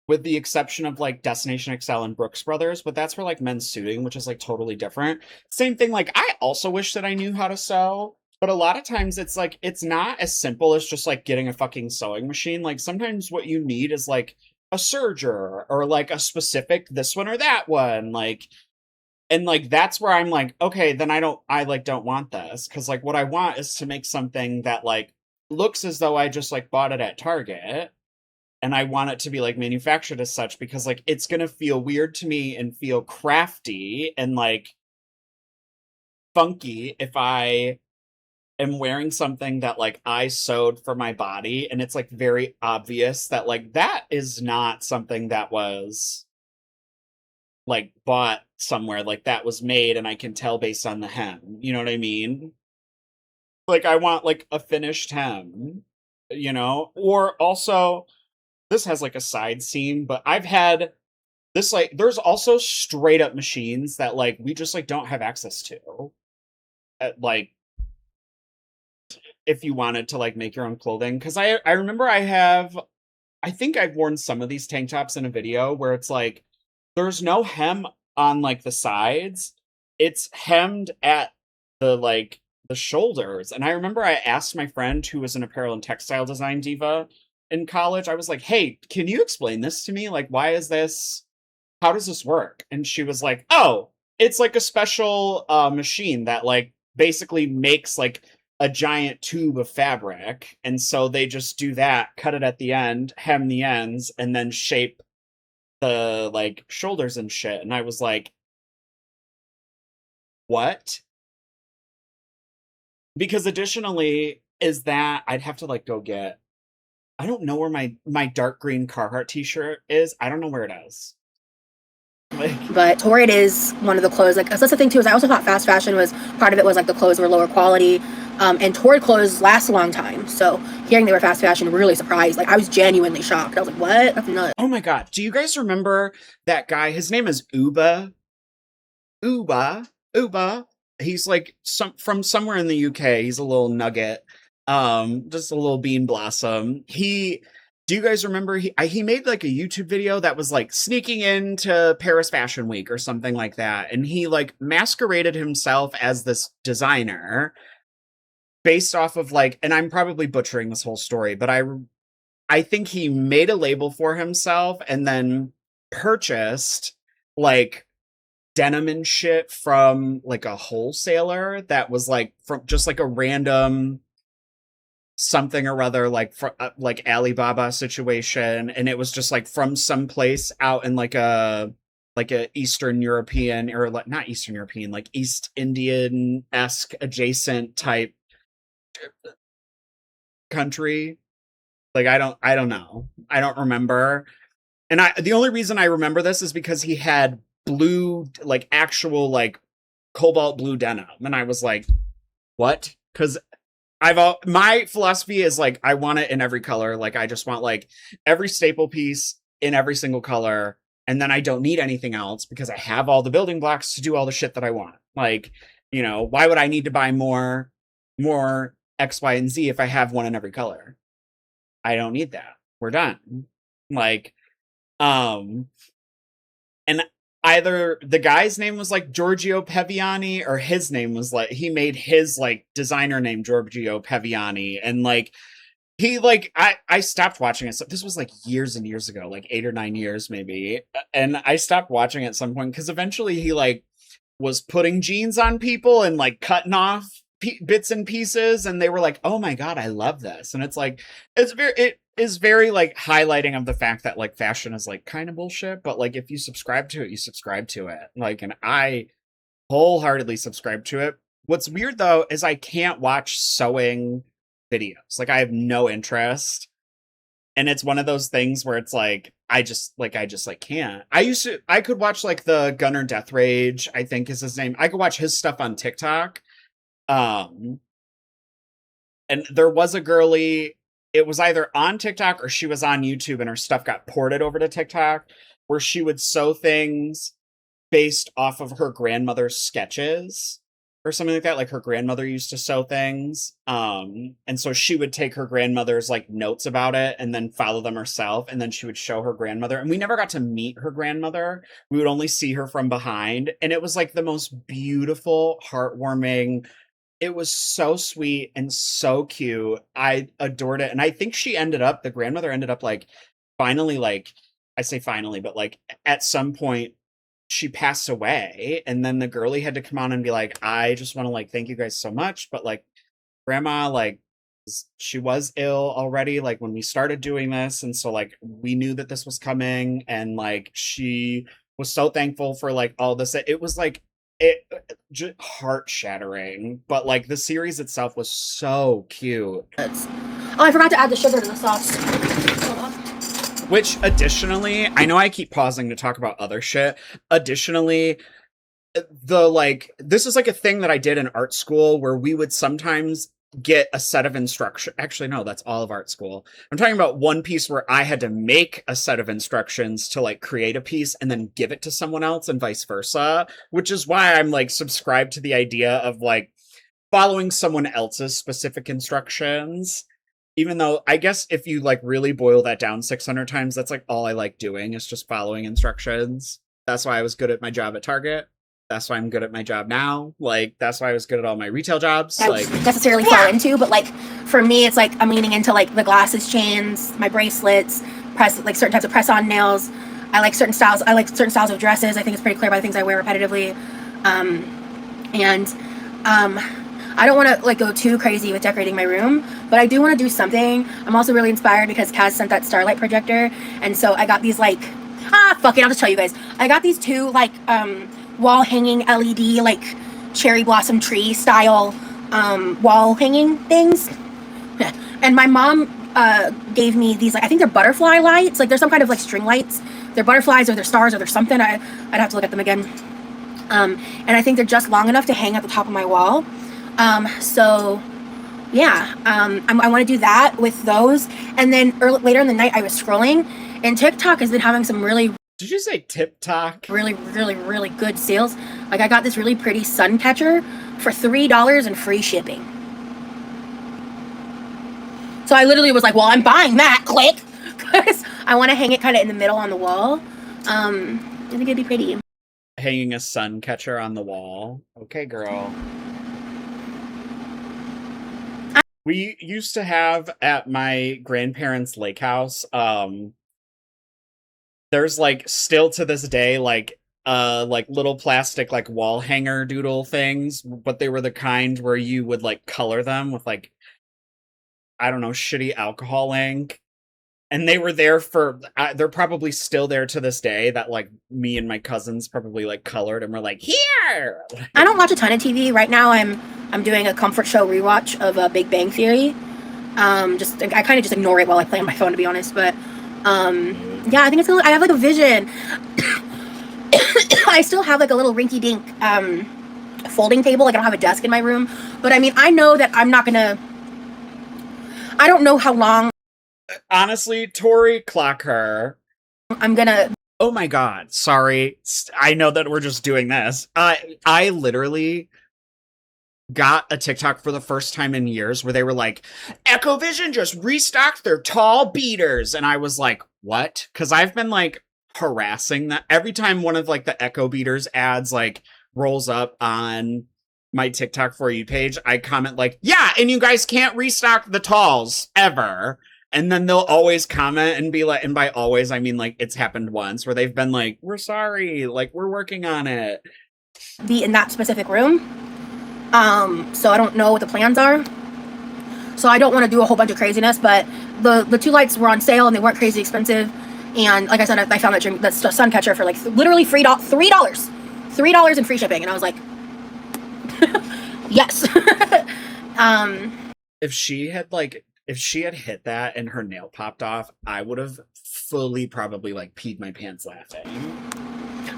with the exception of like Destination XL and Brooks Brothers, but that's for like men's suiting, which is like totally different. Same thing, like I also wish that I knew how to sew, but a lot of times it's like, it's not as simple as just like getting a fucking sewing machine. Like sometimes what you need is like a serger or like a specific this one or that one, like, and like that's where I'm like, okay, then I don't want this, because like what I want is to make something that like looks as though I just like bought it at Target. And I want it to be like manufactured as such, because like it's gonna feel weird to me and feel crafty and like funky if I am wearing something that like I sewed for my body, and it's like very obvious that like that is not something that was like bought somewhere, like that was made, and I can tell based on the hem. You know what I mean? Like I want like a finished hem, or also. This has like a side seam, but I've had this, like, there's also straight up machines that like we just like don't have access to. Like if you wanted to like make your own clothing, because I remember I think I've worn some of these tank tops in a video where it's like there's no hem on like the sides. It's hemmed at the shoulders. And I remember I asked my friend, who was an apparel and textile design diva in college, I was like, hey, can you explain this to me? Like, how does this work? And she was like, oh, it's like a special machine that like basically makes like a giant tube of fabric. And so they just do that, cut it at the end, hem the ends, and then shape the like shoulders and shit. And I was like, what? Because additionally is that I'd have to like go get, I don't know where my dark green Carhartt t-shirt is. I don't know where it is. But Torrid is one of the clothes, like, that's the thing too, is I also thought fast fashion was, part of it was like the clothes were lower quality, and Torrid clothes last a long time, so hearing they were fast fashion really surprised. Like, I was genuinely shocked. I was like, what? That's nuts. Oh my god, do you guys remember that guy? His name is Uba. He's like from somewhere in the UK. He's a little nugget, just a little bean blossom. Do you guys remember he made like a YouTube video that was like sneaking into Paris Fashion Week or something like that, and he like masqueraded himself as this designer based off of like, and I'm probably butchering this whole story, but I think he made a label for himself and then purchased like denim and shit from like a wholesaler that was like from just like a random something or other, like like Alibaba situation, and it was just like from some place out in like a Eastern European, or like not Eastern European, like East Indian-esque adjacent type country. Like I don't know. I don't remember. And the only reason I remember this is because he had blue, like actual like cobalt blue denim, and I was like, what? Because my philosophy is like, I want it in every color. Like I just want like every staple piece in every single color, and then I don't need anything else because I have all the building blocks to do all the shit that I want. Like, you know, why would I need to buy more X, Y, and Z if I have one in every color? I don't need that. We're done. Like, and either the guy's name was like Giorgio Peviani, or his name was like, he made his like designer name Giorgio Peviani, and like he like I stopped watching it. So this was like years and years ago, like 8 or 9 years maybe, and I stopped watching at some point because eventually he like was putting jeans on people and like cutting off bits and pieces, and they were like, oh my god, I love this. And it's like, it is very like highlighting of the fact that like fashion is like kind of bullshit, but like if you subscribe to it, you subscribe to it. Like, and I wholeheartedly subscribe to it. What's weird though is I can't watch sewing videos. Like I have no interest, and it's one of those things where it's like I just can't. I could watch like the Gunner Death Rage, I think is his name. I could watch his stuff on TikTok. And there was a girly, it was either on TikTok or she was on YouTube, and her stuff got ported over to TikTok, where she would sew things based off of her grandmother's sketches or something like that. Like her grandmother used to sew things. And so she would take her grandmother's like notes about it and then follow them herself. And then she would show her grandmother. And we never got to meet her grandmother. We would only see her from behind. And it was like the most beautiful, heartwarming. It was so sweet and so cute. I adored it. And I think the grandmother ended up like finally, like I say finally, but like at some point she passed away, and then the girly had to come on and be like, I just want to like thank you guys so much, but like grandma, like she was ill already like when we started doing this, and so like we knew that this was coming, and like she was so thankful for like all this. It was like just heart shattering, but like the series itself was so cute. Oh, I forgot to add the sugar to the sauce. Which additionally, I know I keep pausing to talk about other shit. Additionally, this is like a thing that I did in art school where we would sometimes get a set of instruction. Actually, no, that's all of art school. I'm talking about one piece where I had to make a set of instructions to like create a piece and then give it to someone else, and vice versa, which is why I'm like subscribed to the idea of like following someone else's specific instructions. Even though I guess if you like really boil that down 600 times, that's like all I like doing is just following instructions. That's why I was good at my job at Target. That's why I'm good at my job now. Like, that's why I was good at all my retail jobs. I like necessarily fall into, but like for me, it's like I'm leaning into like the glasses, chains, my bracelets, like certain types of press-on nails. I like certain styles. I like certain styles of dresses. I think it's pretty clear by the things I wear repetitively. I don't want to like go too crazy with decorating my room, but I do want to do something. I'm also really inspired because Kaz sent that Starlight projector, and so I got these like, fuck it, I'll just tell you guys. I got these two like wall hanging LED like cherry blossom tree style wall hanging things, and my mom gave me these, like I think they're butterfly lights, like they're some kind of like string lights, they're butterflies or they're stars or they're something. I'd have to look at them again. And I think they're just long enough to hang at the top of my wall. So yeah, I want to do that with those. And then later in the night, I was scrolling, and TikTok has been having some really... Did you say TikTok? Really, really, really good sales. Like, I got this really pretty sun catcher for $3 and free shipping. So I literally was like, well, I'm buying that, click, because I want to hang it kind of in the middle on the wall. I think it'd be pretty. Hanging a sun catcher on the wall. Okay, girl. We used to have at my grandparents' lake house, there's like still to this day, like little plastic like wall hanger doodle things, but they were the kind where you would like color them with like, I don't know, shitty alcohol ink. And they were there for, they're probably still there to this day, that like me and my cousins probably like colored and were like, here! I don't watch a ton of TV. Right now I'm doing a comfort show rewatch of Big Bang Theory. I kind of just ignore it while I play on my phone, to be honest, but yeah, I think I have like a vision. I still have like a little rinky-dink folding table. Like, I don't have a desk in my room, but I mean, I know that I'm not gonna, I don't know how long. Honestly, Tori, clock her. I'm gonna... Oh my god, sorry. I know that we're just doing this. I literally got a TikTok for the first time in years where they were like, Echovision just restocked their tall beaters. And I was like, what? Because I've been like harassing that. Every time one of like the Echo Beaters ads like rolls up on my TikTok For You page, I comment like, yeah, and you guys can't restock the talls ever. And then they'll always comment and be like, and by always, I mean, like, it's happened once where they've been like, we're sorry, like, we're working on it. Be in that specific room. So I don't know what the plans are. So I don't want to do a whole bunch of craziness, but the two lights were on sale and they weren't crazy expensive. And like I said, I found that sun catcher for like literally $3. $3 and free shipping. And I was like, yes. If she had hit that and her nail popped off, I would have fully probably like peed my pants laughing.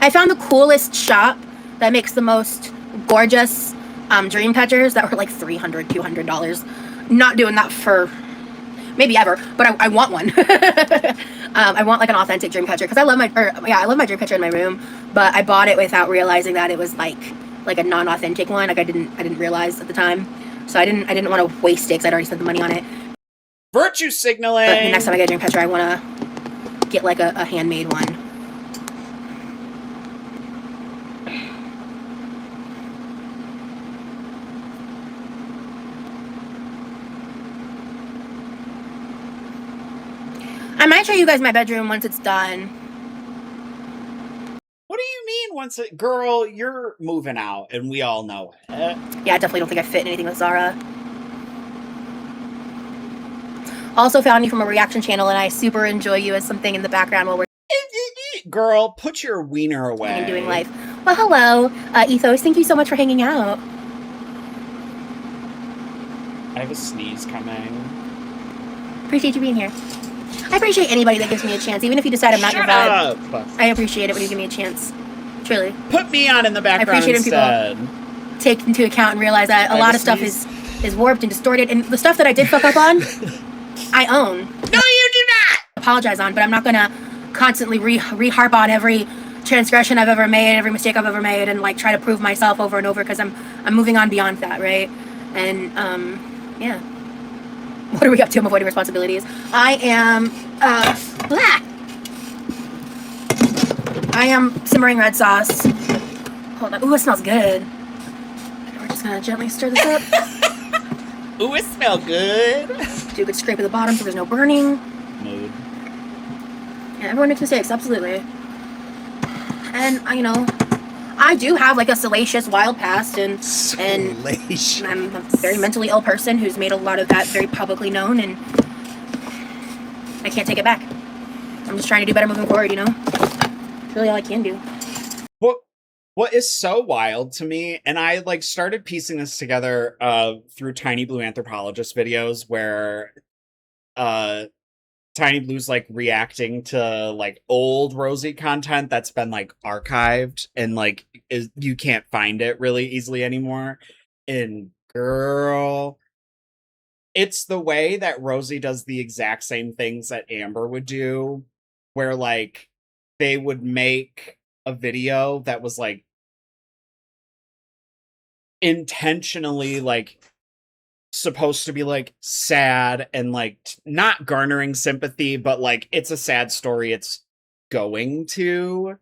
I found the coolest shop that makes the most gorgeous dream catchers that were like $300, $200. Not doing that for maybe ever, but I want one. I want like an authentic dream catcher because I love my dream catcher in my room, but I bought it without realizing that it was like a non-authentic one. Like I didn't realize at the time, so I didn't want to waste it because I'd already spent the money on it. Virtue signaling. But the next time I get a dream catcher, I want to get like a handmade one. I might show you guys my bedroom once it's done. What do you mean girl, you're moving out and we all know it. Yeah, I definitely don't think I fit in anything with Zara. Also found you from a reaction channel and I super enjoy you as something in the background while we're girl, put your wiener away. and doing life. Well, hello, Ethos. Thank you so much for hanging out. I have a sneeze coming. Appreciate you being here. I appreciate anybody that gives me a chance, even if you decide I'm not your vibe. I appreciate it when you give me a chance. Truly. Put me on in the background I appreciate instead. When people take into account and realize that a lot of stuff is warped and distorted, and the stuff that I did fuck up on, I own. No, you do not! Apologize on, but I'm not gonna constantly re-harp on every transgression I've ever made, every mistake I've ever made, and like try to prove myself over and over because I'm moving on beyond that, right? And yeah. What are we up to? I'm avoiding responsibilities. I am I am simmering red sauce. Hold on. Ooh, it smells good. We're just gonna gently stir this up. Ooh, it smells good. Do a good scrape at the bottom so there's no burning. Mood. Yeah, everyone makes mistakes, absolutely. And I do have like a salacious wild past, and I'm a very mentally ill person who's made a lot of that very publicly known, and I can't take it back. I'm just trying to do better moving forward, It's really all I can do. What is so wild to me, and I like started piecing this together through Tiny Blue Anthropologist videos where Tiny Blue's like reacting to like old Rosie content that's been like archived and like you can't find it really easily anymore. And girl, it's the way that Rosie does the exact same things that Amber would do, where like they would make a video that was like intentionally like supposed to be like sad and like not garnering sympathy, but like it's a sad story it's going to.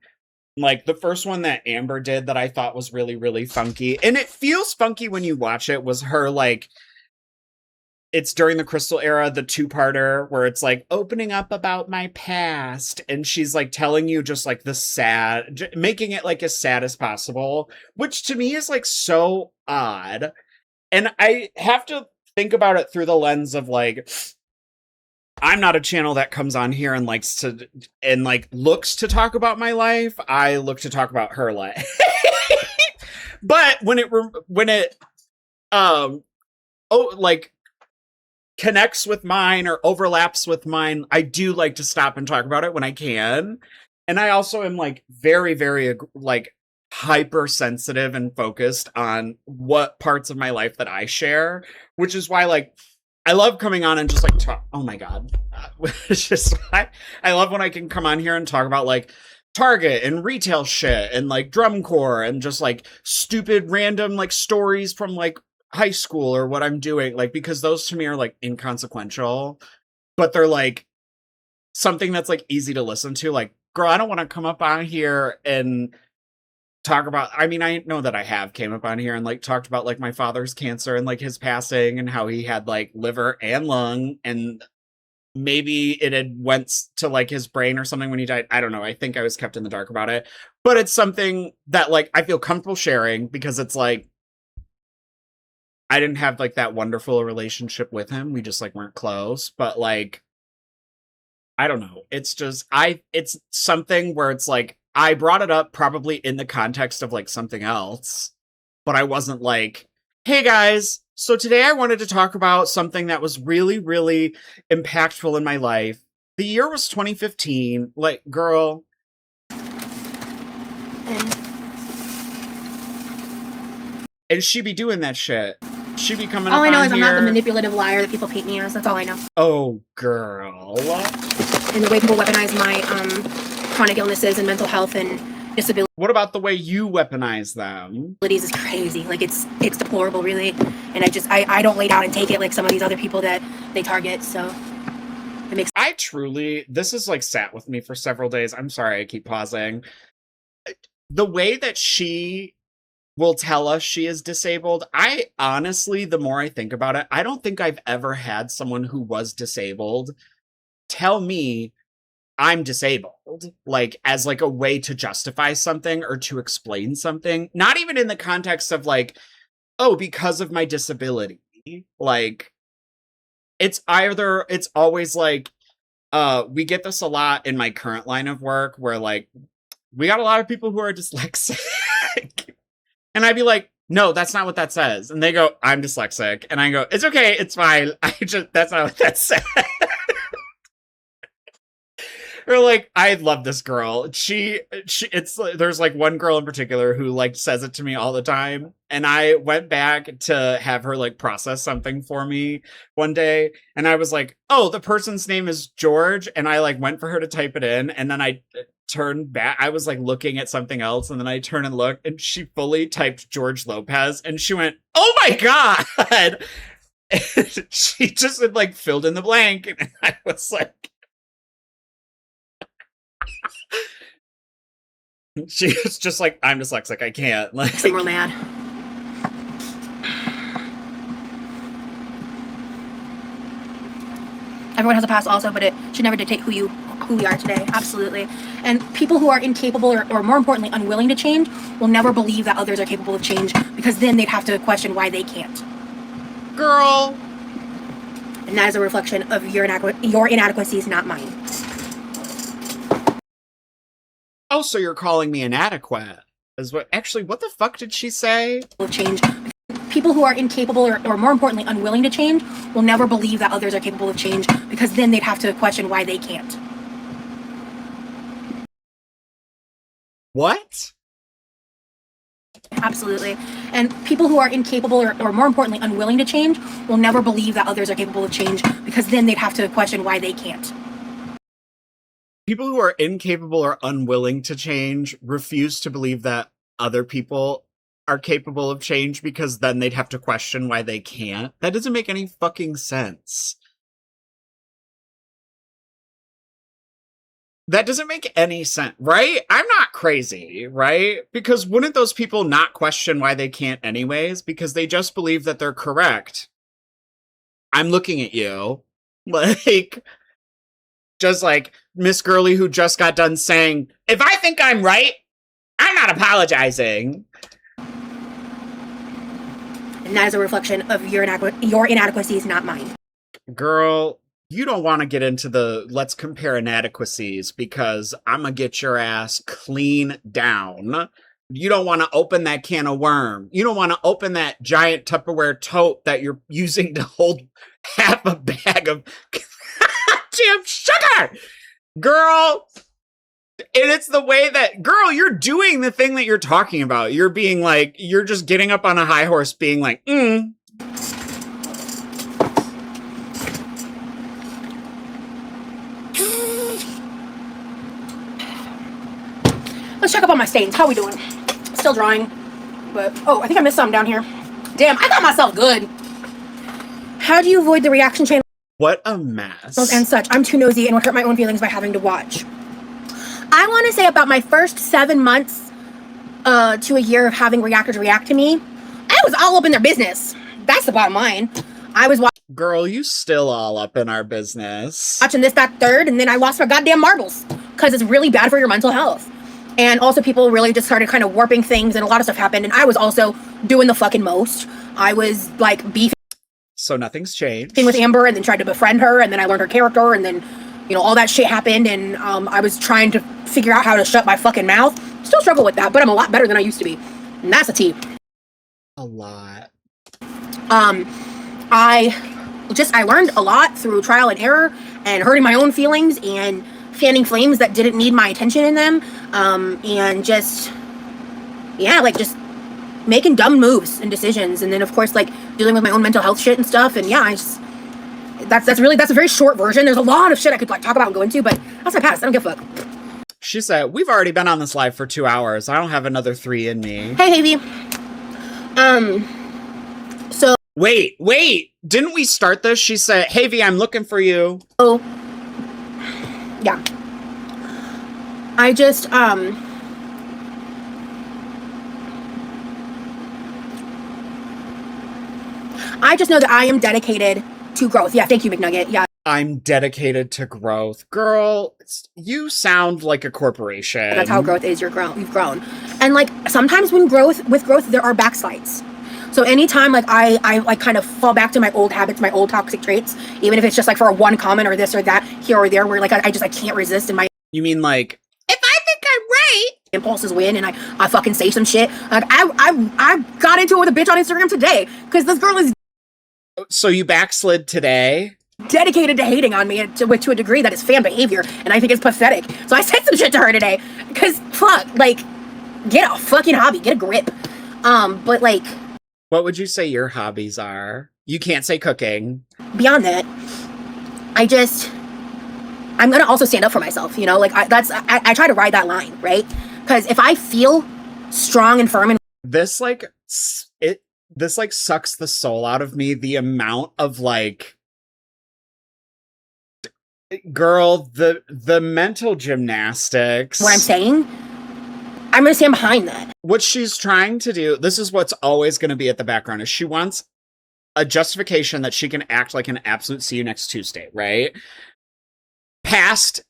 Like the first one that Amber did that I thought was really, really funky, and it feels funky when you watch it, was her like, it's during the Crystal era, the two-parter where it's like opening up about my past, and she's like telling you just like the sad, making it like as sad as possible, which to me is like so odd. And I have to think about it through the lens of like, I'm not a channel that comes on here and likes to and like looks to talk about my life. I look to talk about her life. But when it like connects with mine or overlaps with mine, I do like to stop and talk about it when I can. And I also am like very, very like hypersensitive and focused on what parts of my life that I share, which is why like I love coming on and just like talk. Oh my god, it's just I love when I can come on here and talk about like Target and retail shit and like drum corps and just like stupid random like stories from like high school or what I'm doing, like, because those to me are like inconsequential, but they're like something that's like easy to listen to. Like, girl, I don't want to come up on here and talk about, I mean, I know that I have came up on here and like talked about like my father's cancer and like his passing and how he had like liver and lung, and maybe it had went to like his brain or something when he died. I don't know. I think I was kept in the dark about it, but it's something that like I feel comfortable sharing because it's like I didn't have like that wonderful relationship with him. We just like weren't close, but like I don't know. It's just it's something where it's like I brought it up probably in the context of like something else, but I wasn't like, hey guys, so today I wanted to talk about something that was really, really impactful in my life. The year was 2015. Like, girl. And she be doing that shit. She be coming up on here. All I know is I'm not the manipulative liar that people paint me as. That's all I know. Oh, girl. And the way people weaponize my chronic illnesses and mental health and disabilities. What about the way you weaponize them? Is crazy. Like it's deplorable, really. And I don't lay down and take it like some of these other people that they target. So it makes. This has like sat with me for several days. I'm sorry, I keep pausing. The way that she will tell us she is disabled, I honestly, the more I think about it, I don't think I've ever had someone who was disabled tell me I'm disabled, like as like a way to justify something or to explain something. Not even in the context of like, oh, because of my disability. Like it's always like, we get this a lot in my current line of work where like we got a lot of people who are dyslexic. And I'd be like, no, that's not what that says. And they go, I'm dyslexic. And I go, it's okay, it's fine. That's not what that says. Or like, I love this girl. There's like one girl in particular who like says it to me all the time. And I went back to have her like process something for me one day. And I was like, oh, the person's name is George. And I like went for her to type it in. And then I turned back. I was like looking at something else. And then I turned and looked and she fully typed George Lopez. And she went, oh my God. And she just had like filled in the blank. And I was like, she was just like, I'm dyslexic, I can't. Like, some more mad. Everyone has a past also, but it should never dictate who we are today. Absolutely. And people who are incapable or more importantly, unwilling to change will never believe that others are capable of change, because then they'd have to question why they can't. Girl. And that is a reflection of your inadequacies, not mine. Oh, so you're calling me inadequate? What the fuck did she say? Change People who are incapable or more importantly unwilling to change will never believe that others are capable of change, because then they'd have to question why they can't. What? Absolutely. And people who are incapable or more importantly unwilling to change will never believe that others are capable of change, because then they'd have to question why they can't. People who are incapable or unwilling to change refuse to believe that other people are capable of change, because then they'd have to question why they can't. That doesn't make any fucking sense. That doesn't make any sense, right? I'm not crazy, right? Because wouldn't those people not question why they can't anyways? Because they just believe that they're correct. I'm looking at you. Like, just like Miss Girly who just got done saying, if I think I'm right, I'm not apologizing. And that is a reflection of your inadequacies, not mine. Girl, you don't want to get into the let's compare inadequacies, because I'm going to get your ass clean down. You don't want to open that can of worm. You don't want to open that giant Tupperware tote that you're using to hold half a bag of damn sugar. Girl, and it's the way that, girl, you're doing the thing that you're talking about. You're being like, you're just getting up on a high horse being like, Let's check up on my stains. How we doing? Still drying, but oh, I think I missed something down here. Damn, I got myself good. How do you avoid the reaction chain what a mess. and such? I'm too nosy and would hurt my own feelings by having to watch. I want to say about my first 7 months to a year of having reactors react to me, I was all up in their business. That's the bottom line. I was Girl, you still all up in our business. watching this, that, third, and then I lost my goddamn marbles because it's really bad for your mental health. And also people really just started kind of warping things, and a lot of stuff happened, and I was also doing the fucking most. I was like beefing So nothing's changed. with Amber, and then tried to befriend her, and then I learned her character, and then, you know, all that shit happened, and I was trying to figure out how to shut my fucking mouth. Still struggle with that, but I'm a lot better than I used to be. And that's a T. A lot. I learned a lot through trial and error and hurting my own feelings and fanning flames that didn't need my attention in them. And just making dumb moves and decisions. And then of course, like dealing with my own mental health shit and stuff. And yeah, that's a very short version. There's a lot of shit I could like talk about and go into, but that's my past. I don't give a fuck. She said, we've already been on this live for 2 hours. I don't have another 3 in me. Hey, Havy. So Wait, didn't we start this? She said, hey V, I'm looking for you. Oh, yeah. I just, know that I am dedicated to growth. Yeah, thank you, McNugget. Yeah. I'm dedicated to growth. Girl, you sound like a corporation. That's how growth is. You've grown. And like sometimes with growth, there are backslides. So anytime like I like kind of fall back to my old habits, my old toxic traits, even if it's just like for a one comment or this or that here or there, where like I can't resist, and my You mean like, if I think I'm right, impulses win, and I fucking say some shit. Like I got into it with a bitch on Instagram today because this girl is so you backslid today? dedicated to hating on me to a degree that is fan behavior, and I think it's pathetic. So I said some shit to her today because fuck, like, get a fucking hobby, get a grip. But like, what would you say your hobbies are? You can't say cooking. Beyond that, I'm gonna also stand up for myself. You know, like I try to ride that line, right? Because if I feel strong and firm, and this sucks the soul out of me. The amount of like, girl, the mental gymnastics. what I'm saying, I'm gonna stand behind that. What she's trying to do, this is what's always going to be at the background, is she wants a justification that she can act like an absolute see you next Tuesday, right? Past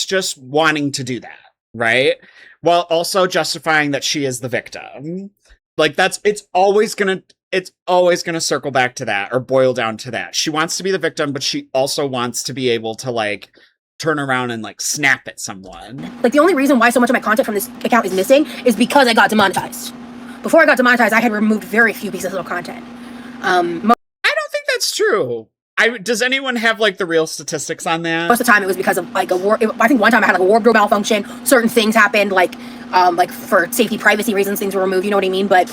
just wanting to do that, right? While also justifying that she is the victim. Like it's always gonna circle back to that or boil down to that. She wants to be the victim, but she also wants to be able to like turn around and like snap at someone. Like the only reason why so much of my content from this account is missing is because I got demonetized. before I got demonetized, I had removed very few pieces of content. I don't think that's true. Does anyone have like the real statistics on that? Most of the time, it was because of like I think one time I had like a wardrobe malfunction. Certain things happened, like for safety, privacy reasons, things were removed. You know what I mean? But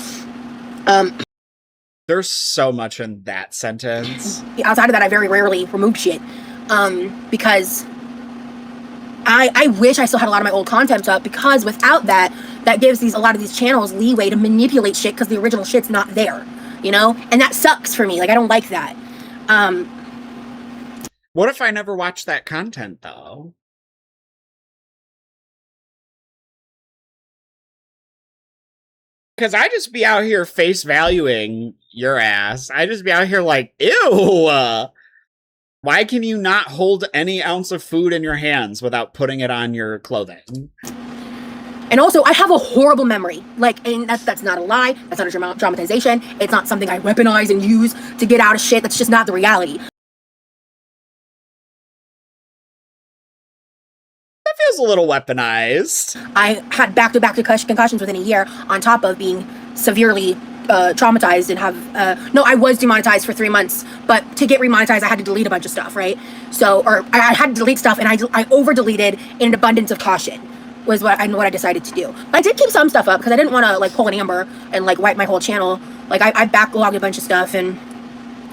there's so much in that sentence. outside of that, I very rarely removed shit because I wish I still had a lot of my old content up, because without that, that gives a lot of these channels leeway to manipulate shit because the original shit's not there, you know? And that sucks for me. Like, I don't like that. What if I never watched that content, though? Because I just be out here face valuing your ass. I just be out here like, ew! Why can you not hold any ounce of food in your hands without putting it on your clothing? And also, I have a horrible memory. Like, and that's not a lie. That's not a dramatization. It's not something I weaponize and use to get out of shit. That's just not the reality. That feels a little weaponized. I had back-to-back concussions within a year, on top of being severely traumatized and have no, I was demonetized for 3 months, but to get remonetized I had to delete a bunch of stuff, right? So, or I had to delete stuff, and I over deleted in an abundance of caution was what I decided to do. I did keep some stuff up because I didn't want to like pull an Amber and like wipe my whole channel. Like I backlogged a bunch of stuff, and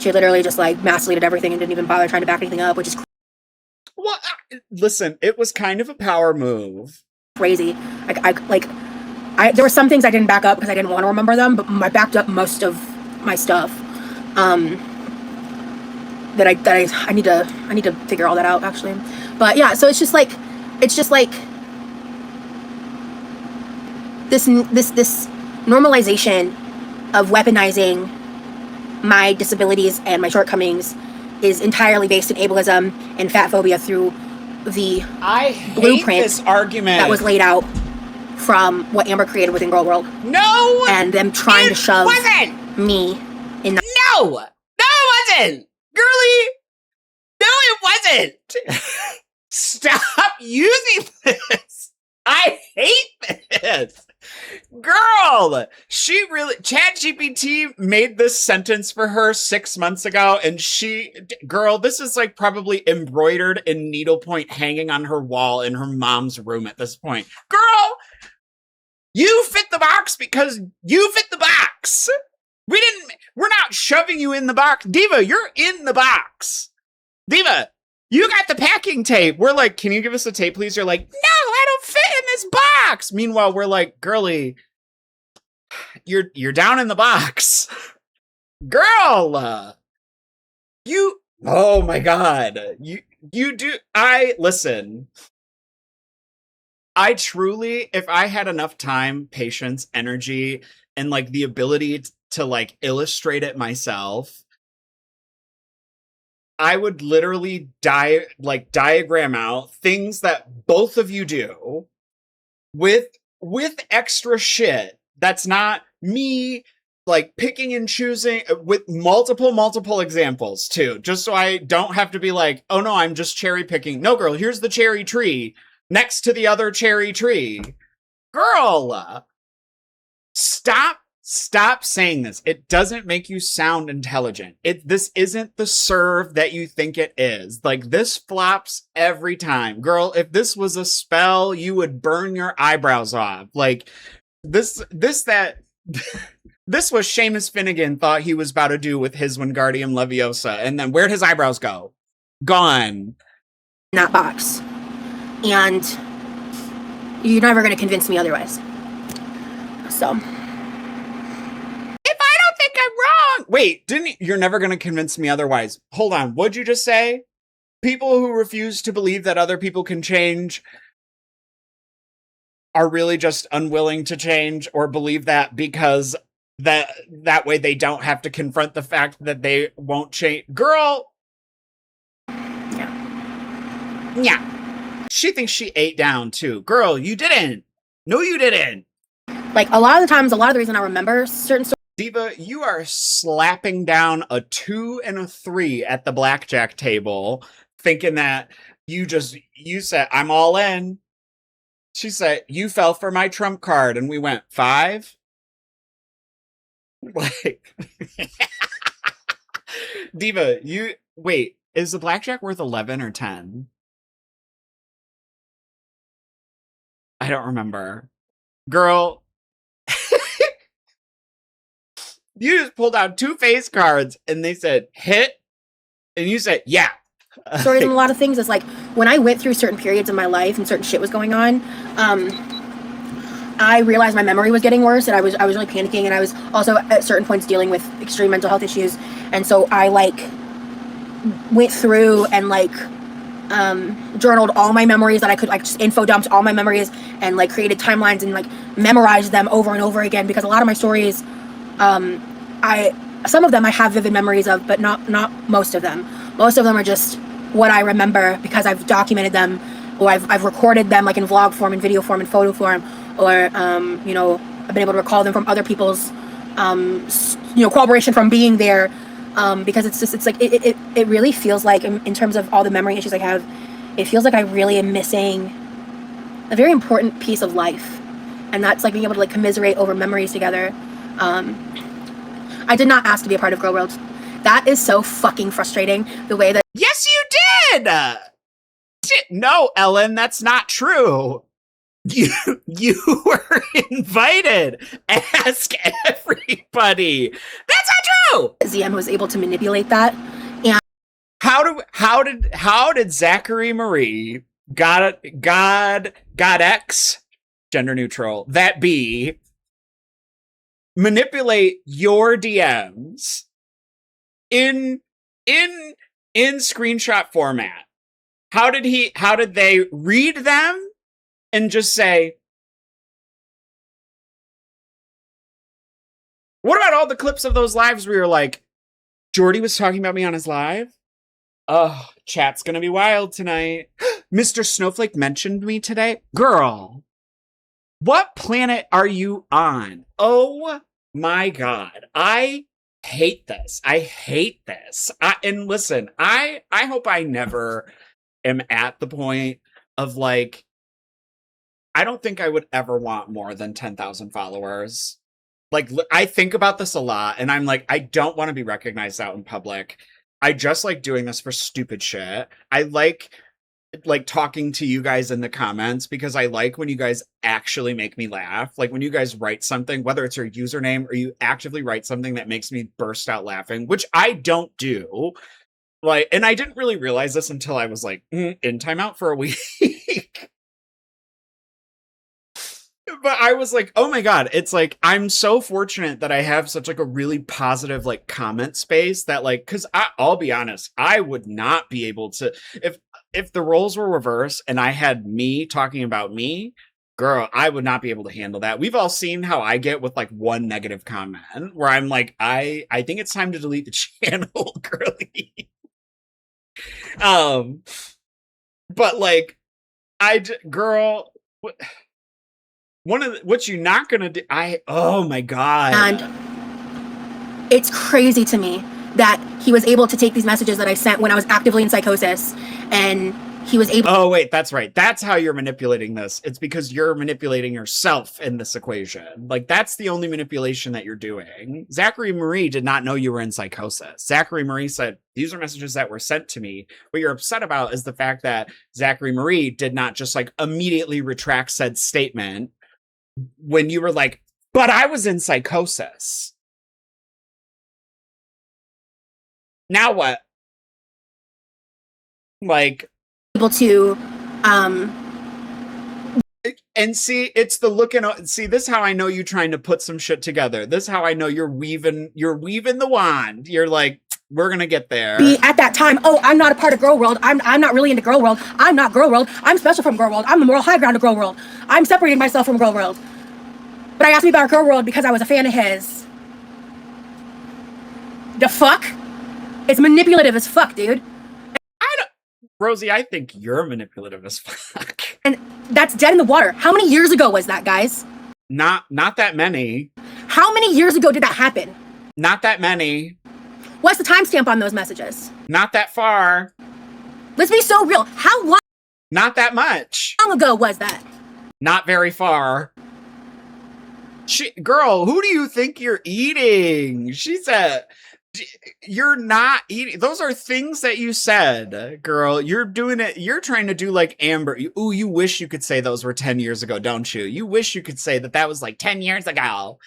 she literally just like mass deleted everything and didn't even bother trying to back anything up, which is Well, listen, it was kind of a power move. crazy. There were some things I didn't back up because I didn't want to remember them, but I backed up most of my stuff. That I need to figure all that out, actually. But yeah, so it's just like this normalization of weaponizing my disabilities and my shortcomings is entirely based in ableism and fat phobia through the I hate blueprint this argument that was laid out from what Amber created within gorlworld. No! And them trying to shove me in the... No! No, it wasn't! Girly! No, it wasn't! Stop using this! I hate this! Girl! She really... ChatGPT made this sentence for her 6 months ago, and girl, this is like probably embroidered in needlepoint hanging on her wall in her mom's room at this point. Girl! You fit the box because you fit the box! We're not shoving you in the box. Diva, you're in the box. Diva, you got the packing tape. We're like, can you give us the tape, please? You're like, no, I don't fit in this box. Meanwhile, we're like, girly, you're down in the box. Girl, oh my God. Listen. I truly, if I had enough time, patience, energy, and like the ability to like illustrate it myself, I would literally diagram out things that both of you do with extra shit that's not me like picking and choosing, with multiple examples too, just so I don't have to be like, oh no, I'm just cherry picking. No, girl, here's the cherry tree next to the other cherry tree. Girl, stop saying this. It doesn't make you sound intelligent. This isn't the serve that you think it is. Like, this flops every time. Girl, if this was a spell, you would burn your eyebrows off. Like, this was Seamus Finnegan thought he was about to do with his Wingardium Leviosa, and then where'd his eyebrows go? Gone. that box. And you're never going to convince me otherwise. So. If I don't think I'm wrong. Wait, you're never going to convince me otherwise. Hold on. What'd you just say? People who refuse to believe that other people can change are really just unwilling to change, or believe that because that way they don't have to confront the fact that they won't change. Girl. Yeah. She thinks she ate down too. Girl, you didn't. No, you didn't. Like, a lot of the reason I remember certain stories. Diva, you are slapping down a 2 and a 3 at the blackjack table, thinking that you said, I'm all in. She said, you fell for my trump card, and we went 5, Like, Diva, wait, is the blackjack worth 11 or 10? I don't remember. Girl, you just pulled out 2 face cards and they said hit, and you said, yeah. Stories and a lot of things is like when I went through certain periods of my life and certain shit was going on, I realized my memory was getting worse and I was really panicking, and I was also at certain points dealing with extreme mental health issues, and so I like went through and like journaled all my memories that I could, like just info dumped all my memories and like created timelines and like memorized them over and over again, because a lot of my stories, some of them I have vivid memories of, but not most of them. Most of them are just what I remember because I've documented them, or I've recorded them like in vlog form, in video form, in photo form, or you know, I've been able to recall them from other people's you know, corroboration from being there, because it's like it really feels like in terms of all the memory issues I have, it feels like I really am missing a very important piece of life, and that's like being able to like commiserate over memories together. I did not ask to be a part of Girl World. That is so fucking frustrating, the way that— Yes, you did! No, Ellen, that's not true. You were invited. Ask everybody. That's not true. ZM was able to manipulate that. And how did Zachary Marie, God X, gender neutral, that be, manipulate your DMs in screenshot format? How did they read them and just say, what about all the clips of those lives where you're like, Jordy was talking about me on his live? Oh, chat's gonna be wild tonight. Mr. Snowflake mentioned me today. Girl, what planet are you on? Oh my God. I hate this. And listen, I hope I never am at the point of like, I don't think I would ever want more than 10,000 followers. Like, I think about this a lot, and I'm like, I don't want to be recognized out in public. I just like doing this for stupid shit. I like talking to you guys in the comments, because I like when you guys actually make me laugh. Like when you guys write something, whether it's your username or you actively write something that makes me burst out laughing, which I don't do. Like, and I didn't really realize this until I was like in timeout for a week. But I was like, oh my God, it's like, I'm so fortunate that I have such like a really positive like comment space that like, cause I'll be honest, I would not be able to, if the roles were reversed and I had me talking about me, girl, I would not be able to handle that. We've all seen how I get with like one negative comment where I'm like, I think it's time to delete the channel, girly. But like, girl, what you not gonna do? Oh my God. And it's crazy to me that he was able to take these messages that I sent when I was actively in psychosis, and he was able— Oh wait, that's right. That's how you're manipulating this. It's because you're manipulating yourself in this equation. Like, that's the only manipulation that you're doing. Zachary Marie did not know you were in psychosis. Zachary Marie said, these are messages that were sent to me. What you're upset about is the fact that Zachary Marie did not just like immediately retract said statement when you were like, but I was in psychosis. Now what? Like, able to and see, it's the looking. See, this is how I know you trying to put some shit together. This is how I know you're weaving the wand. You're like, we're gonna get there. be at that time, oh, I'm not a part of Girl World. I'm not really into Girl World. I'm not Girl World. I'm special from Girl World. I'm the moral high ground of Girl World. I'm separating myself from Girl World. But I asked me about Girl World because I was a fan of his. The fuck? It's manipulative as fuck, dude. Rosie, I think you're manipulative as fuck. And that's dead in the water. How many years ago was that, guys? Not that many. How many years ago did that happen? Not that many. What's the timestamp on those messages? Not that far. Let's be so real. How long Not that much. ago was that? Not very far. Girl, who do you think you're eating? She said, you're not eating. Those are things that you said, girl. You're doing it. You're trying to do like Amber. Ooh, you wish you could say those were 10 years ago, don't you? You wish you could say that was like 10 years ago.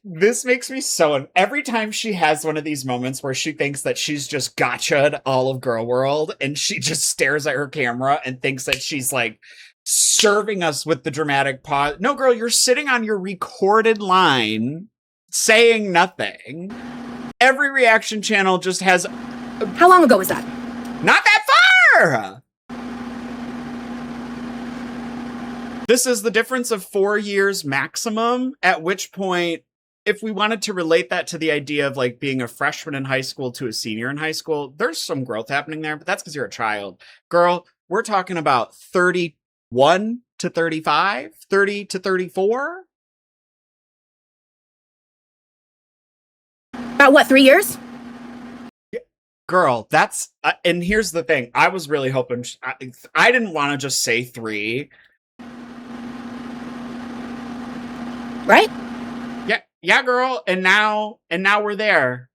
This makes me so, every time she has one of these moments where she thinks that she's just gotcha'd all of Girl World and she just stares at her camera and thinks that she's like serving us with the dramatic pause. No, girl, you're sitting on your recorded line saying nothing. Every reaction channel just has... How long ago was that? Not that far! This is the difference of 4 years maximum, at which point, if we wanted to relate that to the idea of like being a freshman in high school to a senior in high school, there's some growth happening there, but that's because you're a child. Girl, we're talking about 31 to 35, 30 to 34. About what, 3 years? Girl, that's, and here's the thing. I was really hoping, I didn't want to just say 3. Right? Yeah, girl. And now we're there.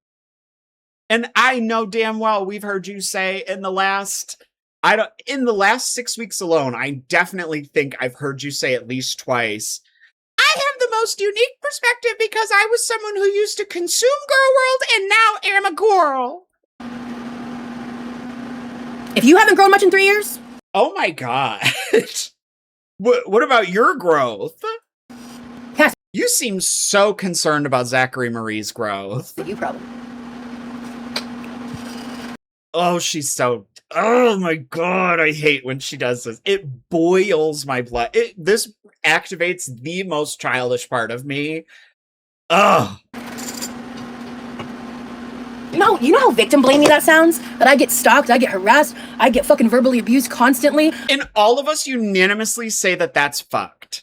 And I know damn well we've heard you say in the last 6 weeks alone, I definitely think I've heard you say at least twice, I have the most unique perspective because I was someone who used to consume Girl World and now am a girl. If you haven't grown much in 3 years? Oh my God. What about your growth? Yes. You seem so concerned about Zachary Marie's growth. You probably. Oh, she's so... Oh my God, I hate when she does this. It boils my blood. This activates the most childish part of me. Ugh. You know how victim blamey that sounds? That I get stalked, I get harassed, I get fucking verbally abused constantly. And all of us unanimously say that that's fucked.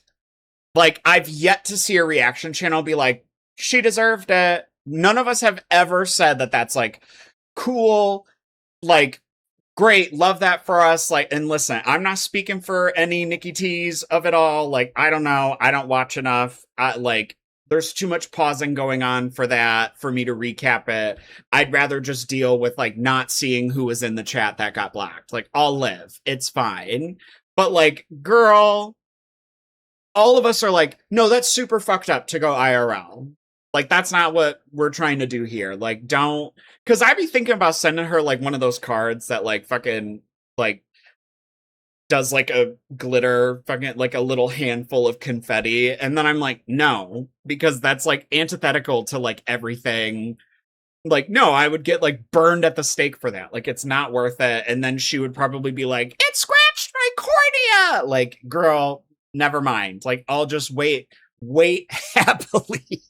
Like, I've yet to see a reaction channel be like, she deserved it. None of us have ever said that that's like, cool, like, great, love that for us. Like, and listen, I'm not speaking for any Nikki T's of it all. Like, I don't know. I don't watch enough. There's too much pausing going on for that, for me to recap it. I'd rather just deal with like not seeing who was in the chat that got blocked. Like, I'll live. It's fine. But like, girl, all of us are like, no, that's super fucked up to go IRL. Like, that's not what we're trying to do here. Like, don't... Because I'd be thinking about sending her, like, one of those cards that, like, fucking, like, does, like, a glitter, fucking, like, a little handful of confetti. And then I'm like, no. Because that's, like, antithetical to, like, everything. Like, no, I would get, like, burned at the stake for that. Like, it's not worth it. And then she would probably be like, it scratched my cornea! Like, girl, never mind. Like, I'll just wait happily.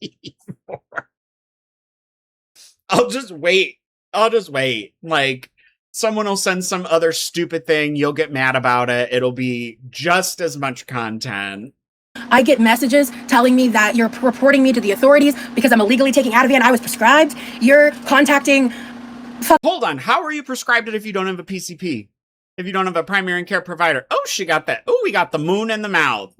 I'll just wait. Like, someone will send some other stupid thing. You'll get mad about it. It'll be just as much content. I get messages telling me that you're reporting me to the authorities because I'm illegally taking Ativan. I was prescribed. You're contacting... Hold on. How are you prescribed it if you don't have a PCP? If you don't have a primary care provider? Oh, she got that. Oh, we got the moon in the mouth.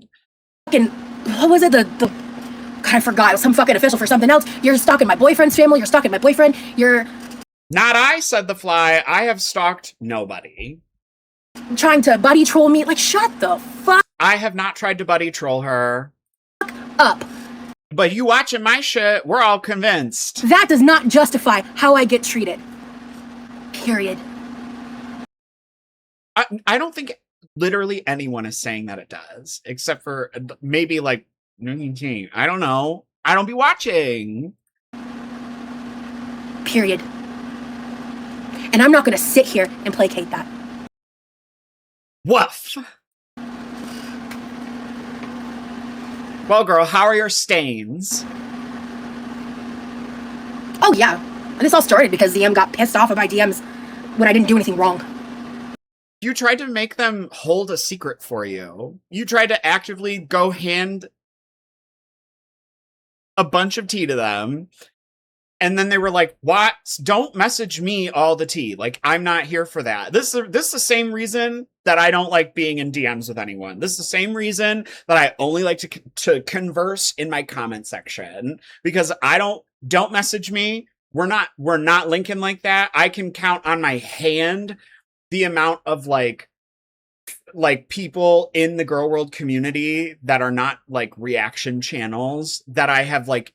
Fucking... What was it? God, I forgot. It was some fucking official for something else. You're stalking my boyfriend's family. You're stalking my boyfriend. You're... Not I, said the fly. I have stalked nobody. Trying to buddy troll me. Like, shut the fuck I have not tried to buddy troll her. up. But you watching my shit, we're all convinced. That does not justify how I get treated. Period. I don't think literally anyone is saying that it does. Except for maybe like, I don't know. I don't be watching. Period. And I'm not going to sit here and placate that. Woof. Well, girl, how are your stains? Oh, yeah. And this all started because ZM got pissed off at my DMs when I didn't do anything wrong. You tried to make them hold a secret for you. You tried to actively go hand a bunch of tea to them. And then they were like, what? Don't message me all the tea. Like, I'm not here for that. This is the same reason that I don't like being in DMs with anyone. This is the same reason that I only like to converse in my comment section, because don't message me. We're not linking like that. I can count on my hand the amount of like people in the girl world community that are not like reaction channels that I have like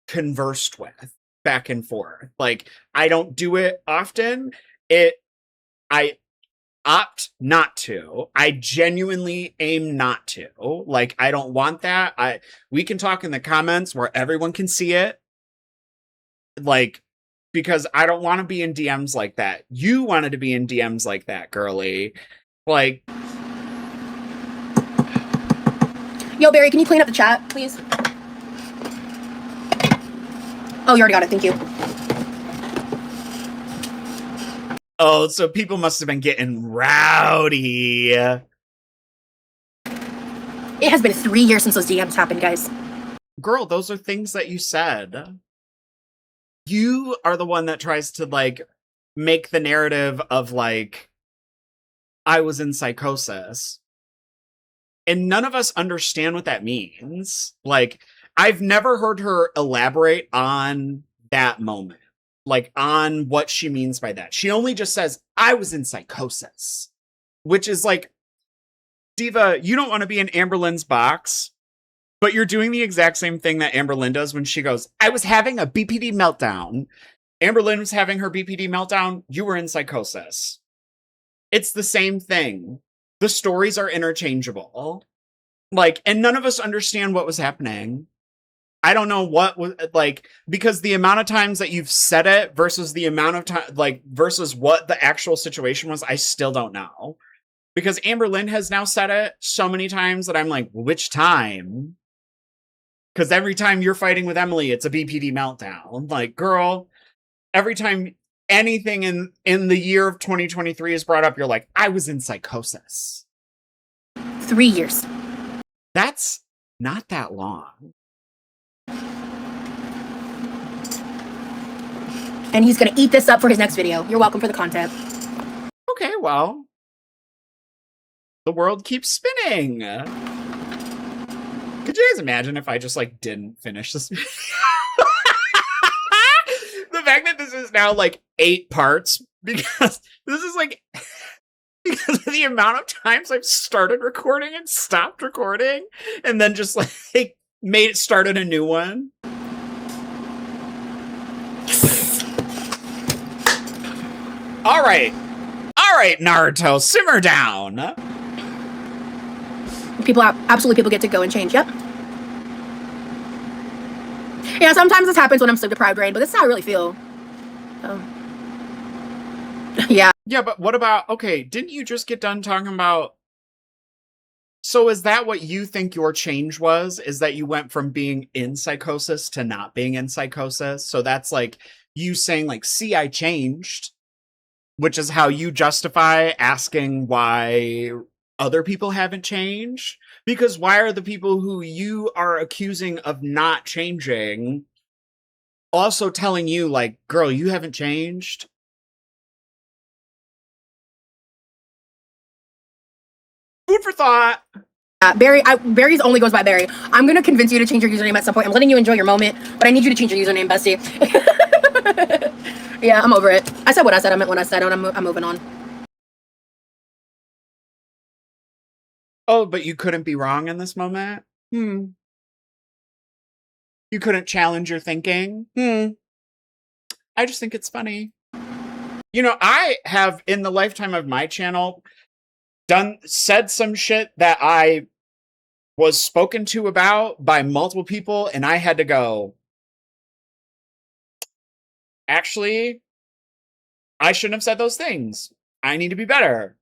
conversed with back and forth. Like, I don't do it often. I opt not to. I genuinely aim not to. Like, I don't want that. We can talk in the comments where everyone can see it. Like, because I don't want to be in DMs like that. You wanted to be in DMs like that, girly. Like, Yo, Barry, can you clean up the chat, please? Oh, you already got it. Thank you. oh, so people must have been getting rowdy. It has been 3 years since those DMs happened, guys. Girl, those are things that you said. You are the one that tries to, like, make the narrative of, like, I was in psychosis. And none of us understand what that means. Like, I've never heard her elaborate on that moment. Like, on what she means by that. She only just says, I was in psychosis. Which is like, Diva, you don't want to be in Amber Lynn's box, but you're doing the exact same thing that Amber Lynn does when she goes, I was having a BPD meltdown. Amber Lynn was having her BPD meltdown. You were in psychosis. It's the same thing. The stories are interchangeable. Like, and none of us understand what was happening. I don't know what was, like, because the amount of times that you've said it versus the amount of time, like, versus what the actual situation was, I still don't know. Because Amber Lynn has now said it so many times that I'm like, which time? Because every time you're fighting with Emily, it's a BPD meltdown. Like, girl, every time anything in the year of 2023 is brought up, you're like, I was in psychosis. 3 years. That's not that long. And he's gonna eat this up for his next video. You're welcome for the content. Okay, well, the world keeps spinning. Could you guys imagine if I just, like, didn't finish this video? The fact that this is now, like, 8 parts, because this is, like, because of the amount of times I've started recording and stopped recording, and then just, like, started a new one. All right, Naruto, simmer down. People get to go and change. Yep. Yeah, sometimes this happens when I'm sleep deprived, Rain, but this is how I really feel. Yeah. Yeah, but what about, okay, didn't you just get done talking about, so is that what you think your change was? Is that you went from being in psychosis to not being in psychosis? So that's like you saying, like, see, I changed, which is how you justify asking why other people haven't changed? Because why are the people who you are accusing of not changing also telling you, like, girl, you haven't changed? Food for thought. Barry's only goes by Barry. I'm gonna convince you to change your username at some point. I'm letting you enjoy your moment, but I need you to change your username, bestie. Yeah, I'm over it. I said what I said. I meant what I said, and I'm moving on. Oh, but you couldn't be wrong in this moment? You couldn't challenge your thinking? I just think it's funny. You know, I have, in the lifetime of my channel, said some shit that I was spoken to about by multiple people, and I had to go, actually, I shouldn't have said those things. I need to be better.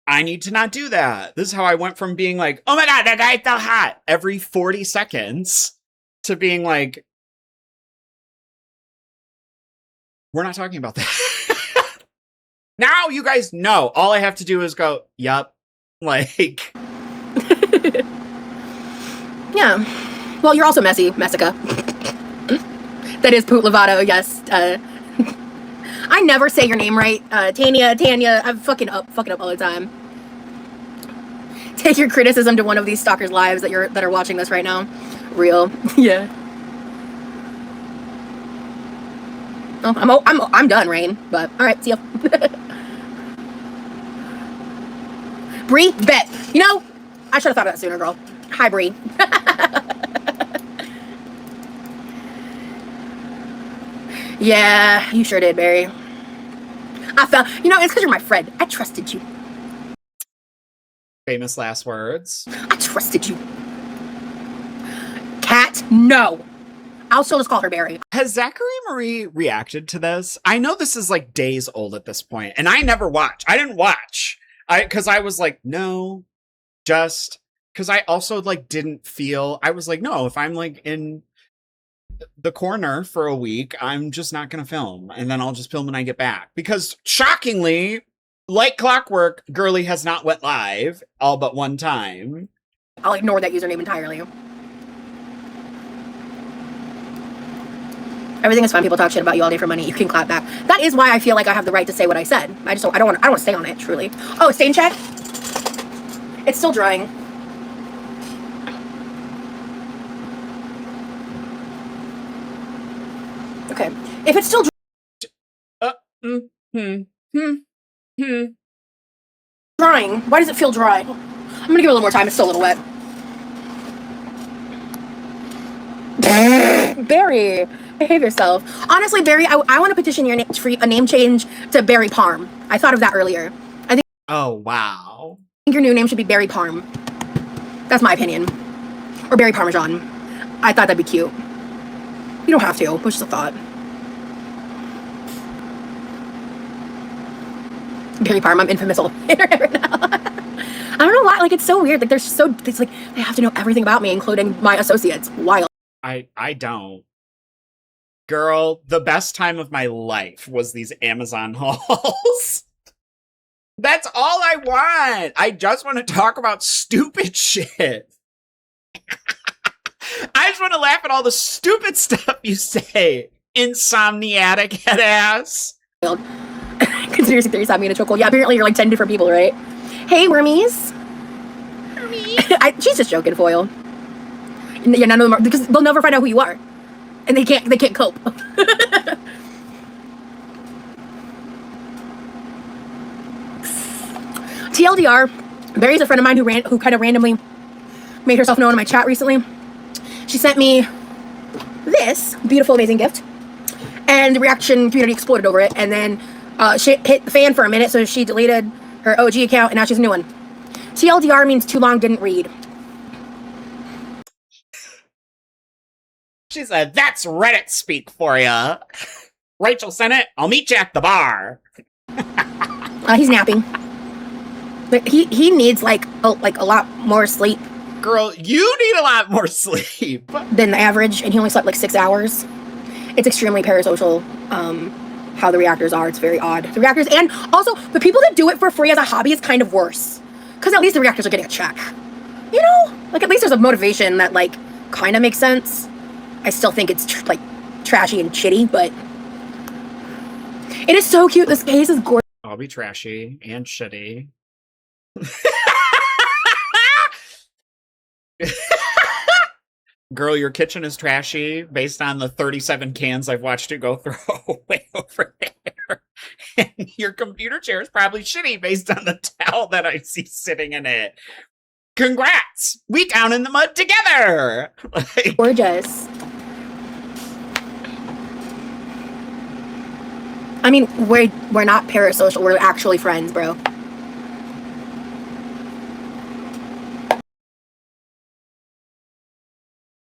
I need to not do that. This is how I went from being like, oh my god, that guy's so hot, every 40 seconds, to being like, we're not talking about that. Now you guys know. All I have to do is go, yup. Like. Yeah. Well, you're also messy, Messica. That is Poot Lovato, yes. I never say your name right. Tanya, I'm fucking up all the time. Take your criticism to one of these stalkers' lives that are watching this right now. Real. Yeah. Oh, I'm done, Rain. But alright, see ya. Bree, bet. You know, I should have thought of that sooner, girl. Hi, Bree. Yeah, you sure did, Barry. I felt, you know, it's because you're my friend. I trusted you. Famous last words. I trusted you. Cat, no. I'll still just call her Barry. Has Zachary Marie reacted to this? I know this is like days old at this point, and I never watched. I didn't watch. Because I was like, no, just because I also like didn't feel. I was like, no, if I'm like in the corner for a week, I'm just not going to film, and then I'll just film when I get back. Because shockingly, like clockwork, Girly has not went live all but one time. I'll ignore that username entirely. Everything is fine. People talk shit about you all day for money. You can clap back. That is why I feel like I have the right to say what I said. I don't want to stay on it, truly. Oh, stain check. It's still drying. Okay. If it's still drying, why does it feel dry? I'm gonna give it a little more time. It's still a little wet. Barry, behave yourself. Honestly, Barry, I want to petition your name for a name change to Barry Parm. I thought of that earlier. I think. Oh wow. I think your new name should be Barry Parm. That's my opinion. Or Barry Parmesan. I thought that'd be cute. You don't have to. It was just a thought. Barry Parm, I'm infamous on the internet right now. I don't know why. Like, it's so weird. Like, it's like they have to know everything about me, including my associates. Wild. I don't. Girl, the best time of my life was these Amazon hauls. That's all I want. I just want to talk about stupid shit. I just want to laugh at all the stupid stuff you say. Insomniatic head ass. Conspiracy theories have me in a chokehold. Yeah, apparently you're like 10 different people, right? Hey, wormies. She's just joking, Foil. Yeah, none of them are, because they'll never find out who you are, and they can't cope. TLDR, Barry's a friend of mine who kind of randomly made herself known in my chat recently. She sent me this beautiful, amazing gift, and the reaction community exploded over it, and then shit hit the fan for a minute, so she deleted her OG account, and now she has a new one. TLDR means too long didn't read. She said, that's Reddit speak for ya. Rachel sent it. I'll meet you at the bar. He's napping. But he needs like a lot more sleep. Girl, you need a lot more sleep than the average, and he only slept like 6 hours. It's extremely parasocial. How the reactors are. It's very odd. The reactors, and also the people that do it for free as a hobby is kind of worse. Because at least the reactors are getting a check. You know? Like, at least there's a motivation that, like, kind of makes sense. I still think it's, trashy and shitty, but it is so cute. This case is gorgeous. I'll be trashy and shitty. Girl, your kitchen is trashy based on the 37 cans I've watched you go throw away over there. And your computer chair is probably shitty based on the towel that I see sitting in it. Congrats! We down in the mud together! Like, gorgeous. I mean, we're not parasocial. We're actually friends, bro.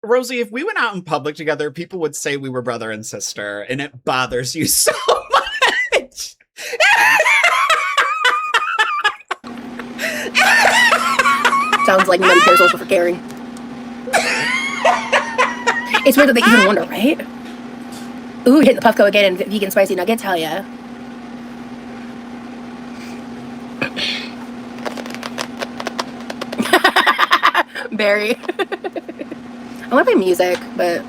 Rosie, if we went out in public together, people would say we were brother and sister, and it bothers you so much. Sounds like nobody parasocial for caring. It's weird that they even wonder, right? Ooh, hitting the Puffco again and vegan spicy nuggets, hell yeah. Barry. I want to play music, but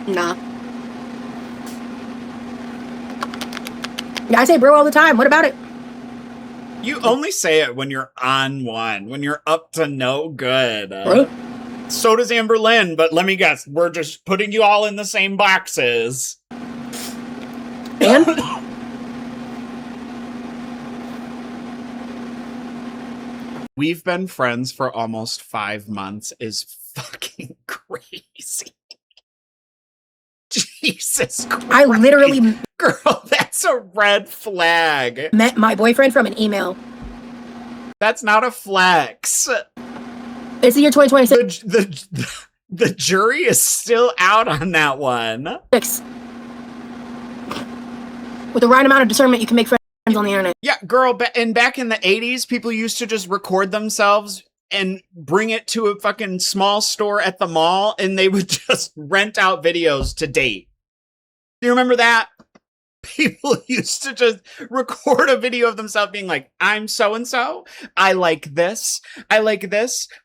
nah. Yeah, I say bro all the time. What about it? You only say it when you're on one, when you're up to no good. Bro? So does Amber Lynn, but let me guess, we're just putting you all in the same boxes. And? We've been friends for almost 5 months is fucking crazy. Jesus Christ. I literally Girl, that's a red flag. met my boyfriend from an email. That's not a flex. It's the year 2026. The jury is still out on that one. With the right amount of discernment, you can make friends on the internet. Yeah, girl, and back in the 80s, people used to just record themselves and bring it to a fucking small store at the mall, and they would just rent out videos to date. Do you remember that? People used to just record a video of themselves being like, I'm so-and-so, I like this,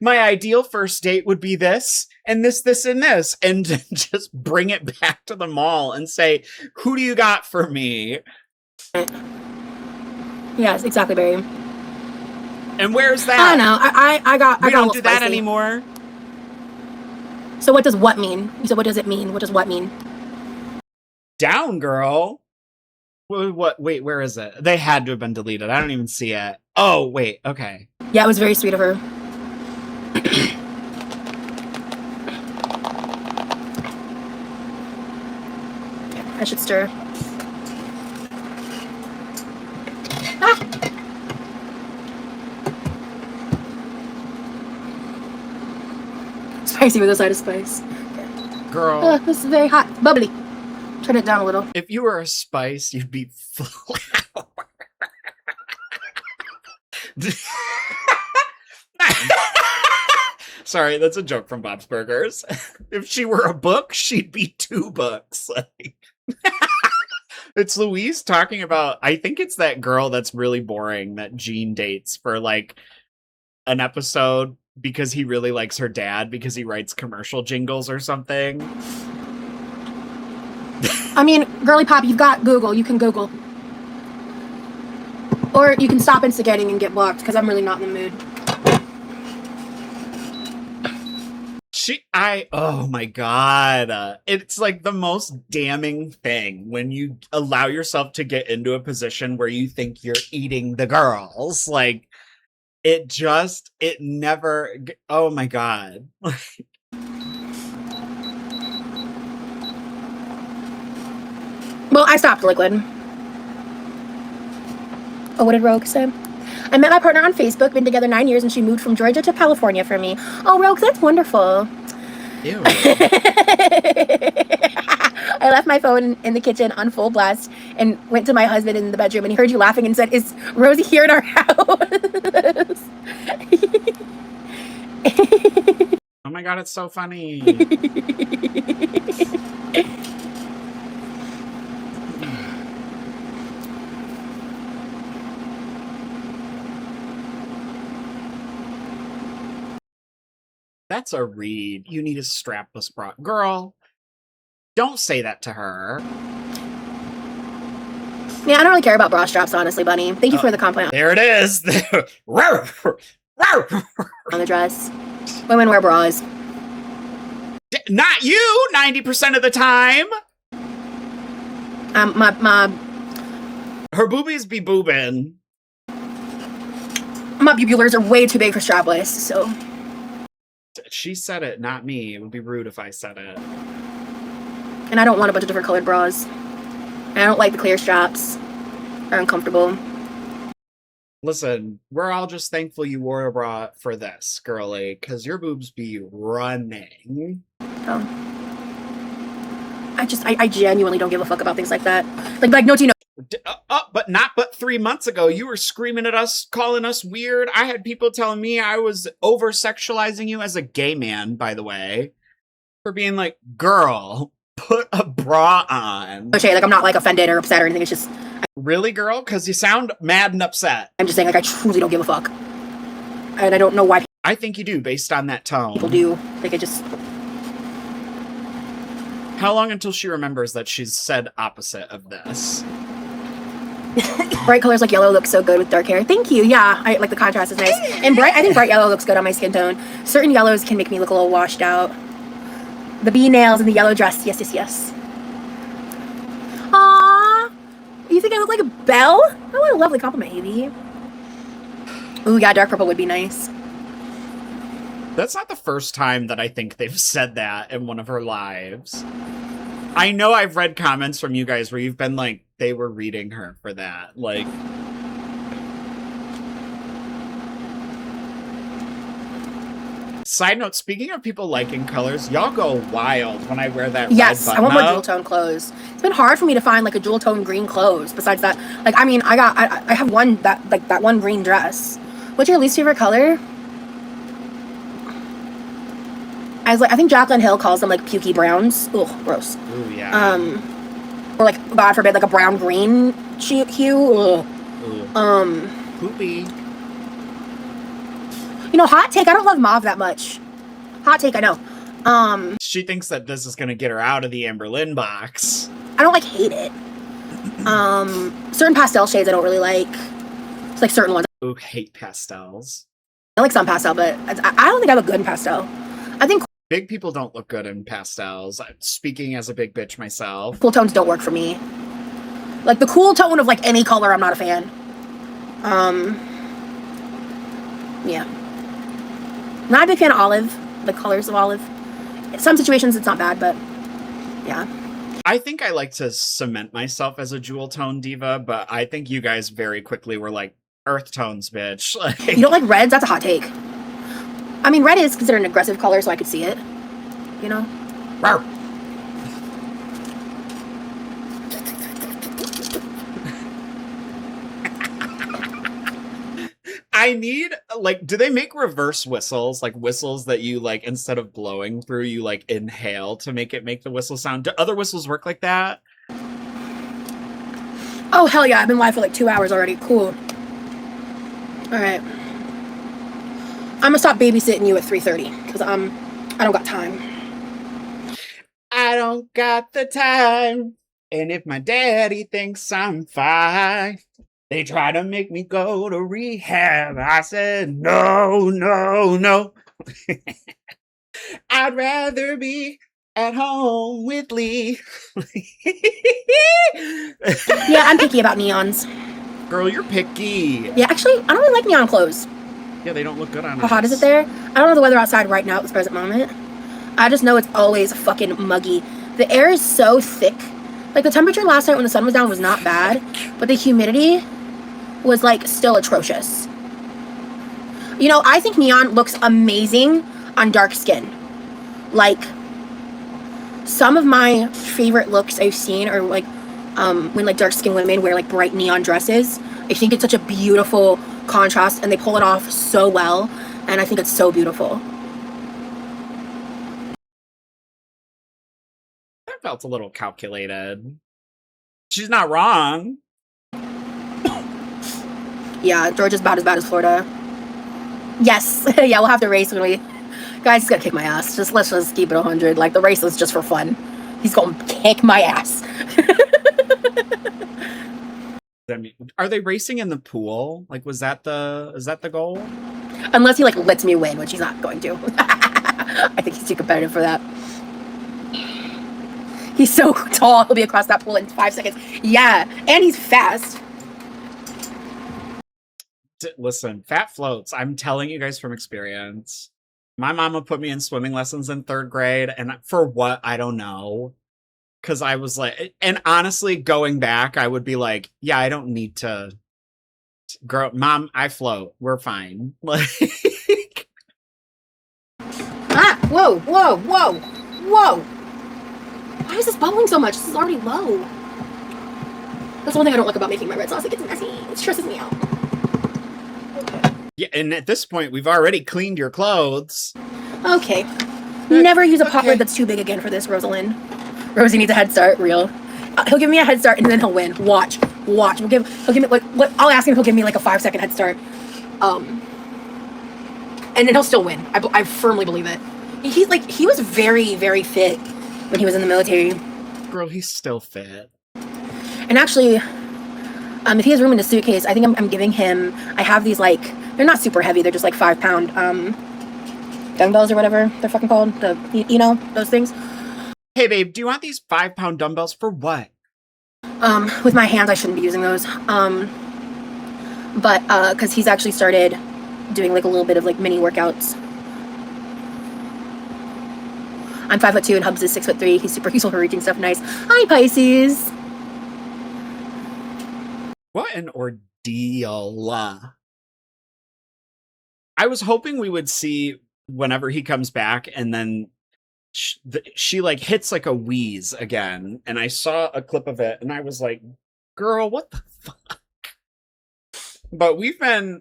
my ideal first date would be this, and this, and this, and just bring it back to the mall and say, who do you got for me? Yes, exactly, Barry. And where's that? I know. I got. We I got don't do that anymore. So what does what mean? You said what does it mean? What does what mean? Down, girl. What? Wait, where is it? They had to have been deleted. I don't even see it. Oh, wait. Okay. Yeah, it was very sweet of her. I should stir. Ah! Spicy with a side of spice. Girl. This is very hot. Bubbly. Turn it down a little. If you were a spice, you'd be flour. Sorry, that's a joke from Bob's Burgers. If she were a book, she'd be 2 books. It's Louise talking about, I think it's that girl that's really boring that Gene dates for like an episode because he really likes her dad because he writes commercial jingles or something. I mean, girly pop, you've got Google. You can Google. Or you can stop instigating and get blocked because I'm really not in the mood. Oh my God. It's like the most damning thing when you allow yourself to get into a position where you think you're eating the girls. Like, it never, oh my God. Well, I stopped liquid. Oh, what did Rogue say? I met my partner on Facebook, been together 9 years, and she moved from Georgia to California for me. Oh, Rogue, that's wonderful. Ew. I left my phone in the kitchen on full blast and went to my husband in the bedroom, and he heard you laughing and said, "Is Rosie here in our house?" Oh my God, it's so funny. That's a read. You need a strapless bra. Girl, don't say that to her. Yeah, I don't really care about bra straps, honestly, Bunny. Thank you for the compliment There it is. on the dress. Women wear bras. Not you, 90% of the time. My Her boobies be boobin'. my bubulars are way too big for strapless, so. She said it, not me. It would be rude if I said it. And I don't want a bunch of different colored bras. And I don't like the clear straps. They're uncomfortable. Listen, we're all just thankful you wore a bra for this, girly, because your boobs be running. Oh. I genuinely don't give a fuck about things like that. Like no Tino. But 3 months ago, you were screaming at us, calling us weird. I had people telling me I was over-sexualizing you as a gay man, by the way. For being like, girl, put a bra on. Okay, like I'm not like offended or upset or anything. It's just Really, girl? Because you sound mad and upset. I'm just saying, like, I truly don't give a fuck. And I don't know why I think you do, based on that tone. people do. Like, it just... How long until she remembers that she's said opposite of this? Bright colors like yellow look so good with dark hair. Thank you. Yeah, I like the contrast is nice. And I think bright yellow looks good on my skin tone. Certain yellows can make me look a little washed out. The bee nails and the yellow dress. Yes, yes, yes. Aww. You think I look like a belle? Oh, what a lovely compliment, Evie. Ooh, yeah, dark purple would be nice. That's not the first time that I think they've said that in one of her lives. I know I've read comments from you guys where you've been like, they were reading her for that. Like, side note, speaking of people liking colors, y'all go wild when I wear that yes, red I want button more up. jewel tone clothes. It's been hard for me to find like a jewel tone green clothes. Besides that, like I mean, I have one that one green dress. What's your least favorite color? I think Jaclyn Hill calls them like pukey browns. Ugh, gross. Ooh, yeah. Or like God forbid, like a brown green hue. Ugh. Ooh. Poopy. You know, hot take. I don't love mauve that much. Hot take, I know. She thinks that this is gonna get her out of the Amber Lynn box. I don't like hate it. Certain pastel shades I don't really like. It's like certain ones. Ooh, hate pastels. I like some pastel, but I don't think I look good in pastel. I think Big people don't look good in pastels. I'm speaking as a big bitch myself. cool tones don't work for me. Like the cool tone of like any color, I'm not a fan. Yeah. Not a big fan of olive, the colors of olive. In some situations it's not bad, but yeah. I think I like to cement myself as a jewel tone diva, but I think you guys very quickly were like, earth tones, bitch. Like, You don't like reds? That's a hot take. I mean, red is considered an aggressive color, so I could see it. You know? rawr. I need, like, do they make reverse whistles? Like whistles that you, like, instead of blowing through, you, like, inhale to make the whistle sound? Do other whistles work like that? Oh, hell yeah. I've been live for like 2 hours already. Cool. Alright. I'm gonna stop babysitting you at 3:30, because I don't got time. I don't got the time. And if my daddy thinks I'm fine, they try to make me go to rehab. I said, no, no, no. I'd rather be at home with Lee. Yeah, I'm picky about neons. Girl, you're picky. Yeah, actually, I don't really like neon clothes. Yeah, they don't look good on How hot is it there? I don't know the weather outside right now at this present moment. I just know it's always fucking muggy. The air is so thick. Like, the temperature last night when the sun was down was not bad, but the humidity was, like, still atrocious. You know, I think neon looks amazing on dark skin. Like, some of my favorite looks I've seen are, like, when, like, dark-skinned women wear, like, bright neon dresses. I think it's such a beautiful contrast, and they pull it off so well, and I think it's so beautiful. That felt a little calculated. She's not wrong. Yeah, Georgia's about as bad as Florida. Yes. Yeah, we'll have to race when we... Guys, he's gonna kick my ass. Let's just keep it 100. Like, the race is just for fun. He's gonna kick my ass. I mean, are they racing in the pool? Like, is that the goal? Unless he, like, lets me win, which he's not going to. I think he's too competitive for that. He's so tall, he'll be across that pool in 5 seconds. Yeah, and he's fast. Listen, fat floats. I'm telling you guys from experience. My mama put me in swimming lessons in 3rd grade, and for what, I don't know. Because I was like, and honestly, going back, I would be like, yeah, I don't need to. Girl, mom, I float. We're fine. Like, Ah, whoa, whoa, whoa, whoa. Why is this bubbling so much? This is already low. That's one thing I don't like about making my red sauce. It gets messy. It stresses me out. yeah, and at this point, we've already cleaned your clothes. Okay. Never use a pot Okay. lid that's too big again for this, Rosalind. Rosie needs a head start, real. He'll give me a head start and then he'll win. Watch. He'll give me like I'll ask him if he'll give me like a 5-second head start. And then he'll still win. I firmly believe it. He was very, very fit when he was in the military. Girl, he's still fit. And actually, If he has room in the suitcase, I think I'm giving him. I have these like they're not super heavy. They're just like 5-pound dumbbells or whatever they're fucking called. You know those things. Hey, babe, do you want these 5-pound dumbbells for what? With my hands, I shouldn't be using those. But because he's actually started doing like a little bit of like mini workouts. I'm 5'2" and Hubs is 6'3". He's super useful for reaching stuff nice. Hi, Pisces. What an ordeal. I was hoping we would see whenever he comes back and then she like hits like a wheeze again. And I saw a clip of it and I was like, girl, what the fuck? But we've been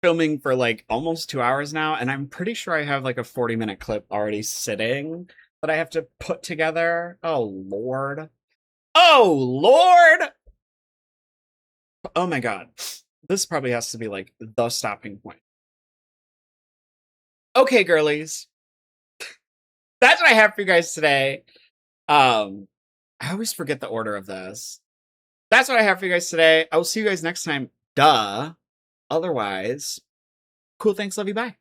filming for like almost 2 hours now. And I'm pretty sure I have like a 40-minute clip already sitting that I have to put together. Oh, Lord. Oh, Lord. Oh my God. This probably has to be like the stopping point. Okay, girlies. That's what I have for you guys today. I always forget the order of this. That's what I have for you guys today. I will see you guys next time. Duh. Otherwise, cool, thanks, love you, bye.